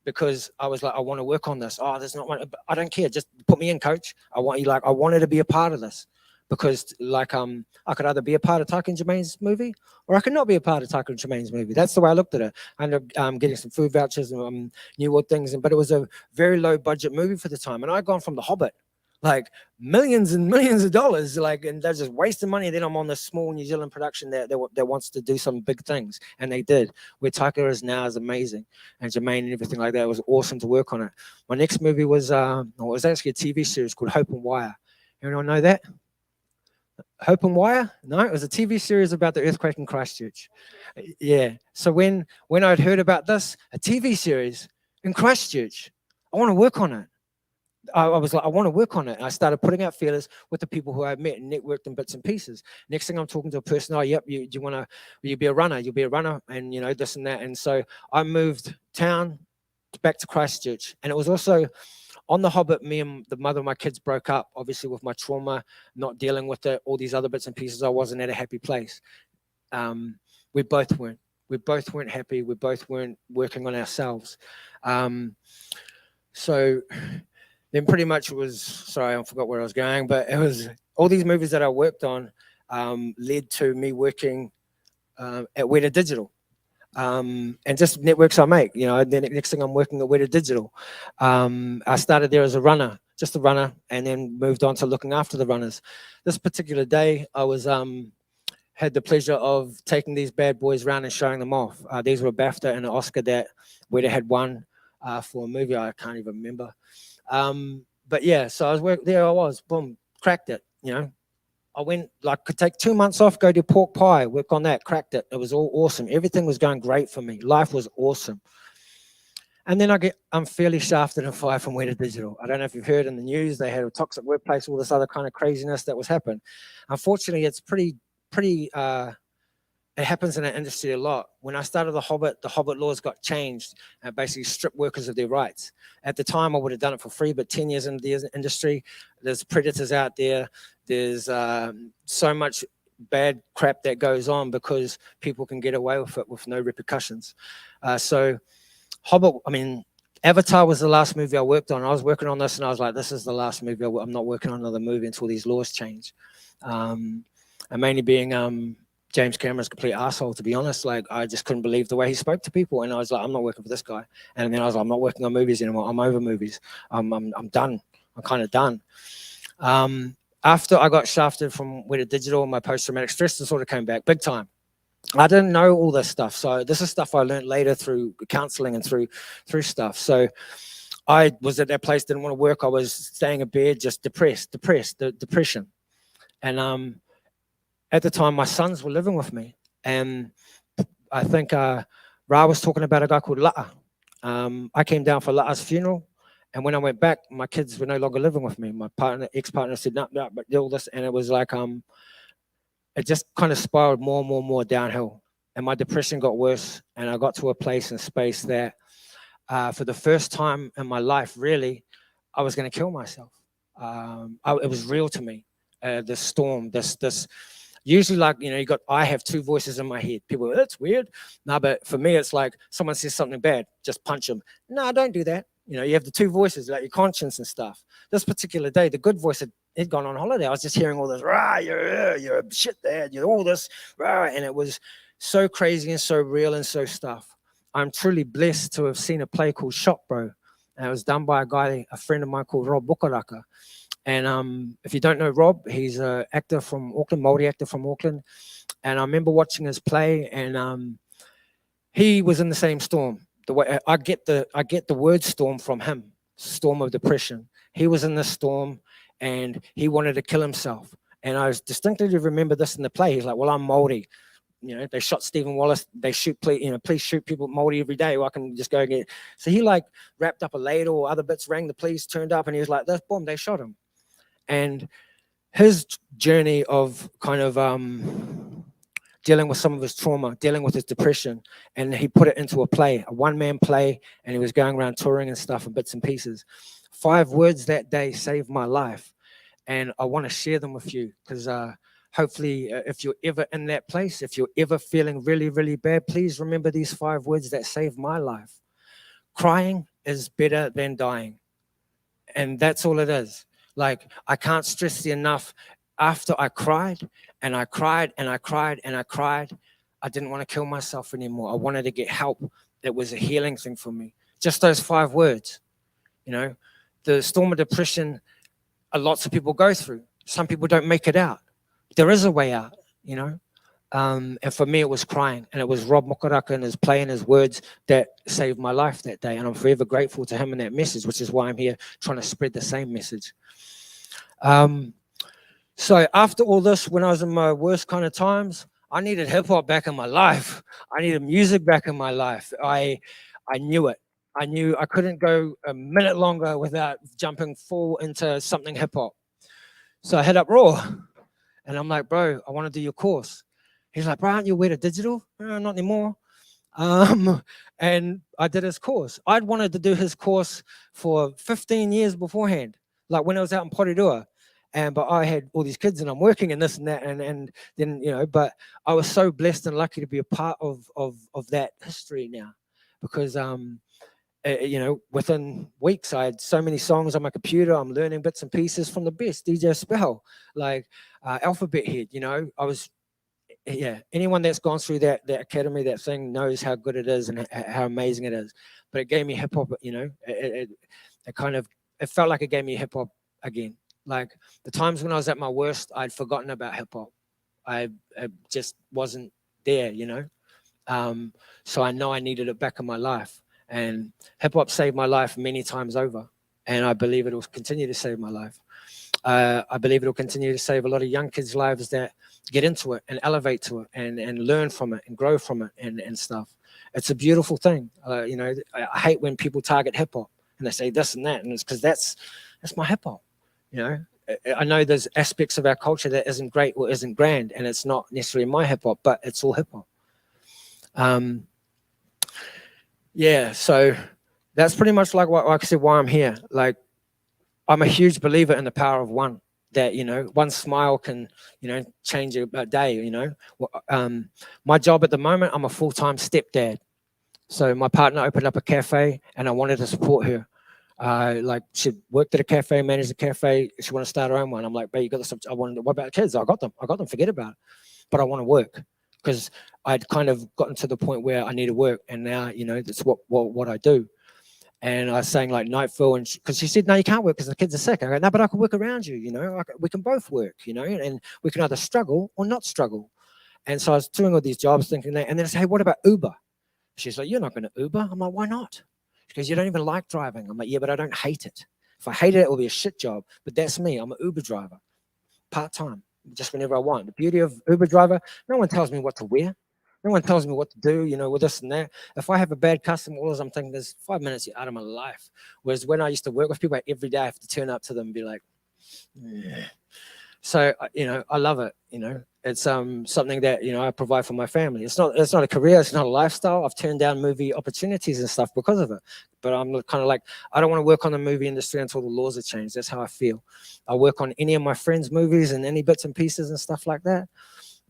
because I was like, I want to work on this. Oh, there's not one. I don't care. Just put me in, coach. I wanted to be a part of this, because like, I could either be a part of Taika and Jermaine's movie, or I could not be a part of Taika and Jermaine's movie. That's the way I looked at it. I ended up getting some food vouchers and New World things, but it was a very low budget movie for the time. And I'd gone from The Hobbit, like millions and millions of dollars, like, and they're just wasting money. And then I'm on this small New Zealand production that wants to do some big things, and they did. Where Taika is now is amazing, and Jermaine and everything like that. It was awesome to work on it. My next movie was it was actually a TV series called Hope and Wire. Anyone know that? Hope and Wire? No, it was a TV series about the earthquake in Christchurch. Yeah. So when I'd heard about this, a TV series in Christchurch, I want to work on it. I was like, I want to work on it. And I started putting out feelers with the people who I met and networked in bits and pieces. Next thing I'm talking to a person, oh, yep, will you be a runner? You'll be a runner, and you know, this and that. And so I moved town back to Christchurch. And it was also on The Hobbit, me and the mother of my kids broke up, obviously with my trauma, not dealing with it, all these other bits and pieces. I wasn't at a happy place. We both weren't. We both weren't happy. We both weren't working on ourselves. So then pretty much it was, sorry, I forgot where I was going, but it was all these movies that I worked on led to me working at Weta Digital, and just networks I make, you know. And then next thing I'm working at Weta Digital. I started there as a runner, just a runner, and then moved on to looking after the runners. This particular day, I was had the pleasure of taking these bad boys around and showing them off. These were a BAFTA and an Oscar that Weta had won. for a movie. I can't even remember. But yeah, so I was there. I was, boom, cracked it. You know, I went like could take 2 months off, go to pork pie, work on that, cracked it. It was all awesome. Everything was going great for me. Life was awesome. And then I get unfairly shafted and fired from Weta Digital. I don't know if you've heard in the news, they had a toxic workplace, all this other kind of craziness that was happening. Unfortunately, it's pretty, it happens in our industry a lot. When I started the Hobbit laws got changed and basically stripped workers of their rights. At the time, I would have done it for free, but 10 years into the industry, there's predators out there. There's so much bad crap that goes on because people can get away with it with no repercussions. So Hobbit, I mean, Avatar was the last movie I worked on. I was working on this and I was like, this is the last movie. I'm not working on another movie until these laws change. And mainly being James Cameron's a complete asshole, to be honest. Like, I just couldn't believe the way he spoke to people. And I was like, I'm not working for this guy. And then I was like, I'm not working on movies anymore. I'm over movies. I'm done. I'm kind of done. After I got shafted from Weta Digital, my post-traumatic stress disorder came back big time. I didn't know all this stuff. So this is stuff I learned later through counseling and through stuff. So I was at that place, didn't want to work. I was staying in bed, just depression. And at the time, my sons were living with me. And I think Ra was talking about a guy called La'a. I came down for La'a's funeral. And when I went back, my kids were no longer living with me. My ex-partner said, no, but all this. And it was like, it just kind of spiraled more downhill. And my depression got worse. And I got to a place and space that for the first time in my life, really, I was going to kill myself. It was real to me. This storm, this usually, like, you know, I have two voices in my head. People go, that's weird. No, but for me, it's like someone says something bad, just punch them. No, don't do that. You know, you have the two voices, like your conscience and stuff. This particular day, the good voice had gone on holiday. I was just hearing all this, rah, you're a shit dad, you're all this, rah, and it was so crazy and so real and so stuff. I'm truly blessed to have seen a play called Shot Bro. And it was done by a friend of mine called Rob Bukaraka. And if you don't know Rob, he's an actor from Auckland, Māori actor from Auckland. And I remember watching his play, and he was in the same storm. The way I get the word storm from him, storm of depression. He was in the storm and he wanted to kill himself. And I distinctly remember this in the play. He's like, well, I'm Māori. You know, they shot Stephen Wallace. They shoot, please shoot people Māori every day, or I can just go get. So he like wrapped up a ladle or other bits, rang the police, turned up, and he was like, this, boom, they shot him. And his journey of kind of dealing with some of his trauma, dealing with his depression, and he put it into a play, a one-man play, and he was going around touring and stuff and bits and pieces. 5 words that day saved my life, and I want to share them with you because hopefully if you're ever in that place, if you're ever feeling really, really bad, please remember these 5 words that saved my life. Crying is better than dying, and that's all it is. Like, I can't stress enough. After I cried and I cried and I cried and I cried, I didn't want to kill myself anymore. I wanted to get help. It was a healing thing for me. Just those 5 words. You know, the storm of depression, lots of people go through. Some people don't make it out. There is a way out, you know. And for me, it was crying. And it was Rob Mokaraka and his play and his words that saved my life that day. And I'm forever grateful to him and that message, which is why I'm here trying to spread the same message. So after all this, when I was in my worst kind of times, I needed hip hop back in my life. I needed music back in my life. I knew it. I knew I couldn't go a minute longer without jumping full into something hip hop. So I hit up Raw and I'm like, bro, I want to do your course. He's like, bro, aren't you Weta Digital? Not anymore. And I did his course. I'd wanted to do his course for 15 years beforehand, like when I was out in Porirua. But I had all these kids and I'm working and this and that. And then, you know, but I was so blessed and lucky to be a part of that history now because, you know, within weeks, I had so many songs on my computer. I'm learning bits and pieces from the best, DJ Spell, like Alphabet Head, you know. I was, yeah, anyone that's gone through that academy, that thing knows how good it is and how amazing it is. But it gave me hip hop, you know, it felt like it gave me hip hop again. Like the times when I was at my worst, I'd forgotten about hip hop. I just wasn't there, you know. So I know I needed it back in my life. And hip hop saved my life many times over. And I believe it will continue to save my life. I believe it will continue to save a lot of young kids' lives that get into it and elevate to it and learn from it and grow from it and stuff. It's a beautiful thing. You know, I hate when people target hip hop and they say this and that, and it's because that's my hip hop. You know, I know there's aspects of our culture that isn't great or isn't grand, and it's not necessarily my hip hop, but it's all hip hop. Yeah, so that's pretty much like what, like I said, why I'm here. Like, I'm a huge believer in the power of one. That, you know, one smile can, you know, change a day. You know, my job at the moment, I'm a full-time stepdad. So my partner opened up a cafe, and I wanted to support her. Like, she worked at a cafe, managed a cafe. She wanted to start her own one. I'm like, babe, you got this. I wanted. What about the kids? I got them. Forget about it. But I want to work because I'd kind of gotten to the point where I need to work, and now, you know, that's what I do. And I was saying like Nightfall, and because she said, no, you can't work because the kids are sick. I go, no, but I can work around you, you know, we can both work, you know, and we can either struggle or not struggle. And so I was doing all these jobs thinking that, and then I said, hey, what about Uber? She's like, you're not going to Uber. I'm like, why not? Because you don't even like driving. I'm like, yeah, but I don't hate it. If I hated it, it would be a shit job. But that's me. I'm an Uber driver, part-time, just whenever I want. The beauty of Uber driver, no one tells me what to wear. No one tells me what to do, you know, with this and that. If I have a bad customer, all I'm thinking is 5 minutes out of my life. Whereas when I used to work with people every day, I have to turn up to them and be like, yeah. So, you know, I love it. You know, it's something that, you know, I provide for my family. It's not a career. It's not a lifestyle. I've turned down movie opportunities and stuff because of it. But I'm kind of like, I don't want to work on the movie industry until the laws are changed. That's how I feel. I work on any of my friends' movies and any bits and pieces and stuff like that.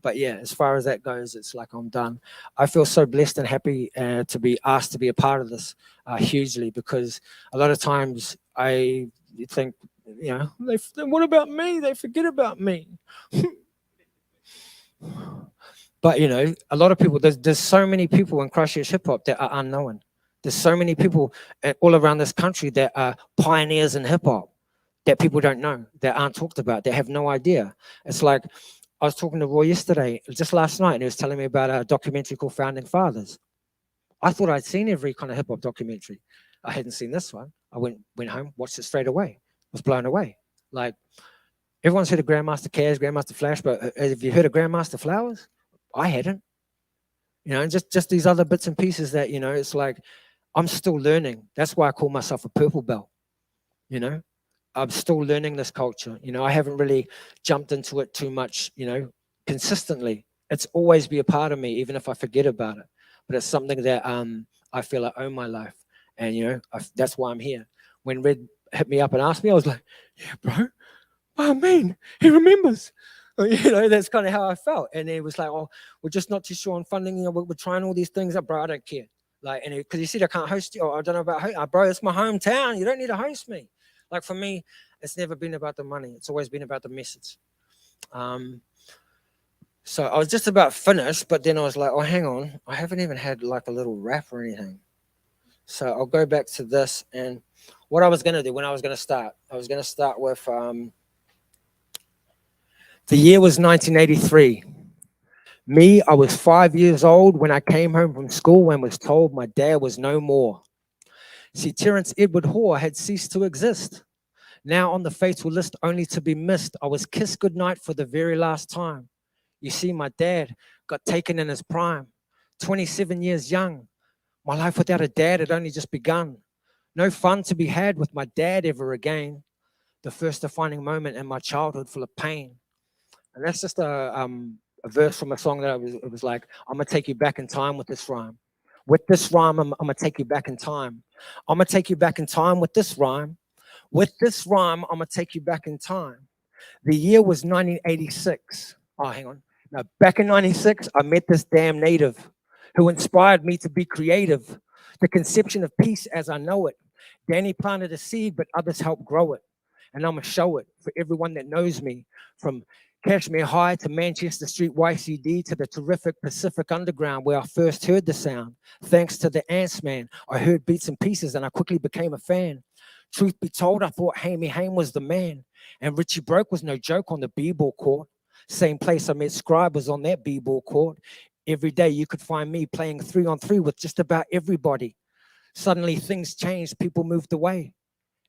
But yeah, as far as that goes, it's like I'm done. I feel so blessed and happy to be asked to be a part of this hugely, because a lot of times I think, you know, what about me? They forget about me. But, you know, a lot of people, there's so many people in Christchurch hip hop that are unknown. There's so many people all around this country that are pioneers in hip hop that people don't know, that aren't talked about, that have no idea. It's like, I was talking to Roy yesterday, just last night, and he was telling me about a documentary called Founding Fathers. I thought I'd seen every kind of hip hop documentary. I hadn't seen this one. I went home, watched it straight away. Was blown away. Like, everyone's heard of Grandmaster Caz, Grandmaster Flash, but have you heard of Grandmaster Flowers? I hadn't. You know, just these other bits and pieces that, you know, it's like, I'm still learning. That's why I call myself a purple belt. You know, I'm still learning this culture. You know, I haven't really jumped into it too much, you know, consistently. It's always be a part of me, even if I forget about it. But it's something that I feel I own my life. And, you know, that's why I'm here. When Red hit me up and asked me, I was like, yeah, bro, I mean, he remembers. You know, that's kind of how I felt. And he was like, oh, we're just not too sure on funding. You know, we're trying all these things up, bro. I don't care. Like, and because he said, I can't host you. Or I don't know about host. Bro, it's my hometown. You don't need to host me. Like, for me, it's never been about the money. It's always been about the message. So I was just about finished, but then I was like, oh, hang on. I haven't even had like a little rap or anything. So I'll go back to this. And what I was going to do when I was going to start with, the year was 1983. Me, I was 5 years old when I came home from school and was told my dad was no more. See, Terence Edward Hoare had ceased to exist. Now on the fatal list, only to be missed. I was kissed goodnight for the very last time. You see, my dad got taken in his prime, 27 years young. My life without a dad had only just begun. No fun to be had with my dad ever again. The first defining moment in my childhood full of pain. And that's just a verse from a song that it was like, I'm going to take you back in time with this rhyme. With this rhyme, I'm going to take you back in time. I'm going to take you back in time with this rhyme. With this rhyme, I'm going to take you back in time. The year was 1986. Oh, hang on. Now, back in 96, I met this damn native who inspired me to be creative. The conception of peace as I know it. Danny planted a seed, but others helped grow it. And I'm going to show it for everyone that knows me, from Cashmere High to Manchester Street YCD to the terrific Pacific Underground where I first heard the sound. Thanks to the Ants Man, I heard beats and pieces and I quickly became a fan. Truth be told, I thought Hammy Haim was the man. And Richie Broke was no joke on the b-ball court. Same place I met Scribe was on that b-ball court. Every day you could find me playing 3-on-3 with just about everybody. Suddenly things changed, people moved away,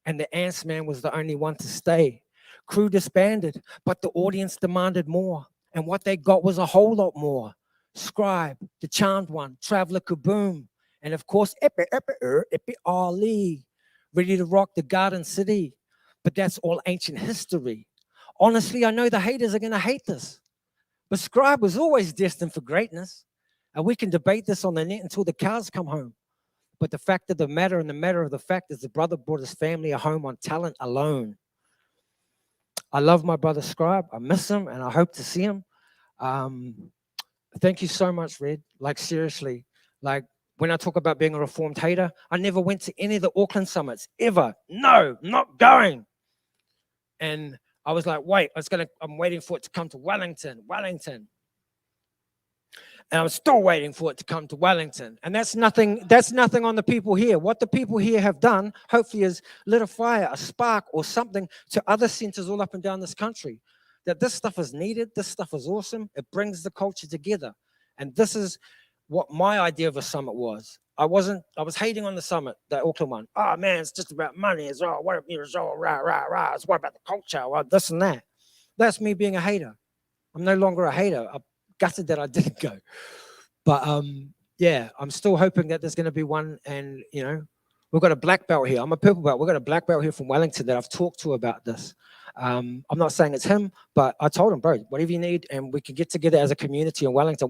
and the Ants Man was the only one to stay. Crew disbanded, but the audience demanded more, and what they got was a whole lot more. Scribe, the Charmed One, Traveler Kaboom, and of course, Epi Ali, ready to rock the Garden City. But that's all ancient history. Honestly, I know the haters are gonna hate this, but Scribe was always destined for greatness, and we can debate this on the net until the cows come home. But the fact of the matter and the matter of the fact is the brother brought his family a home on talent alone. I love my brother Scribe. I miss him and I hope to see him. Thank you so much, Red. Like, seriously, like, when I talk about being a reformed hater, I never went to any of the Auckland summits ever. No, not going. And I was like, wait, I'm waiting for it to come to Wellington. And I'm still waiting for it to come to Wellington. And that's nothing on the people here. What the people here have done, hopefully, is lit a fire, a spark, or something to other centers all up and down this country. That this stuff is needed, this stuff is awesome. It brings the culture together. And this is what my idea of a summit was. I was hating on the summit, the Auckland one. Oh man, it's just about money. It's all rah. It's what about the culture? Well, this and that. That's me being a hater. I'm no longer a hater. I'm gutted that I didn't go. But yeah, I'm still hoping that there's going to be one. And you know, we've got a black belt here. I'm a purple belt. We've got a black belt here from Wellington that I've talked to about this. I'm not saying it's him, but I told him, bro, whatever you need, and we can get together as a community in Wellington.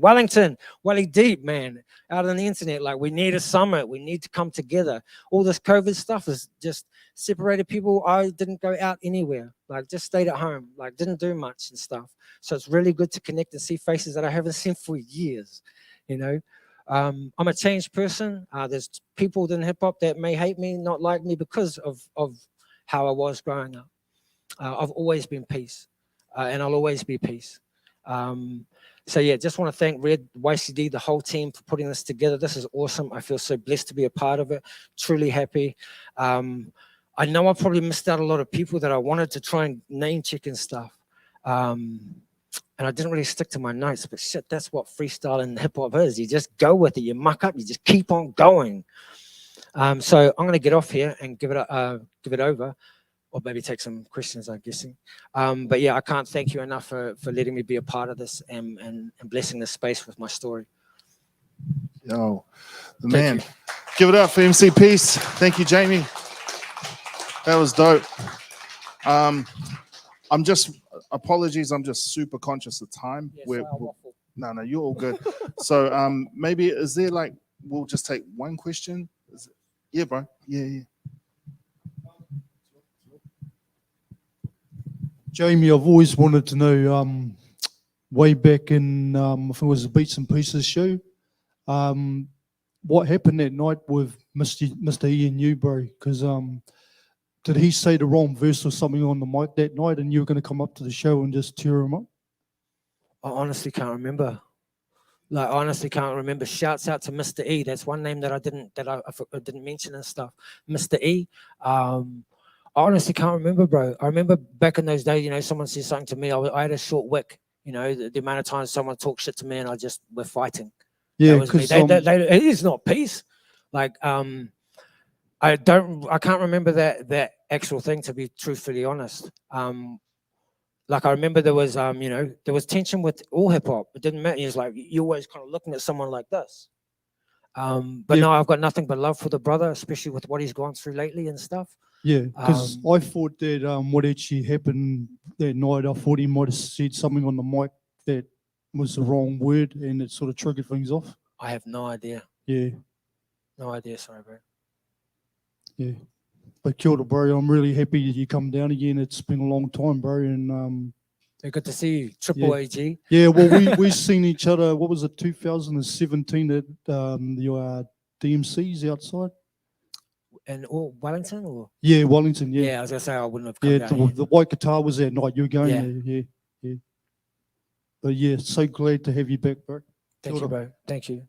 Welly deep, man, out on the internet. Like, we need a summit. We need to come together. All this COVID stuff has just separated people. I didn't go out anywhere. Like, just stayed at home. Like, didn't do much and stuff. So it's really good to connect and see faces that I haven't seen for years, you know. I'm a changed person. There's people in hip hop that may hate me, not like me because of how I was growing up. I've always been peace, and I'll always be peace. So yeah, just want to thank Red, YCD, the whole team for putting this together. This is awesome. I feel so blessed to be a part of it. Truly happy. I know I probably missed out a lot of people that I wanted to try and name check and stuff. And I didn't really stick to my notes, but shit, that's what freestyle and hip hop is. You just go with it. You muck up. You just keep on going. So I'm going to get off here and give it over. Or maybe take some questions, I'm guessing. But yeah, I can't thank you enough for letting me be a part of this and blessing this space with my story. Yo, the man. Give it up for MC Peace. Thank you, Jamie. That was dope. Apologies, I'm just super conscious of time. Yes, No, you're all good. So maybe, is there like, we'll just take one question? Yeah, bro. Yeah. Jamie, I've always wanted to know, way back in, I think it was the Beats and Pieces show, what happened that night with Mr. E and you, bro? Because did he say the wrong verse or something on the mic that night and you were going to come up to the show and just tear him up? I honestly can't remember. Like, honestly can't remember. Shouts out to Mr. E. That's one name that I didn't mention and stuff. Mr. E. I honestly can't remember, bro. I remember back in those days, you know, someone said something to me. I had a short wick, you know, the amount of times someone talked shit to me and we're fighting. Yeah, because it is not peace. Like, I can't remember that actual thing, to be truthfully honest. Like, I remember there was, you know, there was tension with all hip hop. It didn't matter. It's like, you're always kind of looking at someone like this. But no, I've got nothing but love for the brother, especially with what he's gone through lately and stuff. Yeah, because I thought that what actually happened that night, I thought he might have said something on the mic that was the wrong word and it sort of triggered things off. I have no idea. Yeah. No idea, sorry, bro. Yeah. But kia ora, bro. I'm really happy that you come down again. It's been a long time, bro. And good to see you, Triple AG. Yeah, well, we've seen each other, what was it, 2017 at the DMC's outside? And Wellington or? Yeah, Wellington, yeah. Yeah, I was going to say I wouldn't have come down the white guitar was that night. You were going there, yeah. But yeah, so glad to have you back, bro. Thank you, bro. Thank you.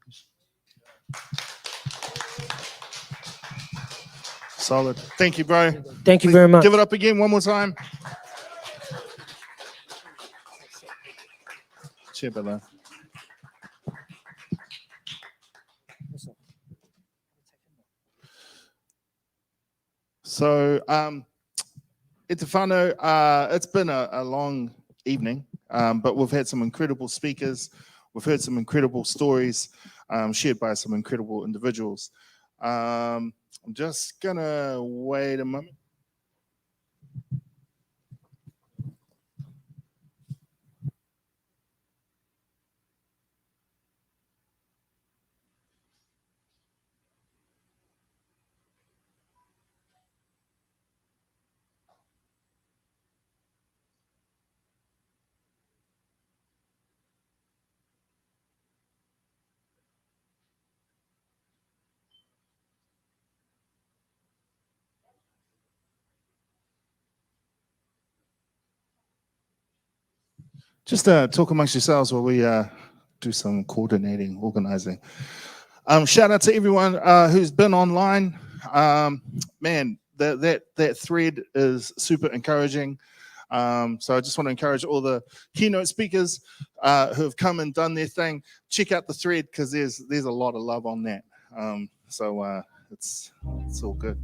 Solid. Thank you, bro. Thank you very much. Give it up again one more time. Cheers, brother. So, Itafano, it's been a long evening, but we've had some incredible speakers. We've heard some incredible stories shared by some incredible individuals. I'm just gonna wait a moment. Just talk amongst yourselves while we do some coordinating, organizing. Shout out to everyone who's been online. Man, that thread is super encouraging. So I just want to encourage all the keynote speakers who have come and done their thing. Check out the thread because there's a lot of love on that. So it's all good.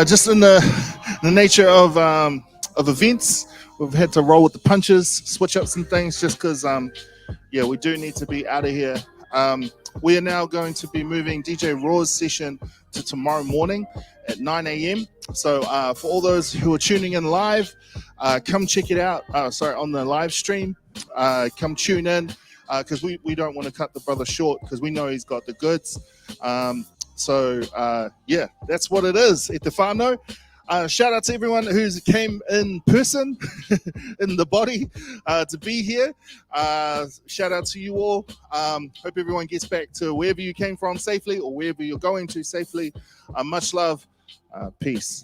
Just in the nature of events, we've had to roll with the punches, switch up some things just because, yeah, we do need to be out of here. We are now going to be moving DJ Raw's session to tomorrow morning at 9 a.m. So for all those who are tuning in live, come check it out. Sorry, on the live stream, come tune in because we don't want to cut the brother short because we know he's got the goods. So yeah, that's what it is. Itafano. Shout out to everyone who's came in person, in the body, to be here. Shout out to you all. Hope everyone gets back to wherever you came from safely or wherever you're going to safely. Much love. Peace.